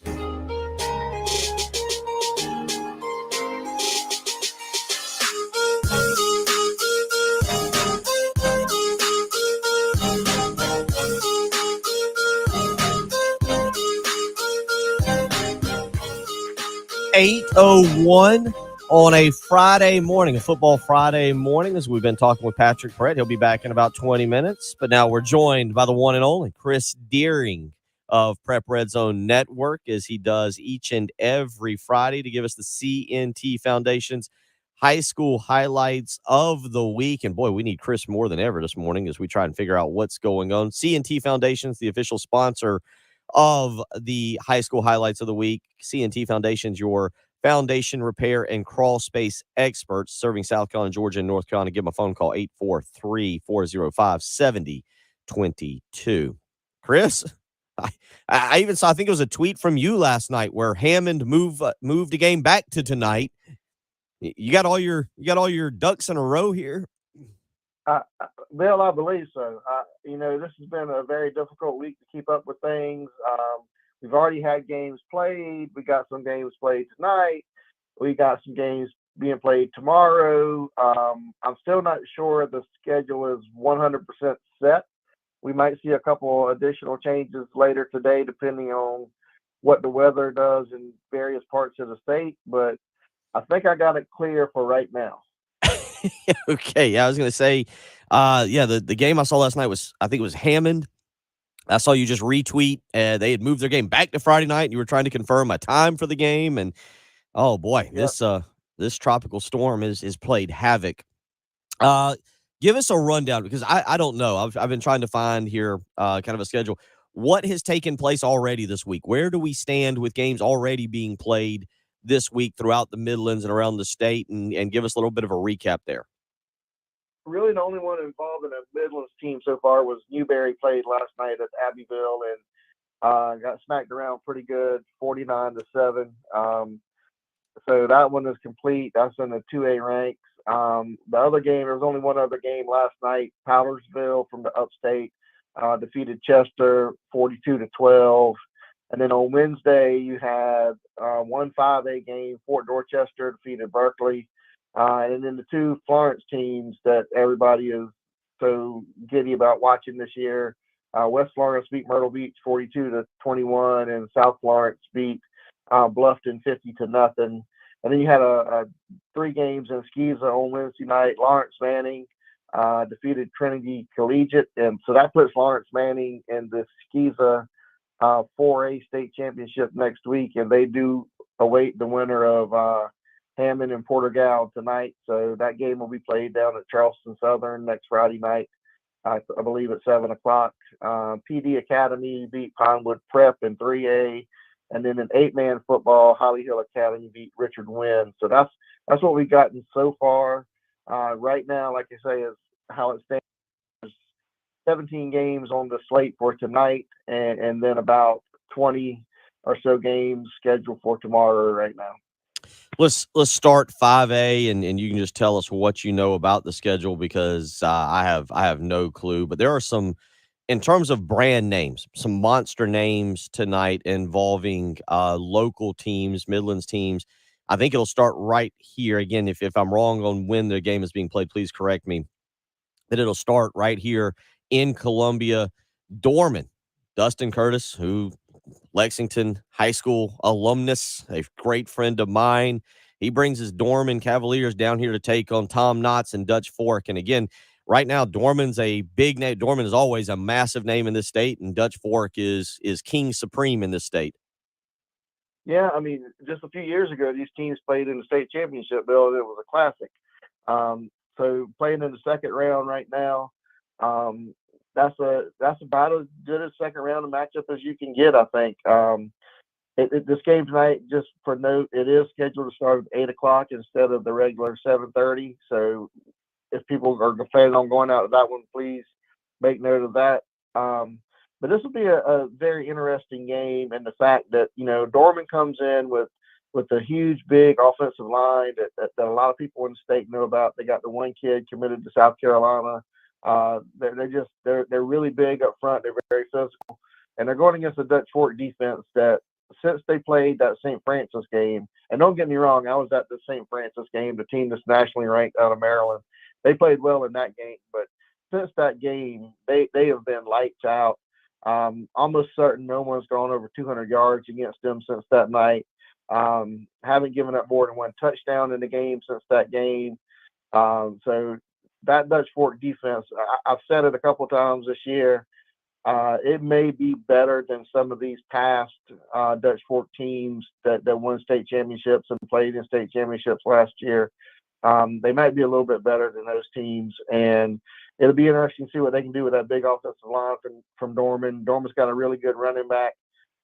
.01 on a Friday morning, a football Friday morning, as we've been talking with Patrick Perret. He'll be back in about 20 minutes. But now we're joined by the one and only Chris Deering of Prep Red Zone Network, as he does each and every Friday to give us the CNT Foundation's high school highlights of the week. And boy, we need Chris more than ever this morning as we try and figure out what's going on. CNT Foundation's the official sponsor of the high school highlights of the week. CNT Foundation's your foundation repair and crawl space experts serving South Carolina, Georgia, and North Carolina. Give them a phone call, 843-405-7022. Chris, I even saw, I think it was a tweet from you last night where Hammond moved the game back to tonight. You got all your ducks in a row here. Bill, I believe so. This has been a very difficult week to keep up with things. We've already had games played. We got some games played tonight. We got some games being played tomorrow. I'm still not sure the schedule is 100% set. We might see a couple additional changes later today, depending on what the weather does in various parts of the state. But I think I got it clear for right now. Okay, yeah, I was going to say, the game I saw last night was, I think it was Hammond. I saw you just retweet. They had moved their game back to Friday night, and you were trying to confirm a time for the game. And oh boy, yep. This tropical storm is played havoc. Give us a rundown, because I don't know. I've been trying to find here kind of a schedule. What has taken place already this week? Where do we stand with games already being played this week throughout the Midlands and around the state, and give us a little bit of a recap there? Really, the only one involved in a Midlands team so far was Newberry. Played last night at Abbeville and got smacked around pretty good, 49-7. So that one is complete. That's in the 2A ranks. The other game, there was only one other game last night. Powdersville from the upstate defeated Chester 42-12. And then on Wednesday, you had one 5A game. Fort Dorchester defeated Berkeley. And then the two Florence teams that everybody is so giddy about watching this year. West Florence beat Myrtle Beach 42-21, and South Florence beat Bluffton 50-0. And then you had a 3 games in Skeeza on Wednesday night. Lawrence Manning defeated Trinity Collegiate, and so that puts Lawrence Manning in the Skeeza 4A state championship next week, and they do await the winner of Hammond and Porter-Gaud tonight. So that game will be played down at Charleston Southern next Friday night, I believe at 7 o'clock. PD Academy beat Pinewood Prep in 3A, and then in 8-man football, Holly Hill Academy beat Richard Wynn. So that's what we've gotten so far. Right now, like I say, is how it stands. There's 17 games on the slate for tonight, and then about 20 or so games scheduled for tomorrow right now. Let's start 5A, and you can just tell us what you know about the schedule, because I have no clue. But there are some, in terms of brand names, some monster names tonight involving local teams, Midlands teams. I think it'll start right here. Again, if I'm wrong on when the game is being played, please correct me. That it'll start right here in Columbia. Dorman, Dustin Curtis, who Lexington High School alumnus, a great friend of mine. He brings his Dorman Cavaliers down here to take on Tom Knotts and Dutch Fork. And again, right now, Dorman's a big name. Dorman is always a massive name in this state, and Dutch Fork is king supreme in this state. Yeah, I mean, just a few years ago, these teams played in the state championship, Bill, and it was a classic. So playing in the second round right now, that's about as good a second round of matchup as you can get, I think. This game tonight, just for note, it is scheduled to start at 8 o'clock instead of the regular 7:30. So if people are planning on going out to that one, please make note of that. But this will be a very interesting game, and the fact that, Dorman comes in with a huge, big offensive line that a lot of people in the state know about. They got the one kid committed to South Carolina. They're really big up front. They're very physical, and they're going against a Dutch Fork defense that, since they played that St. Francis game, and don't get me wrong, I was at the St. Francis game, the team that's nationally ranked out of Maryland. They played well in that game, but since that game, they have been lights out. Almost certain no one's gone over 200 yards against them since that night. Haven't given up more than one touchdown in the game since that game. So that Dutch Fork defense, I've said it a couple times this year, it may be better than some of these past Dutch Fork teams that won state championships and played in state championships last year. They might be a little bit better than those teams, and it'll be interesting to see what they can do with that big offensive line from Dorman. Dorman's got a really good running back.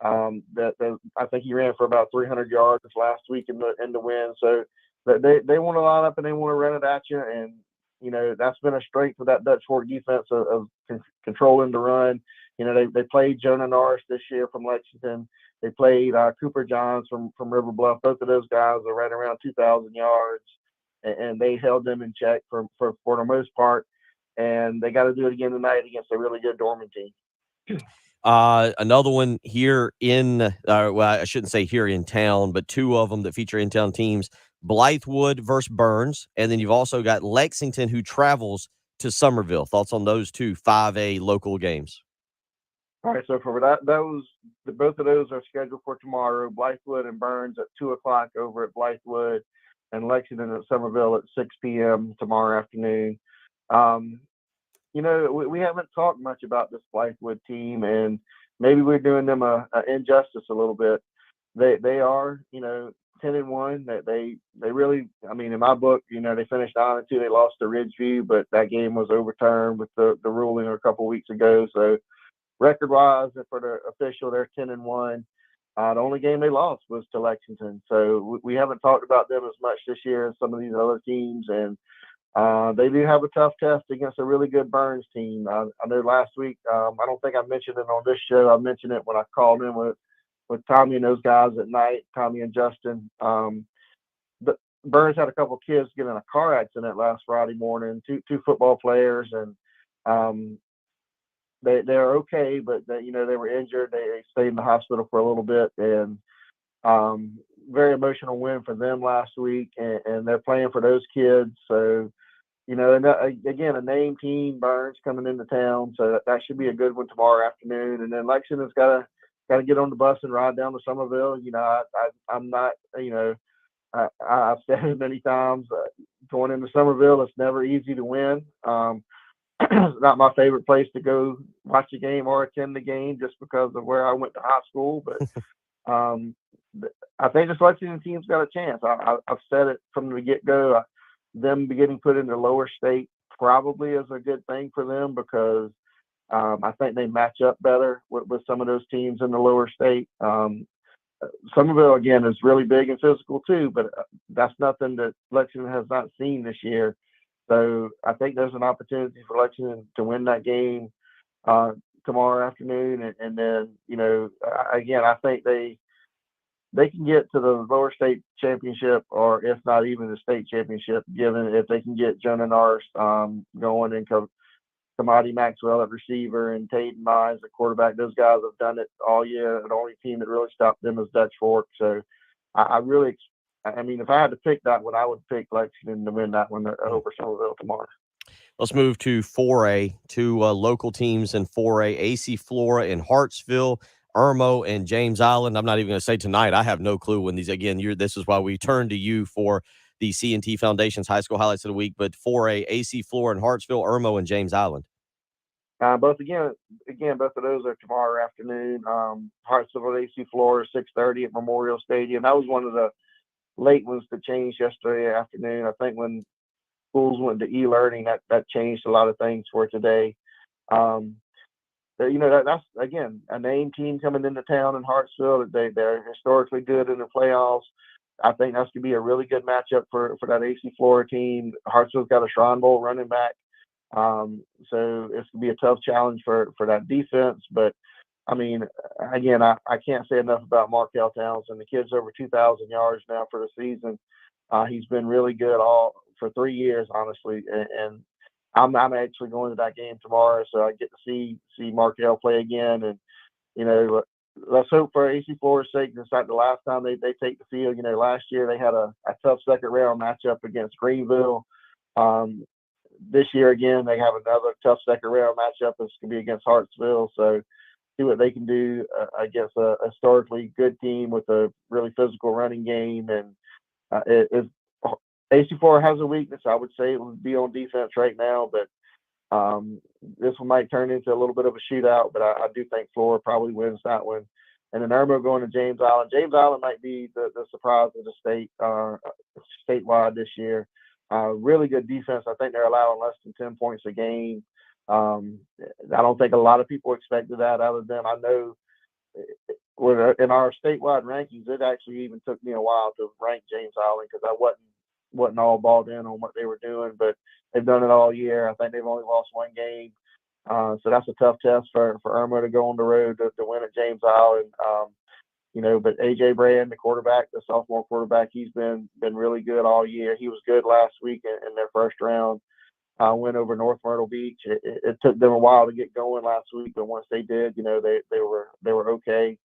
That I think he ran for about 300 yards last week in the win. So they want to line up and they want to run it at you, and that's been a strength of that Dutch Fork defense of controlling the run. They played Jonah Norris this year from Lexington. They played Cooper Johns from River Bluff. Both of those guys are right around 2,000 yards, and they held them in check for the most part. And they got to do it again tonight against a really good Dorman team. Another one here in, well, I shouldn't say here in town, but two of them that feature in-town teams, Blythewood versus Burns. And then you've also got Lexington, who travels to Somerville. Thoughts on those two 5A local games? All right, so for both of those are scheduled for tomorrow. Blythewood and Burns at 2 o'clock over at Blythewood, and Lexington at Somerville at 6 p.m. tomorrow afternoon. We haven't talked much about this Blythewood team, and maybe we're doing them a injustice a little bit. They are, 10-1. They really, I mean, in my book, they finished 9-2. They lost to Ridgeview, but that game was overturned with the ruling a couple weeks ago. So record-wise, for the official, they're 10-1. The only game they lost was to Lexington. So we haven't talked about them as much this year as some of these other teams, and they do have a tough test against a really good Burns team. I know last week, I don't think I mentioned it on this show. I mentioned it when I called in with Tommy and those guys at night, Tommy and Justin. But Burns had a couple of kids get in a car accident last Friday morning, two football players, and they're okay, but they were injured. They stayed in the hospital for a little bit, and very emotional win for them last week, and they're playing for those kids. So, and again, a name team, Burns coming into town, so that should be a good one tomorrow afternoon. And then Lexington's got to get on the bus and ride down to Somerville. I'm not, I've said it many times, going into Somerville, it's never easy to win. It's not my favorite place to go watch a game or attend the game just because of where I went to high school, but I think this Lexington team's got a chance. I've said it from the get-go. Them getting put into lower state probably is a good thing for them because I think they match up better with some of those teams in the lower state. Somerville, again, is really big and physical too, but that's nothing that Lexington has not seen this year. So I think there's an opportunity for Lexington to win that game tomorrow afternoon. And then, again, I think they they can get to the lower state championship, or if not even the state championship, given if they can get Jonah Norris going and Kamadi Maxwell at receiver and Tatum Mines at quarterback. Those guys have done it all year. The only team that really stopped them is Dutch Fork. So I mean, if I had to pick that one, I would pick Lexington to win that one over Somerville tomorrow. Let's move to 4A, two local teams in 4A, AC Flora in Hartsville, Irmo and James Island. I'm not even going to say tonight. I have no clue when these, again, this is why we turn to you for the C&T Foundation's high school highlights of the week, but 4A, AC Flora in Hartsville, Irmo and James Island. Both of those are tomorrow afternoon. Hartsville at AC Flora, 6:30 at Memorial Stadium. That was one of the late ones that changed yesterday afternoon. I think when schools went to e-learning, that changed a lot of things for today. That's again a name team coming into town in Hartsville. They're historically good in the playoffs. I think that's going to be a really good matchup for that AC Flora team. Hartsville's got a Shrine Bowl running back. So it's going to be a tough challenge for that defense. But, I mean, again, I can't say enough about Markel Townsend. The kid's over 2,000 yards now for the season. He's been really good for 3 years, honestly. And I'm actually going to that game tomorrow, so I get to see Markel play again. And, let's hope for AC Flora's sake, it's not the last time they take the field. Last year they had a tough second-round matchup against Greenville. This year, again, they have another tough second-round matchup. It's going to be against Hartsville. So see what they can do against a historically good team with a really physical running game. And if AC Flora has a weakness, I would say it would be on defense right now. But this one might turn into a little bit of a shootout. But I do think Flora probably wins that one. And then Irmo going to James Island. James Island might be the surprise of the state statewide this year. Really good defense. I think they're allowing less than 10 points a game. I don't think a lot of people expected that out of them. I know in our statewide rankings, it actually even took me a while to rank James Island because I wasn't all balled in on what they were doing, but they've done it all year. I think they've only lost one game. So that's a tough test for Irmo to go on the road to win at James Island. But AJ Brand, the quarterback, the sophomore quarterback, he's been really good all year. He was good last week in their first round win over North Myrtle Beach. It took them a while to get going last week, but once they did, they were okay.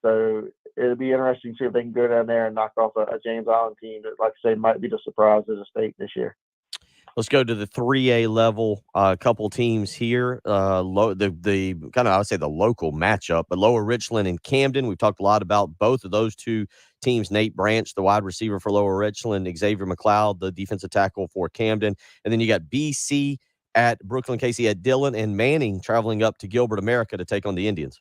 So it'll be interesting to see if they can go down there and knock off a James Island team that, like I say, might be the surprise of the state this year. Let's go to the 3A level. A couple teams here. The kind of, I would say, the local matchup, but Lower Richland and Camden. We've talked a lot about both of those two teams. Nate Branch, the wide receiver for Lower Richland, Xavier McLeod, the defensive tackle for Camden, and then you got BC at Brooklyn, Casey at Dillon, and Manning traveling up to Gilbert, America, to take on the Indians.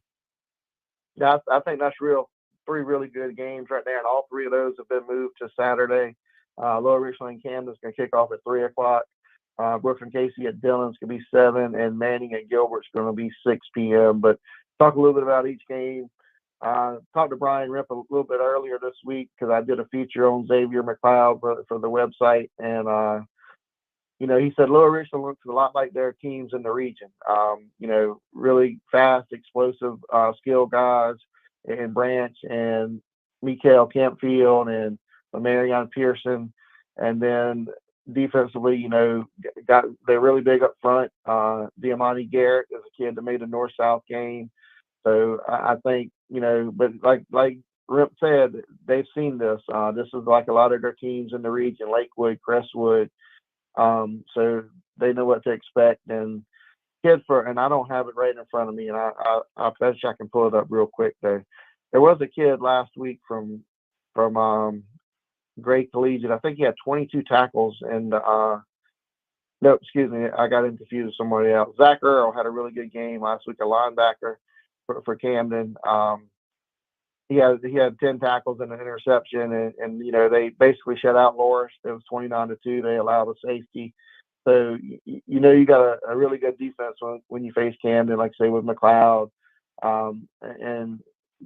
Yeah, I think that's three really good games right there, and all three of those have been moved to Saturday. Lower Richland and Camden's going to kick off at 3 o'clock. Brooklyn Casey at Dillon's going to be 7, and Manning at Gilbert's going to be 6 p.m. But talk a little bit about each game. Talked to Brian Rip a little bit earlier this week because I did a feature on Xavier McLeod for the website, and he said Lower Richland looks a lot like their teams in the region. Really fast, explosive, skilled guys in Branch and Mikael Campfield and Marion Pearson, and then defensively, they're really big up front. Diamante Garrett is a kid that made a north-south game, so I think but like Rip said, they've seen this. This is like a lot of their teams in the region, Lakewood, Crestwood. So they know what to expect. And and I don't have it right in front of me, and I bet you I can pull it up real quick there. There was a kid last week from Gray Collegiate. I think he had 22 tackles, and no, excuse me, I got him confused with somebody else. Zach Earl had a really good game last week, a linebacker for Camden. He had 10 tackles and an interception, and they basically shut out Loris. It was 29-2. They allowed a safety. So you got a really good defense when you face Camden, like say with McLeod and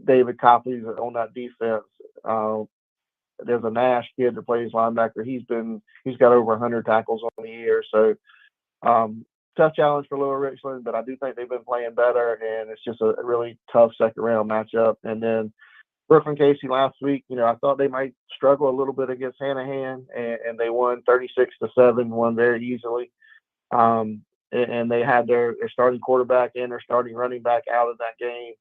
David Copley's on that defense. There's a Nash kid that plays linebacker. He's got over 100 tackles on the year. So tough challenge for Lower Richland, but I do think they've been playing better, and it's just a really tough second round matchup. And then Brooklyn Casey last week, I thought they might struggle a little bit against Hanahan, and they won 36-7, won very easily. And they had their starting quarterback and their starting running back out of that game.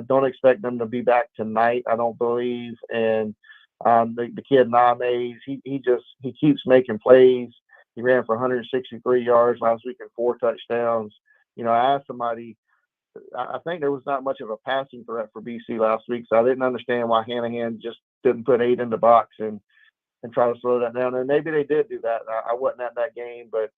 Don't expect them to be back tonight, I don't believe. And the kid Names, he keeps making plays. He ran for 163 yards last week and 4 touchdowns. I asked somebody, I think there was not much of a passing threat for BC last week, so I didn't understand why Hanahan just didn't put 8 in the box and try to slow that down. And maybe they did do that. I wasn't at that game, but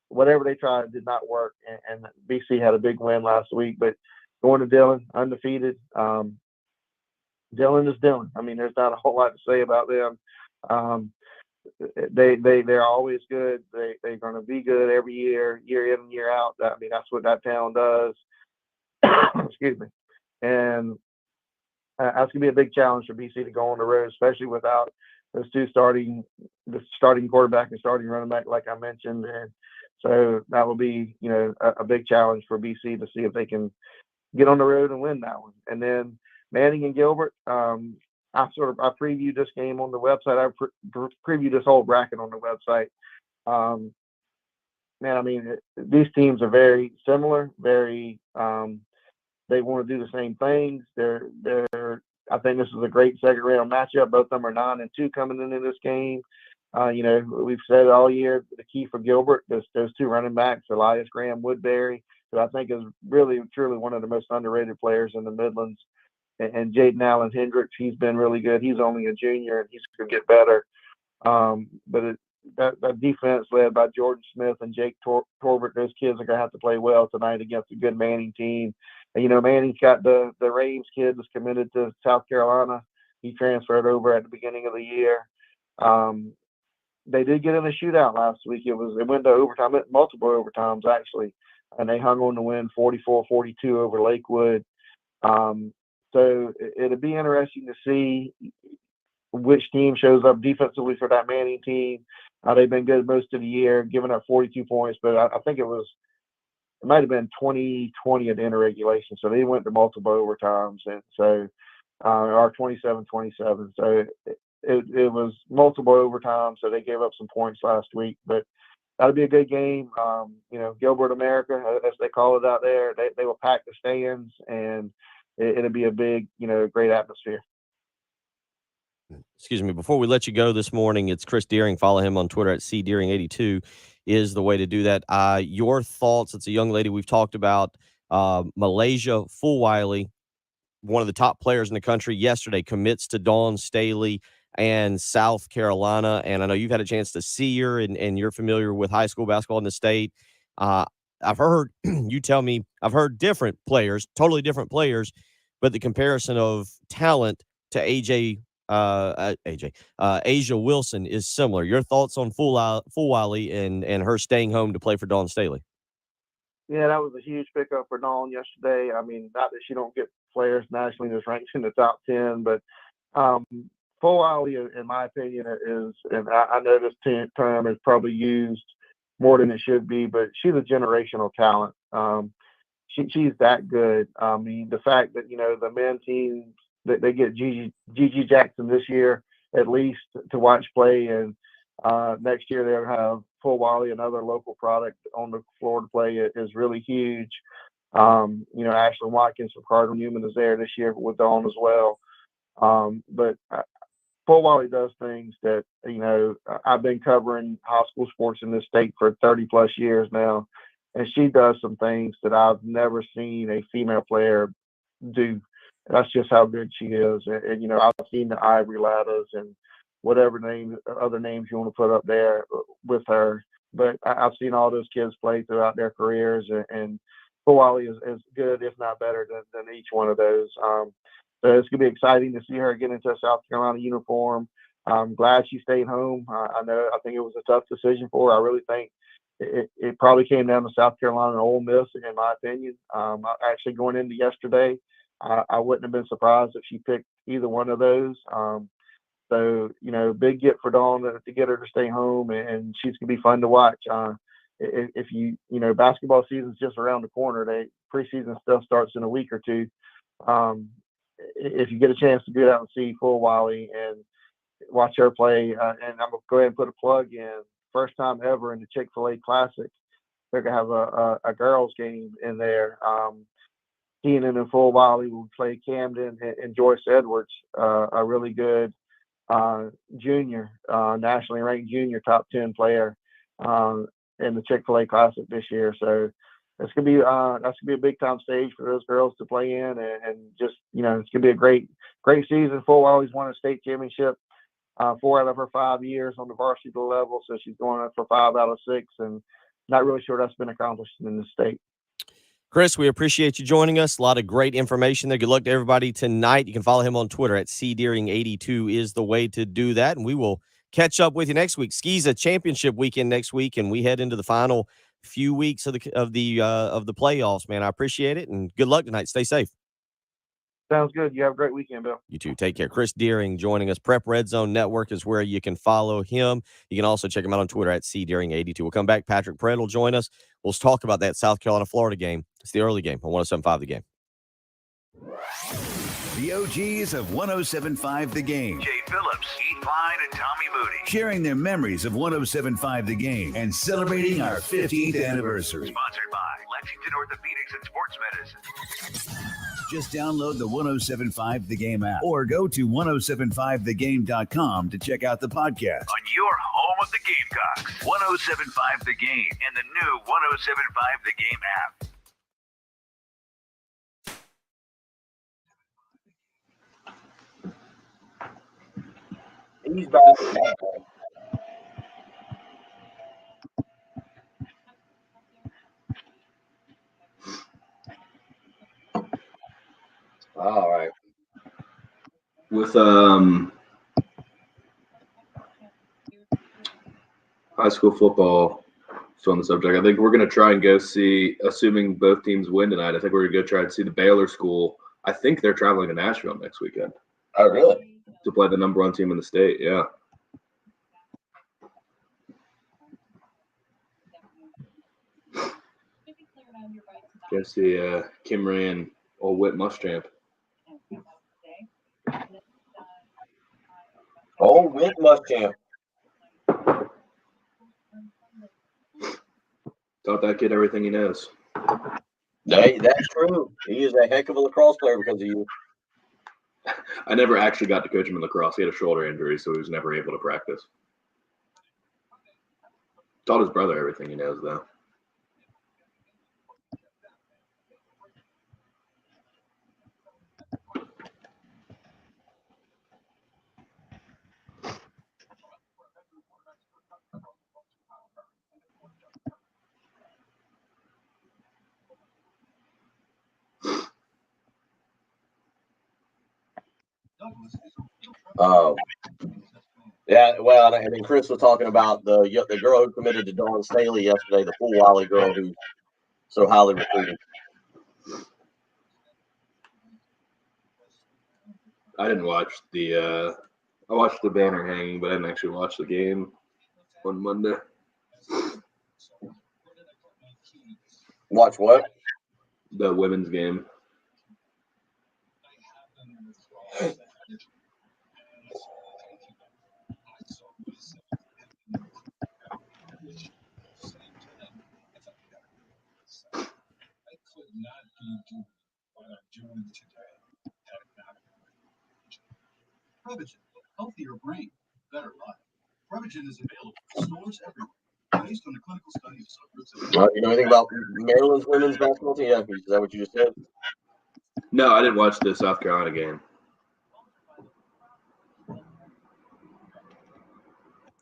whatever they tried did not work. And BC had a big win last week. But going to Dillon, undefeated. Dillon is Dillon. I mean, there's not a whole lot to say about them. They're always good. They're going to be good every year in and year out. I mean, that's what that town does. Excuse me. And that's going to be a big challenge for BC to go on the road, especially without those two starting quarterback and starting running back, like I mentioned. And so that will be, a big challenge for BC to see if they can get on the road and win that one. And then Manning and Gilbert, I previewed this game on the website. I previewed this whole bracket on the website. Man, I mean, these teams are very similar. They want to do the same things. I think this is a great second round matchup. Both of them are 9-2 coming into this game. We've said all year the key for Gilbert is those two running backs, Elias Graham, Woodbury, who I think is really truly one of the most underrated players in the Midlands. And Jaden Allen Hendricks, he's been really good. He's only a junior and he's going to get better. But that defense led by Jordan Smith and Jake Torbert, those kids are going to have to play well tonight against a good Manning team. And, Manning's got the Raves kid that's committed to South Carolina. He transferred over at the beginning of the year. They did get in a shootout last week. It went to overtime, multiple overtimes actually, and they hung on to win 44-42 over Lakewood. So it'll be interesting to see which team shows up defensively for that Manning team. They've been good most of the year, giving up 42 points, but I think it might have been 20-20 at the end of regulation. So they went to multiple overtimes, and so or 27-27. So it was multiple overtime. So they gave up some points last week, but that'll be a good game. Gilbert America, as they call it out there, they will pack the stands, and it'll be a big, great atmosphere. Excuse me. Before we let you go this morning, it's Chris Deering. Follow him on Twitter at cdeering82 is the way to do that. Your thoughts? It's a young lady we've talked about, Malaysia Fulwiley, one of the top players in the country yesterday, commits to Dawn Staley and South Carolina. And I know you've had a chance to see her and you're familiar with high school basketball in the state. I've heard, you tell me, I've heard different players, totally different players, but the comparison of talent to Asia Wilson is similar. Your thoughts on Fulwiley and her staying home to play for Dawn Staley? Yeah, that was a huge pickup for Dawn yesterday. I mean, not that she don't get players nationally that's ranked in the top 10, but Fulwiley, in my opinion, is, and I know this term is probably used more than it should be, but she's a generational talent. She's that good. I mean, the fact that, the men teams, they get Gigi Jackson this year, at least, to watch play. And next year they'll have Fulwiley, another local product, on the floor to play is really huge. Ashlyn Watkins from Cardinal Newman is there this year with Dawn as well. But Fulwiley does things that, I've been covering high school sports in this state for 30 plus years now. And she does some things that I've never seen a female player do. That's just how good she is. And I've seen the Ivory Ladders and whatever other names you want to put up there with her. But I've seen all those kids play throughout their careers, and Fulwiley is good, if not better, than each one of those. So it's going to be exciting to see her get into a South Carolina uniform. I'm glad she stayed home. I think it was a tough decision for her. I really think it probably came down to South Carolina and Ole Miss, in my opinion. Actually, going into yesterday, I wouldn't have been surprised if she picked either one of those. So, big get for Dawn to get her to stay home, and she's going to be fun to watch. If basketball season's just around the corner. Preseason stuff starts in a week or two. if you get a chance to get out and see Full Wally and watch her play, and I'm gonna go ahead and put a plug in. First time ever in the Chick-fil-A Classic, they're gonna have a girls game in there. Keenan and Full Wally will play Camden and Joyce Edwards, a really good junior, nationally ranked junior top 10 player in the Chick-fil-A Classic this year. So that's gonna be a big time stage for those girls to play in, and just it's gonna be a great season. Full Wally's won a state championship 4 out of her 5 years on the varsity level, so she's going up for 5 out of 6, and not really sure that's been accomplished in the state. Chris, we appreciate you joining us. A lot of great information there. Good luck to everybody tonight. You can follow him on Twitter at cdeering82 is the way to do that. And we will catch up with you next week. Ski's a championship weekend next week, and we head into the final few weeks of the playoffs, man. I appreciate it, and good luck tonight. Stay safe. Sounds good. You have a great weekend, Bill. You too. Take care. Chris Deering joining us. Prep Red Zone Network is where you can follow him. You can also check him out on Twitter at cdeering82. We'll come back. Patrick Perret will join us. We'll talk about that South Carolina-Florida game. It's the early game on 107.5 The Game. The OGs of 107.5 The Game. Jay Phillips, Heath Line, and Tommy Moody. Sharing their memories of 107.5 The Game and celebrating our 15th anniversary. Sponsored by Lexington Orthopedics and Sports Medicine. Just download the 107.5 The Game app or go to 107.5thegame.com to check out the podcast. On your home of the Gamecocks, 107.5 The Game and the new 107.5 The Game app. He's back. All right. With high school football, still on the subject, I think we're going to try and go see, assuming both teams win tonight, I think we're going to go try and see the Baylor school. I think they're traveling to Nashville next weekend. Oh, really? To play the number 1 team in the state, yeah. Go see Kim Ray and old Whit Muschamp. Oh, Whit Muschamp. Taught that kid everything he knows. Hey, that's true. He is a heck of a lacrosse player because of you. I never actually got to coach him in lacrosse. He had a shoulder injury, so he was never able to practice. Taught his brother everything he knows, though. Yeah, well, and then Chris was talking about the girl who committed to Dawn Staley yesterday, the Full Wally girl who's so highly recruited. I didn't watch I watched the banner hanging, but I didn't actually watch the game on Monday. Watch what? The women's game. Prevagen, healthier brain, better life. Prevagen is available in stores everywhere. Based on a clinical study of subgroups of You know anything about Maryland's women's basketball team? Yeah, is that what you just said? No, I didn't watch the South Carolina game.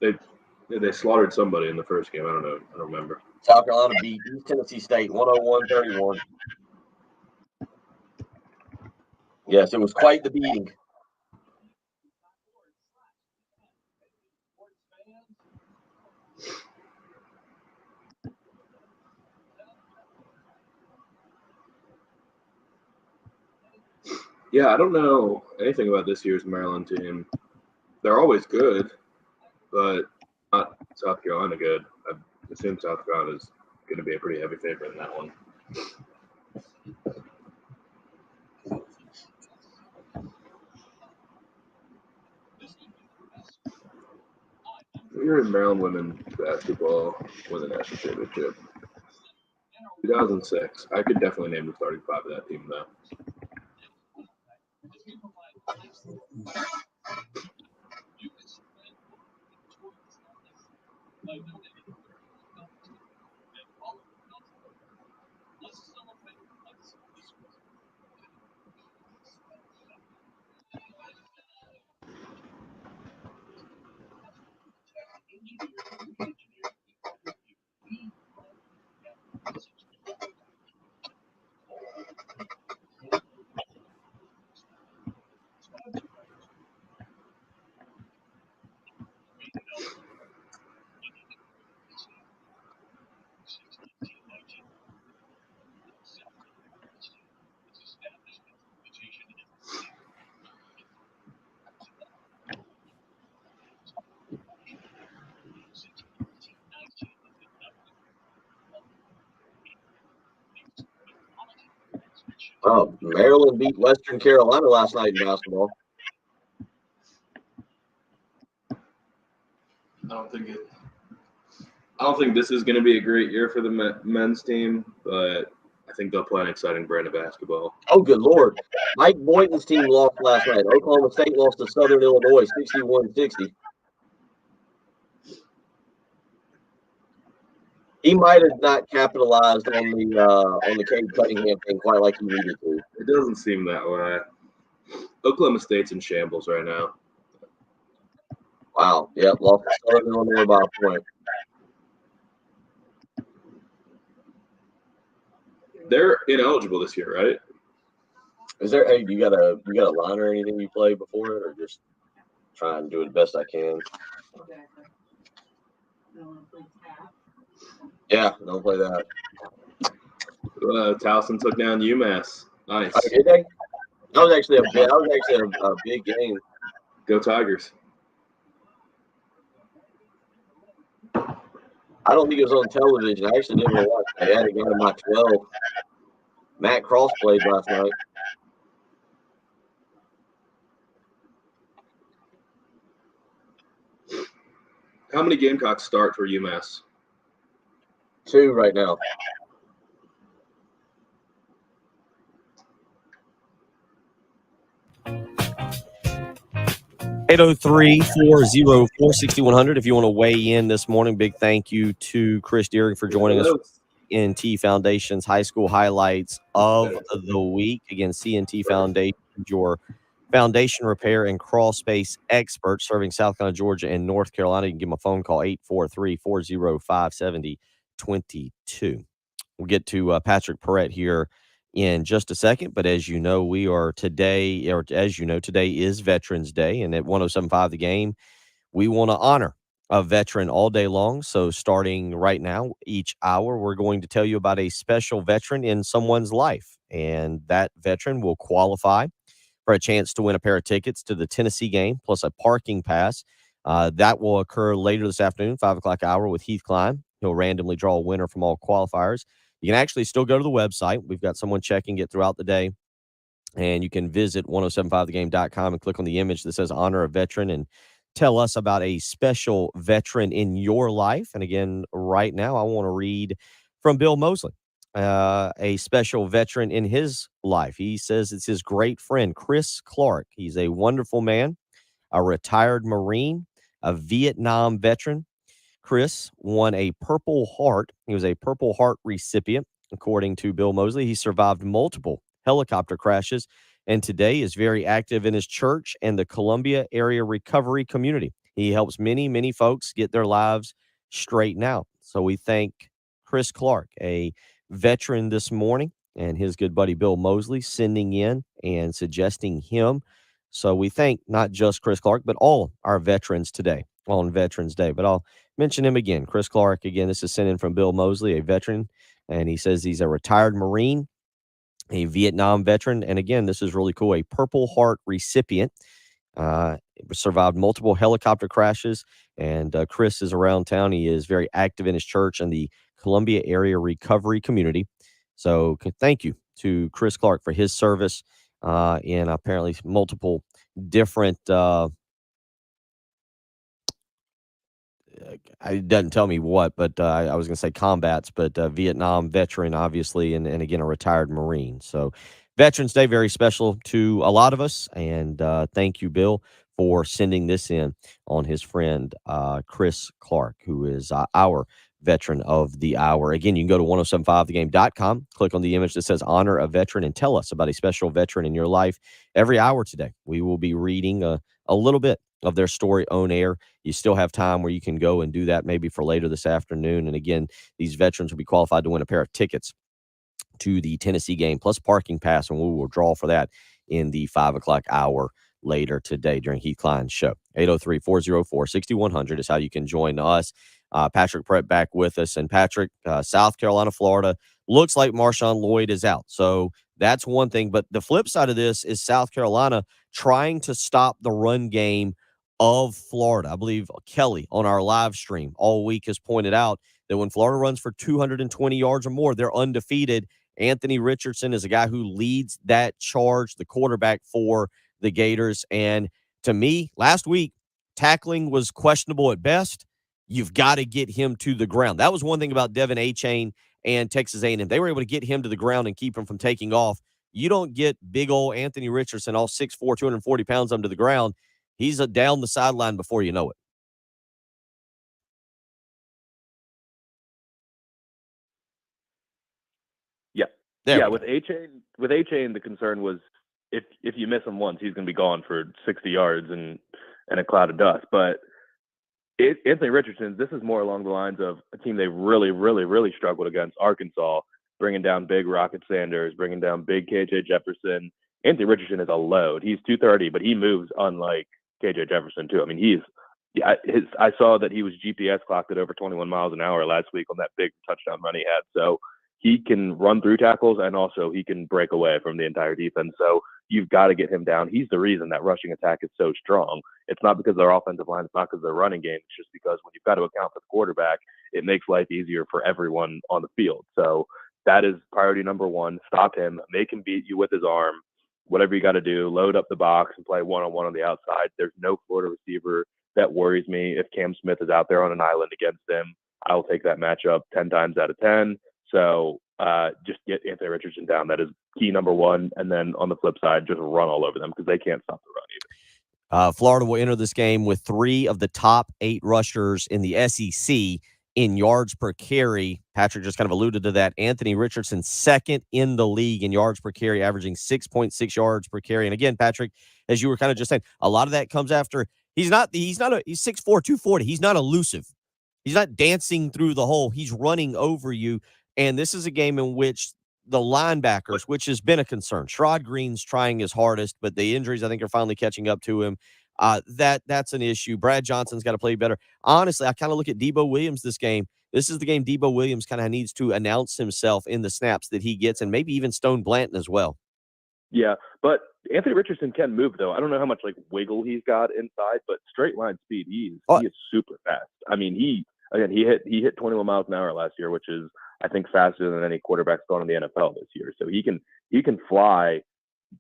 They slaughtered somebody in the first game. I don't know. I don't remember. South Carolina beat East Tennessee State 101-31. Yes, it was quite the beating. Yeah, I don't know anything about this year's Maryland team. They're always good, but not South Carolina good. I assume South Carolina is going to be a pretty heavy favorite in that one. year did Maryland women basketball win the national championship? 2006. I could definitely name the starting five of that team, though. Maryland beat Western Carolina last night in basketball. I don't think this is going to be a great year for the men's team, but I think they'll play an exciting brand of basketball. Oh, good Lord. Mike Boynton's team lost last night. Oklahoma State lost to Southern Illinois 61-60. He might have not capitalized on the Cade Cunningham thing quite like he needed to. It doesn't seem that way. Oklahoma State's in shambles right now. Wow. Yep, lost to Southern Illinois by a point. They're ineligible this year, right? Is there? Hey, you got a line or anything you play before it, or just try and do it the best I can? Yeah, don't play that. Towson took down UMass. Nice. Oh, did they? That was actually a big game. Go Tigers. I don't think it was on television. I actually didn't really watch it. I had a game in my 12. Matt Cross played last night. How many Gamecocks start for UMass? 2 right now. (803-404-6100) if you want to weigh in this morning. Big thank you to Chris Deering for joining us. CNT Foundation's high school highlights of the week. Again, CNT Foundation, your foundation repair and crawl space expert, serving South Carolina, Georgia, and North Carolina. You can give them a phone call, 843-405-7022. We'll get to Patrick Perret here in just a second, but as you know, today is Veterans Day, and at 107.5 The Game, we want to honor a veteran all day long. So starting right now, each hour, we're going to tell you about a special veteran in someone's life, and that veteran will qualify for a chance to win a pair of tickets to the Tennessee game, plus a parking pass. That will occur later this afternoon, 5 o'clock hour, with Heath Klein. He'll randomly draw a winner from all qualifiers. You can actually still go to the website. We've got someone checking it throughout the day, and you can visit 1075thegame.com and click on the image that says Honor a Veteran and tell us about a special veteran in your life. And again, right now, I want to read from Bill Mosley, a special veteran in his life. He says it's his great friend, Chris Clark. He's a wonderful man, a retired Marine, a Vietnam veteran. Chris won a Purple Heart. He was a Purple Heart recipient, according to Bill Mosley. He survived multiple helicopter crashes and today is very active in his church and the Columbia area recovery community. He helps many, many folks get their lives straightened out. So we thank Chris Clark, a veteran this morning, and his good buddy Bill Mosley sending in and suggesting him. So we thank not just Chris Clark, but all our veterans today on Veterans Day. But I'll mention him again. Chris Clark, again, this is sent in from Bill Mosley, a veteran, and he says he's a retired Marine, a Vietnam veteran, and again, this is really cool, a Purple Heart recipient. Survived multiple helicopter crashes, and Chris is around town. He is very active in his church and the Columbia area recovery community. So thank you to Chris Clark for his service in apparently multiple different it doesn't tell me what, but I was going to say combats, but Vietnam veteran, obviously, and again, a retired Marine. So Veterans Day, very special to a lot of us. And thank you, Bill, for sending this in on his friend, Chris Clark, who is our veteran of the hour. Again, you can go to 1075thegame.com, click on the image that says honor a veteran, and tell us about a special veteran in your life. Every hour today, we will be reading a little bit of their story on air. You still have time where you can go and do that maybe for later this afternoon. And again, these veterans will be qualified to win a pair of tickets to the Tennessee game, plus parking pass, and we will draw for that in the 5 o'clock hour later today during Heath Klein's show. 803-404-6100 is how you can join us. Patrick Perret back with us. And Patrick, South Carolina, Florida, looks like Marshawn Lloyd is out. So that's one thing. But the flip side of this is South Carolina trying to stop the run game of Florida. I believe Kelly on our live stream all week has pointed out that when Florida runs for 220 yards or more, they're undefeated. Anthony Richardson is a guy who leads that charge, the quarterback for the Gators. And to me, last week, tackling was questionable at best. You've got to get him to the ground. That was one thing about Devin Achane and Texas A&M. They were able to get him to the ground and keep him from taking off. You don't get big old Anthony Richardson, all 6'4", 240 pounds, under the ground. He's down the sideline before you know it. Yeah. There with Achane, the concern was if you miss him once, he's going to be gone for 60 yards and a cloud of dust. But Anthony Richardson, this is more along the lines of a team they really, really, really struggled against, Arkansas, bringing down big Rocket Sanders, bringing down big KJ Jefferson. Anthony Richardson is a load. He's 230, but he moves unlike KJ Jefferson too. I mean, I saw that he was GPS clocked at over 21 miles an hour last week on that big touchdown run he had. So he can run through tackles, and also he can break away from the entire defense. So you've got to get him down. He's the reason that rushing attack is so strong. It's not because of their offensive line. It's not because of their running game. It's just because when you've got to account for the quarterback, it makes life easier for everyone on the field. So that is priority number one. Stop him. Make him beat you with his arm. Whatever you got to do, load up the box and play one-on-one on the outside. There's no Florida receiver that worries me. If Cam Smith is out there on an island against him, I'll take that matchup 10 times out of 10. So just get Anthony Richardson down. That is key number one. And then on the flip side, just run all over them because they can't stop the run either. Florida will enter this game with 3 of the top 8 rushers in the SEC in yards per carry. Patrick just kind of alluded to that. Anthony Richardson, second in the league in yards per carry, averaging 6.6 yards per carry. And again, Patrick, as you were kind of just saying, a lot of that comes after he's 6'4", 240. He's not elusive. He's not dancing through the hole. He's running over you. And this is a game in which the linebackers, which has been a concern. Sherrod Green's trying his hardest, but the injuries, I think, are finally catching up to him. That's an issue. Brad Johnson's got to play better. Honestly, I kind of look at Debo Williams this game. This is the game Debo Williams kind of needs to announce himself in the snaps that he gets, and maybe even Stone Blanton as well. Yeah, but Anthony Richardson can move, though. I don't know how much wiggle he's got inside, but straight line speed, he is super fast. I mean, he hit 21 miles an hour last year, which is, I think, faster than any quarterback's gone in the NFL this year. So he can fly,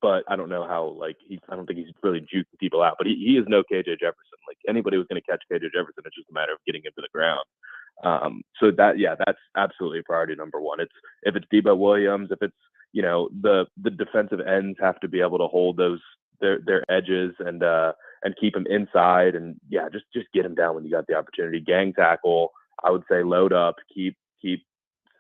but I don't know how I don't think he's really juking people out. But he is no KJ Jefferson. Like, anybody who's going to catch KJ Jefferson, it's just a matter of getting him to the ground. So that's absolutely priority number one. If it's Debo Williams, if it's the defensive ends have to be able to hold their edges and keep him inside, and just get him down when you got the opportunity. Gang tackle, I would say, load up, keep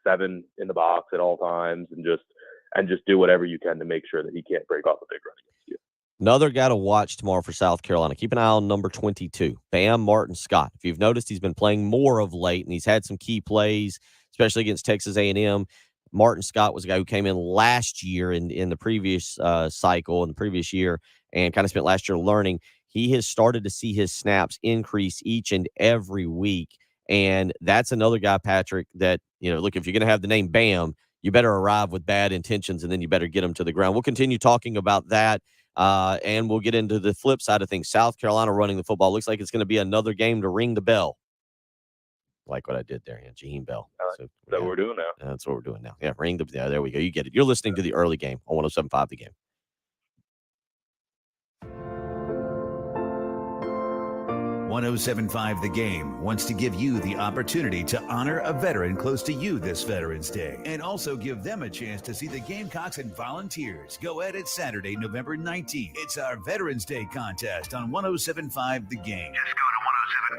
7 in the box at all times, and just do whatever you can to make sure that he can't break off a big run against you. Another guy to watch tomorrow for South Carolina. Keep an eye on number 22, Bam Martin Scott. If you've noticed, he's been playing more of late, and he's had some key plays, especially against Texas A&M. Martin Scott was a guy who came in last year in the previous cycle, in the previous year, and kind of spent last year learning. He has started to see his snaps increase each and every week. And that's another guy, Patrick, that, look, if you're going to have the name Bam, you better arrive with bad intentions, and then you better get him to the ground. We'll continue talking about that, and we'll get into the flip side of things. South Carolina running the football. Looks like it's going to be another game to ring the bell. Like what I did there, Jaheim Bell. So, that's what we're doing now. That's what we're doing now. Yeah, ring the there we go. You get it. You're listening to the early game on 107.5 The Game. 1075 The Game wants to give you the opportunity to honor a veteran close to you this Veterans Day and also give them a chance to see the Gamecocks and Volunteers go at it Saturday, November 19th. It's our Veterans Day contest on 1075 The Game. Just go to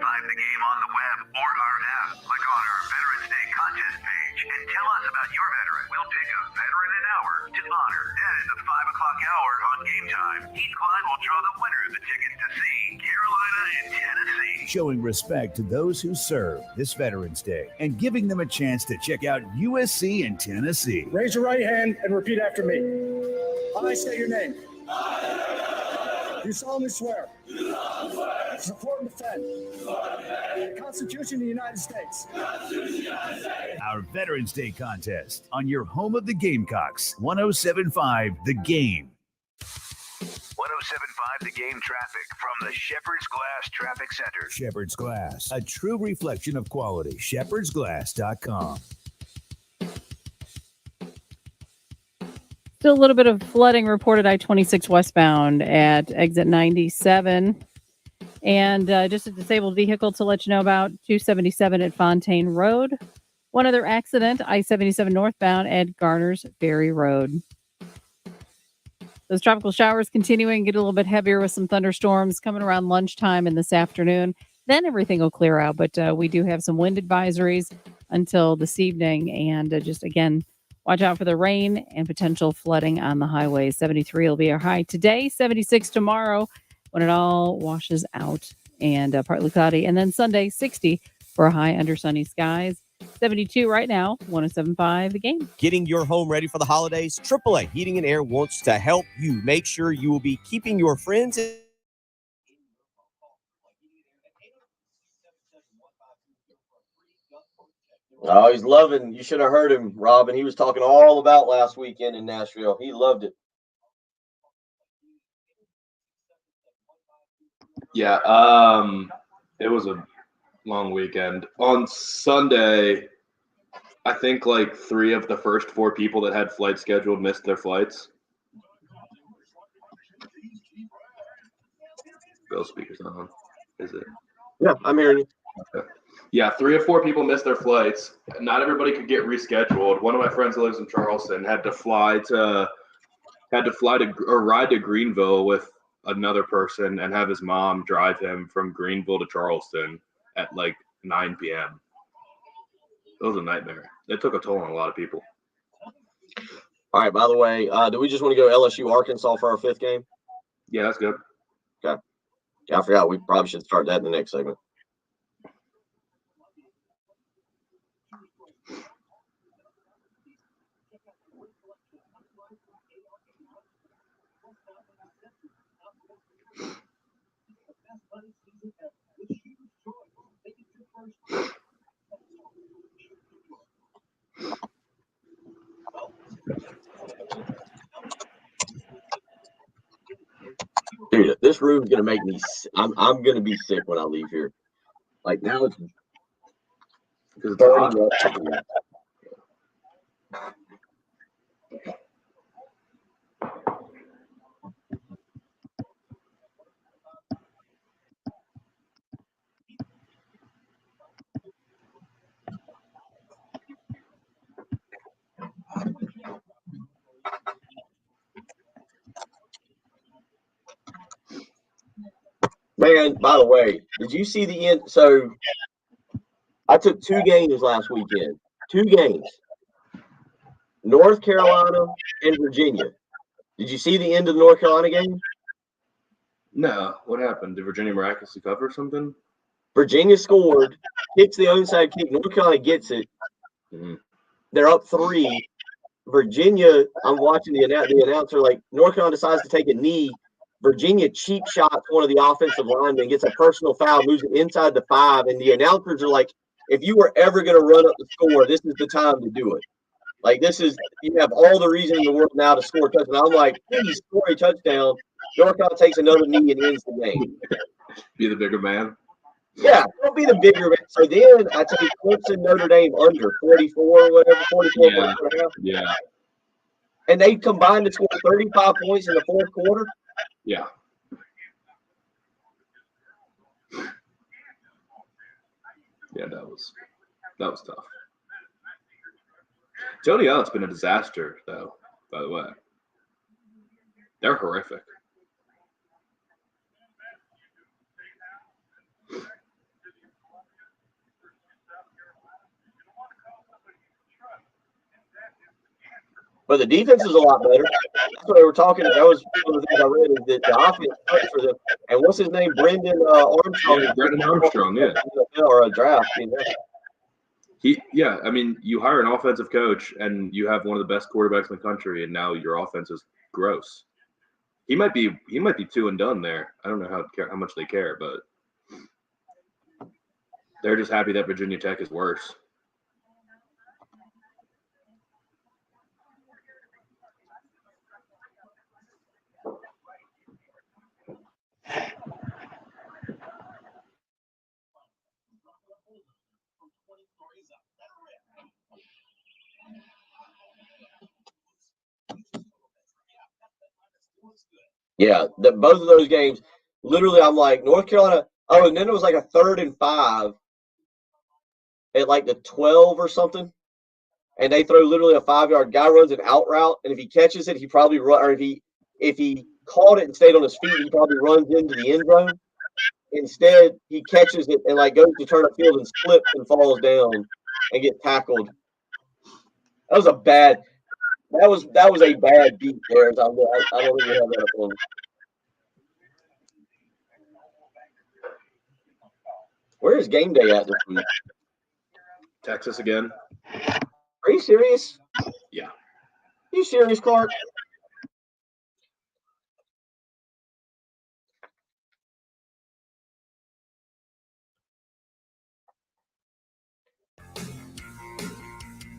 1075 The Game on the web or our app. Click on our Veterans Day contest page and tell us about your veteran. We'll pick a veteran an hour to honor. Then at the 5 o'clock hour on game time, each client will draw the winner of the tickets to see Carolina and Tennessee. Showing respect to those who serve this Veterans Day and giving them a chance to check out USC and Tennessee. Raise your right hand and repeat after me. I state your name. You solemnly swear to support and defend the Constitution of the United States. Our Veterans Day contest on your home of the Gamecocks, 1075 The Game. 1075 The Game traffic from the Shepherd's Glass Traffic Center. Shepherd's Glass, a true reflection of quality. shepherdsglass.com. Still a little bit of flooding reported I-26 westbound at exit 97. And just a disabled vehicle to let you know about, 277 at Fontaine Road. One other accident, I-77 northbound at Garner's Ferry Road. Those tropical showers continuing, get a little bit heavier with some thunderstorms coming around lunchtime and this afternoon. Then everything will clear out, but we do have some wind advisories until this evening. And just, again, watch out for the rain and potential flooding on the highways. 73 will be our high today, 76 tomorrow when it all washes out and partly cloudy. And then Sunday, 60 for a high under sunny skies. 72 right now, 107.5 The Game. Getting your home ready for the holidays? AAA Heating and Air wants to help you make sure you will be keeping your friends in. Oh, he's loving. You should have heard him, Robin. He was talking all about last weekend in Nashville. He loved it. Yeah, it was a long weekend. On Sunday, I think like 3 of the first 4 people that had flights scheduled missed their flights. Bill's speaker's not on, is it? Yeah, I'm hearing you. Okay. Yeah, 3 or 4 people missed their flights. Not everybody could get rescheduled. One of my friends who lives in Charleston had to ride to Greenville with another person and have his mom drive him from Greenville to Charleston at like 9 p.m. It was a nightmare. It took a toll on a lot of people. All right, by the way, do we just want to go LSU Arkansas for our 5th game? Yeah, that's good. Okay. Yeah, I forgot. We probably should start that in the next segment. Dude, this room's gonna make me. I'm gonna be sick when I leave here. Like now it's because it's burning hot. up. Man, by the way, did you see the end? So I took 2 games last weekend. 2 games. North Carolina and Virginia. Did you see the end of the North Carolina game? No. What happened? Did Virginia miraculously cover something? Virginia scored, kicks the onside kick. North Carolina gets it. Mm-hmm. They're up 3. Virginia, I'm watching the announcer, like, North Carolina decides to take a knee. Virginia cheap shots one of the offensive linemen, gets a personal foul, moves it inside the 5, and the announcers are like, if you were ever going to run up the score, this is the time to do it. Like, you have all the reason in the world now to score a touchdown. I'm like, please score a touchdown. North Carolina takes another knee and ends the game. Be the bigger man. Yeah, don't be the bigger man. So then I take Clemson Notre Dame under 44 or whatever, 44 Yeah. points and a half. Yeah. And they combined to score 35 points in the 4th quarter. Yeah. Yeah, that was tough. Tony Allen's been a disaster, though. By the way, they're horrific. But the defense is a lot better. That's what they were talking. That was one of the things I read is that the offense sucks for them. And what's his name? Brendan Armstrong. Yeah, Brendan Armstrong. Yeah, or a draft. You know? I mean, you hire an offensive coach, and you have one of the best quarterbacks in the country, and now your offense is gross. He might be 2 and done there. I don't know how much they care, but they're just happy that Virginia Tech is worse. Yeah, both of those games, literally, I'm like, North Carolina. Oh, and then it was like a 3rd and 5 at like the 12 or something. And they throw literally a 5-yard guy runs an out route. And if he catches it, he probably run, or if he caught it and stayed on his feet, he probably runs into the end zone. Instead, he catches it and like goes to turn upfield and slips and falls down and gets tackled. That was a bad beat there. I don't think we have that one. Where is game day at this week? Texas again. Are you serious? Yeah. You serious, Clark?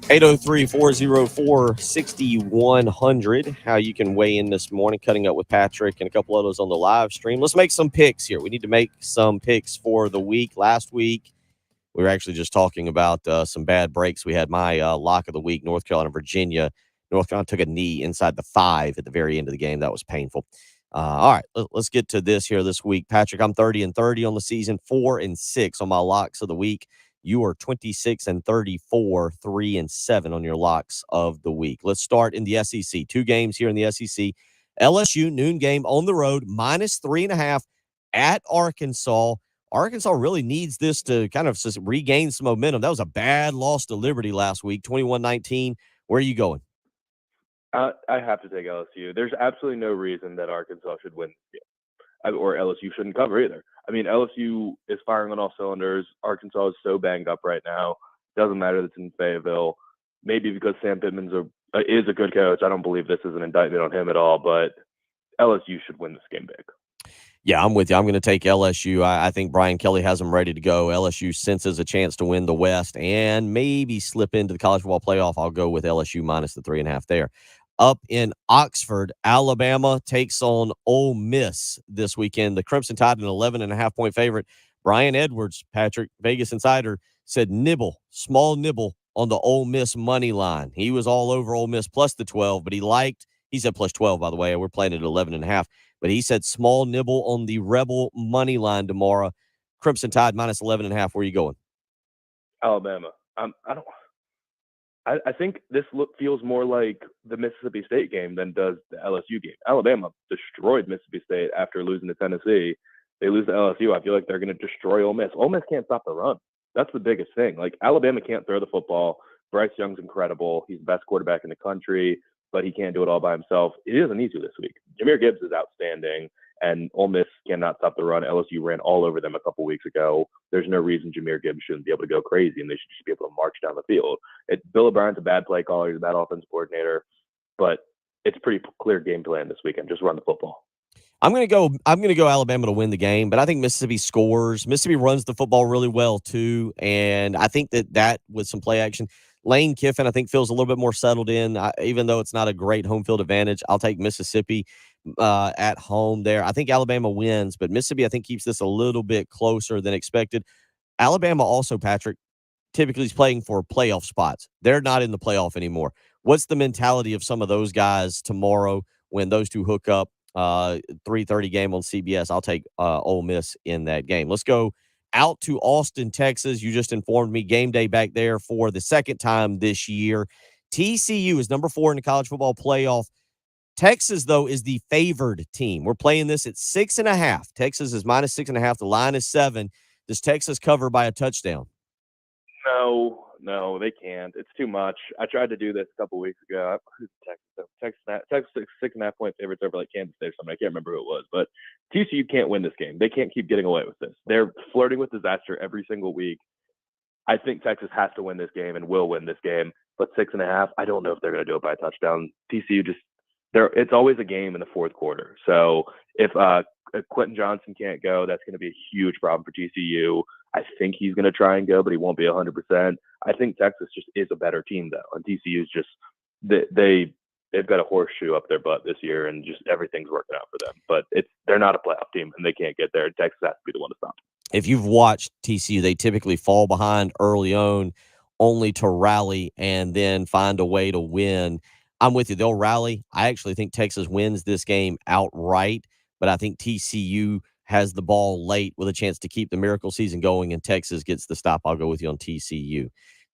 Eight 803-404-6100. How you can weigh in this morning, cutting up with Patrick and a couple others on the live stream. Let's make some picks here. We need to make some picks for the week. Last week, we were actually just talking about some bad breaks. We had my lock of the week, North Carolina, Virginia. North Carolina took a knee inside the 5 at the very end of the game. That was painful. All right, let's get to this here this week. Patrick, I'm 30-30 on the season, 4-6 on my locks of the week. You are 26-34, 3-7 on your locks of the week. Let's start in the SEC. 2 games here in the SEC. LSU, noon game on the road, -3.5 at Arkansas. Arkansas really needs this to kind of regain some momentum. That was a bad loss to Liberty last week, 21-19. Where are you going? I have to take LSU. There's absolutely no reason that Arkansas should win this game, or LSU shouldn't cover either. I mean, LSU is firing on all cylinders. Arkansas is so banged up right now. Doesn't matter that it's in Fayetteville. Maybe because Sam Pittman is a good coach. I don't believe this is an indictment on him at all, but LSU should win this game big. Yeah, I'm with you. I'm going to take LSU. I think Brian Kelly has them ready to go. LSU senses a chance to win the West and maybe slip into the college football playoff. I'll go with LSU minus the 3.5 there. Up in Oxford, Alabama takes on Ole Miss this weekend. The Crimson Tide, an 11.5-point favorite. Brian Edwards, Patrick, Vegas Insider, said small nibble on the Ole Miss money line. He was all over Ole Miss plus the 12, but he said plus 12, by the way. We're playing at 11.5. But he said small nibble on the Rebel money line tomorrow. Crimson Tide minus 11.5. Where are you going? Alabama. I think this feels more like the Mississippi State game than does the LSU game. Alabama destroyed Mississippi State after losing to Tennessee. They lose to LSU. I feel like they're going to destroy Ole Miss. Ole Miss can't stop the run. That's the biggest thing. Like, Alabama can't throw the football. Bryce Young's incredible. He's the best quarterback in the country, but he can't do it all by himself. It isn't easy this week. Jahmyr Gibbs is outstanding, and Ole Miss cannot stop the run. LSU ran all over them a couple weeks ago. There's no reason Jahmyr Gibbs shouldn't be able to go crazy, and they should just be able to march down the field. Bill O'Brien's a bad play caller. He's a bad offensive coordinator, but it's a pretty clear game plan this weekend. Just run the football. I'm going to go Alabama to win the game, but I think Mississippi scores. Mississippi runs the football really well too, and I think that with some play action, Lane Kiffin I think feels a little bit more settled in. Even though it's not a great home field advantage, I'll take Mississippi at home there. I think Alabama wins, but Mississippi I think keeps this a little bit closer than expected. Alabama also, Patrick, typically is playing for playoff spots. They're not in the playoff anymore. What's the mentality of some of those guys tomorrow when those two hook up? 3:30 game on CBS. I'll take Ole Miss in that game. Let's go out to Austin, Texas. You just informed me game day back there for the second time this year. TCU is number 4 in the college football playoff. Texas, though, is the favored team. We're playing this at 6.5. Texas is minus 6.5. The line is 7. Does Texas cover by a touchdown? No, they can't. It's too much. I tried to do this a couple weeks ago. Who's Texas 6.5 point favorites over like Kansas State or something. I can't remember who it was, but TCU can't win this game. They can't keep getting away with this. They're flirting with disaster every single week. I think Texas has to win this game and will win this game, but 6.5, I don't know if they're going to do it by a touchdown. TCU it's always a game in the fourth quarter. So if Quentin Johnson can't go, that's going to be a huge problem for TCU. I think he's going to try and go, but he won't be 100%. I think Texas just is a better team, though, and TCU is just they've got a horseshoe up their butt this year, and just everything's working out for them. But they're not a playoff team, and they can't get there. Texas has to be the one to stop them. If you've watched TCU, they typically fall behind early on, only to rally and then find a way to win. I'm with you. They'll rally. I actually think Texas wins this game outright, but I think TCU has the ball late with a chance to keep the miracle season going, and Texas gets the stop. I'll go with you on TCU.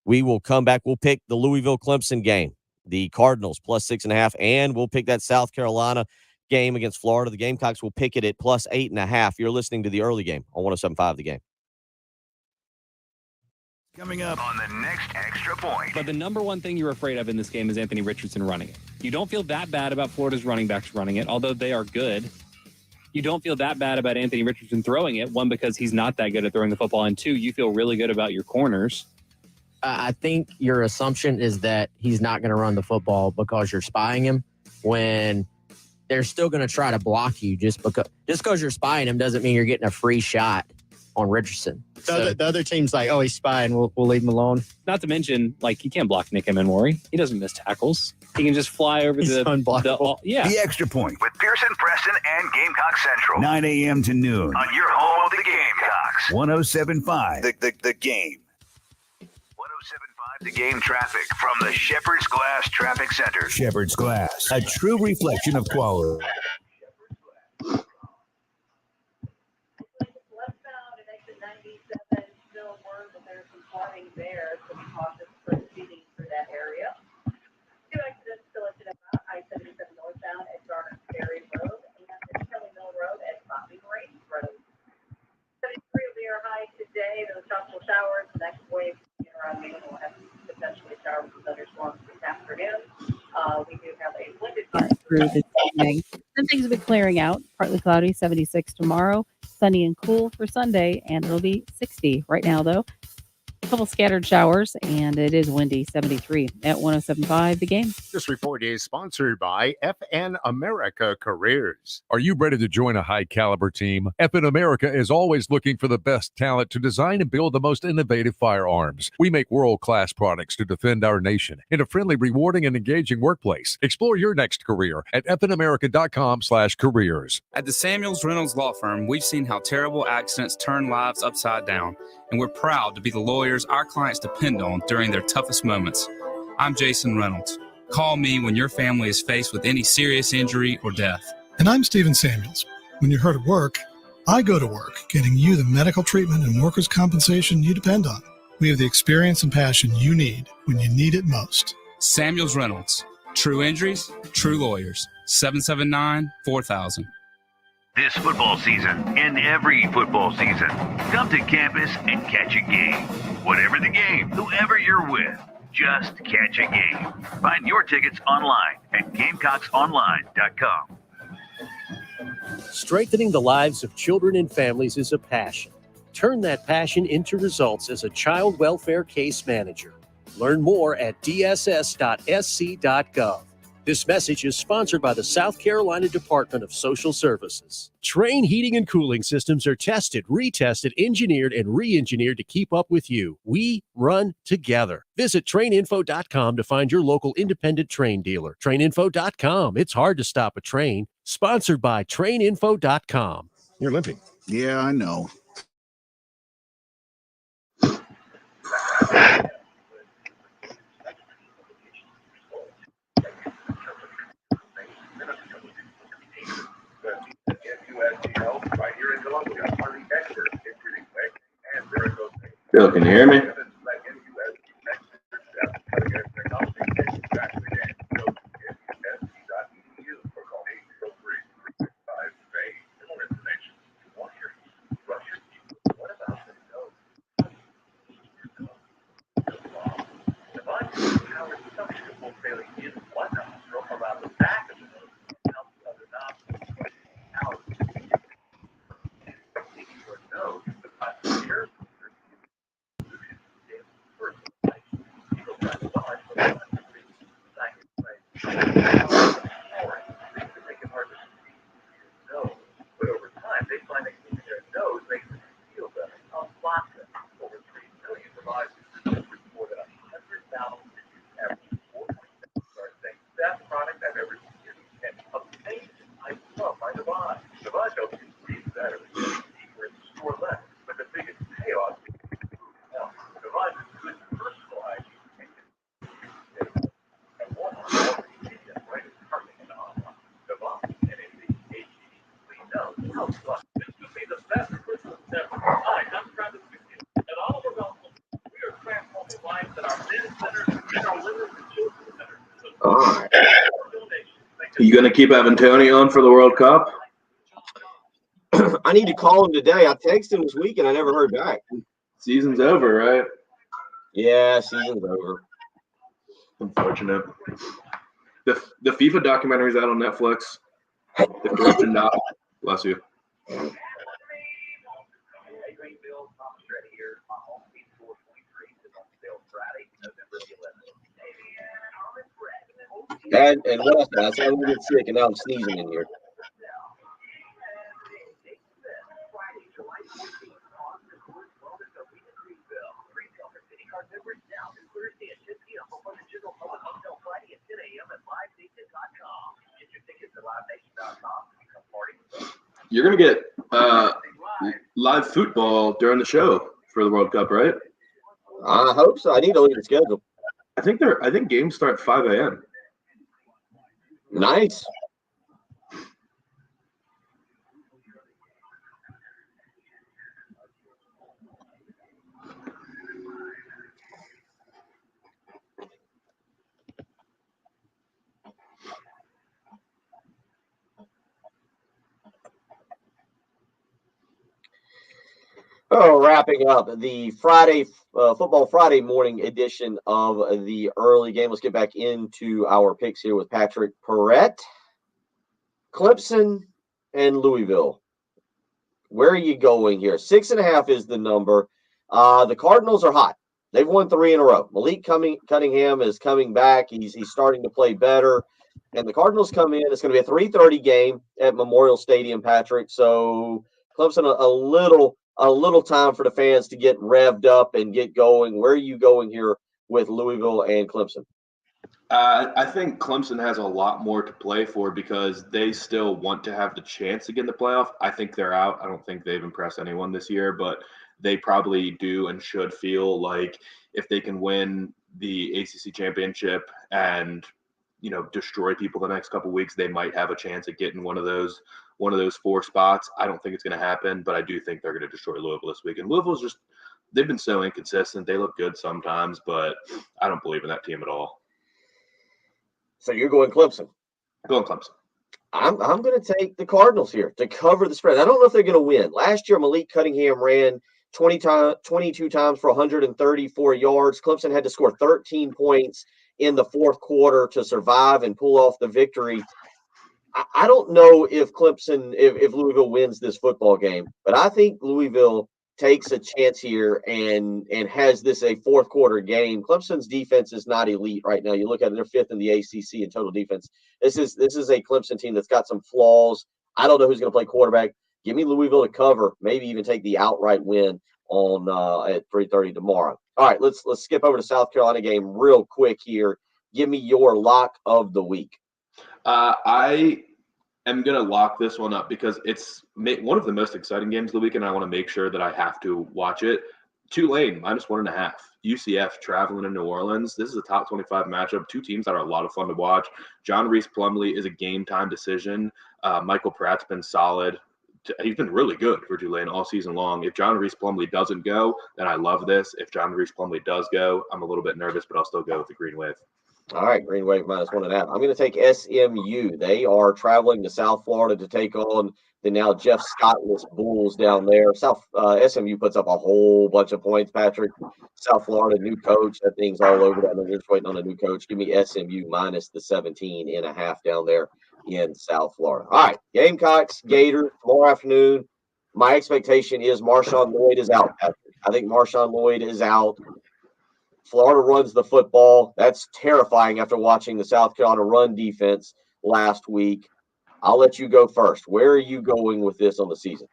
We will come back. We'll pick the Louisville-Clemson game, the Cardinals plus 6.5, and we'll pick that South Carolina game against Florida. The Gamecocks will pick it at plus 8.5. You're listening to the early game on 107.5 The Game. Coming up on the next Extra Point. But the number one thing you're afraid of in this game is Anthony Richardson running it. You don't feel that bad about Florida's running backs running it, although they are good. You don't feel that bad about Anthony Richardson throwing it, one, because he's not that good at throwing the football, and two, you feel really good about your corners. I think your assumption is that he's not going to run the football because you're spying him, when they're still going to try to block you. Just because you're spying him doesn't mean you're getting a free shot on Richardson. The other team's like, oh, he's spying. We'll leave him alone. Not to mention, like, you can't block Nick Emenwari. He doesn't miss tackles. He can just fly over The Extra Point With Pearson, Preston, and Gamecock Central. 9 a.m. to noon On your home of the Gamecocks. 107.5 The Game. 107.5 The Game traffic from the Shepherd's Glass Traffic Center. Shepherd's Glass, a true reflection of quality. There, so be cautious proceeding through that area. 2 accidents still at I-77 northbound at Garner Ferry Road and Kelly Mill Road at Bobby Range Road. 73 will be our high today. Those tropical showers, the next wave around noon will have potentially showers with thunderstorms this afternoon. We do have a blended through this evening. Then things will be clearing out. Partly cloudy, 76 tomorrow. Sunny and cool for Sunday, and it'll be 60 right now, though. Couple scattered showers, and it is windy, 73 at 107.5 The Game. This report is sponsored by FN America Careers. Are you ready to join a high-caliber team? FN America is always looking for the best talent to design and build the most innovative firearms. We make world-class products to defend our nation in a friendly, rewarding, and engaging workplace. Explore your next career at fnamerica.com/careers. At the Samuels Reynolds Law Firm, we've seen how terrible accidents turn lives upside down, and we're proud to be the lawyers our clients depend on during their toughest moments. I'm Jason Reynolds. Call me when your family is faced with any serious injury or death. And I'm Stephen Samuels. When you're hurt at work, I go to work getting you the medical treatment and workers' compensation you depend on. We have the experience and passion you need when you need it most. Samuels Reynolds. True injuries, true lawyers. 779-4000. This football season and every football season, come to campus and catch a game. Whatever the game, whoever you're with, just catch a game. Find your tickets online at GamecocksOnline.com. Strengthening the lives of children and families is a passion. Turn that passion into results as a child welfare case manager. Learn more at dss.sc.gov. This message is sponsored by the South Carolina Department of Social Services. Train heating and cooling systems are tested, retested, engineered, and re-engineered to keep up with you. We run together. Visit traininfo.com to find your local independent train dealer. Traininfo.com. It's hard to stop a train. Sponsored by traininfo.com. You're limping. Yeah, I know. Right here in Columbia, learning experts, including quick and Bill, can you hear me? All right. Are you going to keep having Tony on for the World Cup? I need to call him today. I texted him this week and I never heard back. Season's over, right? Yeah, season's over. Unfortunate. The FIFA documentary's out on Netflix. The corruption doc. Bless you. And what else? I said I'm gonna get sick and now I'm sneezing in here. You're going to get live football during the show for the World Cup, right? I hope so. I need to look at the schedule. I think games start 5 a.m. Nice. Oh, wrapping up the Friday Football Friday morning edition of the early game. Let's get back into our picks here with Patrick Perret. Clemson and Louisville. Where are you going here? 6.5 is the number. The Cardinals are hot. They've won 3 in a row. Malik Cunningham is coming back. He's starting to play better. And the Cardinals come in. It's going to be a 3:30 game at Memorial Stadium, Patrick. So Clemson a little time for the fans to get revved up and get going. Where are you going here with Louisville and Clemson? I think Clemson has a lot more to play for because they still want to have the chance to get in the playoff. I think they're out. I don't think they've impressed anyone this year, but they probably do and should feel like if they can win the ACC championship and destroy people the next couple of weeks, they might have a chance at getting one of those 4 spots. I don't think it's going to happen, but I do think they're going to destroy Louisville this week. And Louisville's they've been so inconsistent. They look good sometimes, but I don't believe in that team at all. So you're going Clemson. Going Clemson. I'm going to take the Cardinals here to cover the spread. I don't know if they're going to win. Last year, Malik Cunningham ran 22 times for 134 yards. Clemson had to score 13 points in the fourth quarter to survive and pull off the victory. I don't know if if Louisville wins this football game, but I think Louisville takes a chance here and has this a fourth quarter game. Clemson's defense is not elite right now. You look at it, they're 5th in the ACC in total defense. This is a Clemson team that's got some flaws. I don't know who's going to play quarterback. Give me Louisville to cover, maybe even take the outright win on at 3:30 tomorrow. All right, let's skip over to South Carolina game real quick here. Give me your lock of the week. I am going to lock this one up because it's one of the most exciting games of the week, and I want to make sure that I have to watch it. Tulane, -1.5. UCF traveling to New Orleans. This is a top 25 matchup. 2 teams that are a lot of fun to watch. John Reese Plumlee is a game-time decision. Michael Pratt's been solid. he's been really good for Tulane all season long. If John Reese Plumlee doesn't go, then I love this. If John Reese Plumlee does go, I'm a little bit nervous, but I'll still go with the Green Wave. All right, Green Wave -1.5. I'm going to take SMU. They are traveling to South Florida to take on the now Jeff Scottless Bulls down there. SMU puts up a whole bunch of points, Patrick. South Florida, new coach. That thing's all over that. They're just waiting on a new coach. Give me SMU minus the 17.5 down there in South Florida. All right, Gamecocks, Gators, tomorrow afternoon. My expectation is Marshawn Lloyd is out, Patrick. I think Marshawn Lloyd is out. Florida runs the football. That's terrifying after watching the South Carolina run defense last week. I'll let you go first. Where are you going with this on the season?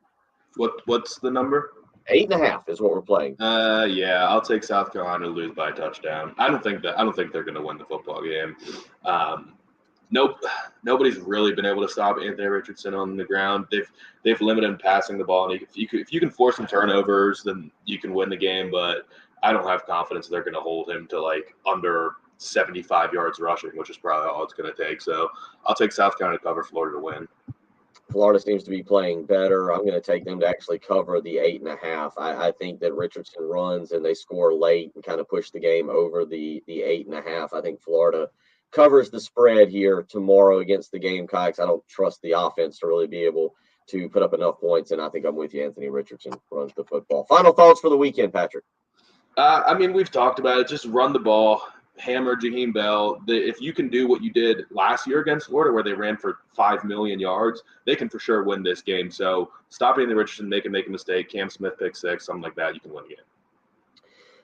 What's the number? 8.5 is what we're playing. Yeah, I'll take South Carolina to lose by a touchdown. I don't think they're going to win the football game. Nobody's really been able to stop Anthony Richardson on the ground. They've limited him passing the ball, and if you can force some turnovers, then you can win the game. But I don't have confidence they're going to hold him to like under 75 yards rushing, which is probably all it's going to take. So I'll take South Carolina to cover, Florida to win. Florida seems to be playing better. I'm going to take them to actually cover the 8.5. I think that Richardson runs and they score late and kind of push the game over the 8.5. I think Florida covers the spread here tomorrow against the Gamecocks. I don't trust the offense to really be able to put up enough points, and I think I'm with you. Anthony Richardson runs the football. Final thoughts for the weekend, Patrick? We've talked about it. Just run the ball, hammer Jaheim Bell. If you can do what you did last year against Florida, where they ran for 5 million yards, they can for sure win this game. So stop Anthony Richardson. They can make a mistake. Cam Smith pick 6, something like that. You can win the game.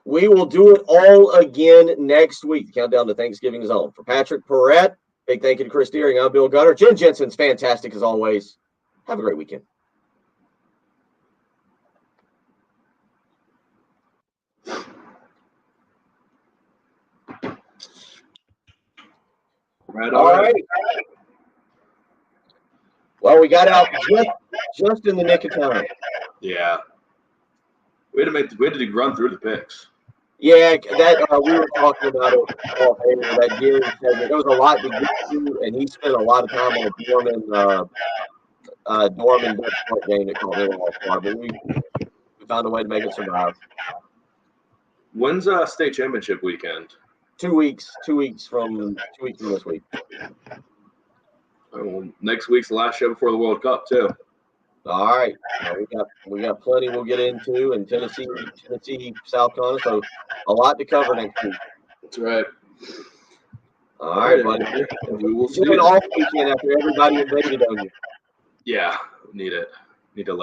We will do it all again next week. The countdown to Thanksgiving is on. For Patrick Perret, big thank you to Chris Deering. I'm Bill Gunner. Jen Jensen's fantastic as always. Have a great weekend. All right. Well, we got out just in the nick of time. Yeah. We had to run through the picks. Yeah, that we were talking about it. That Gary said there was a lot to get to, and he spent a lot of time on the Dorman game that called him off far, but we found a way to make it survive. When's state championship weekend? 2 weeks. 2 weeks from this week. Well, next week's the last show before the World Cup too. All right, we got plenty we'll get into, and Tennessee, South Carolina, so a lot to cover next week. That's right. All right, buddy. We will see it all weekend after everybody invaded on you. Yeah, need it. Need to.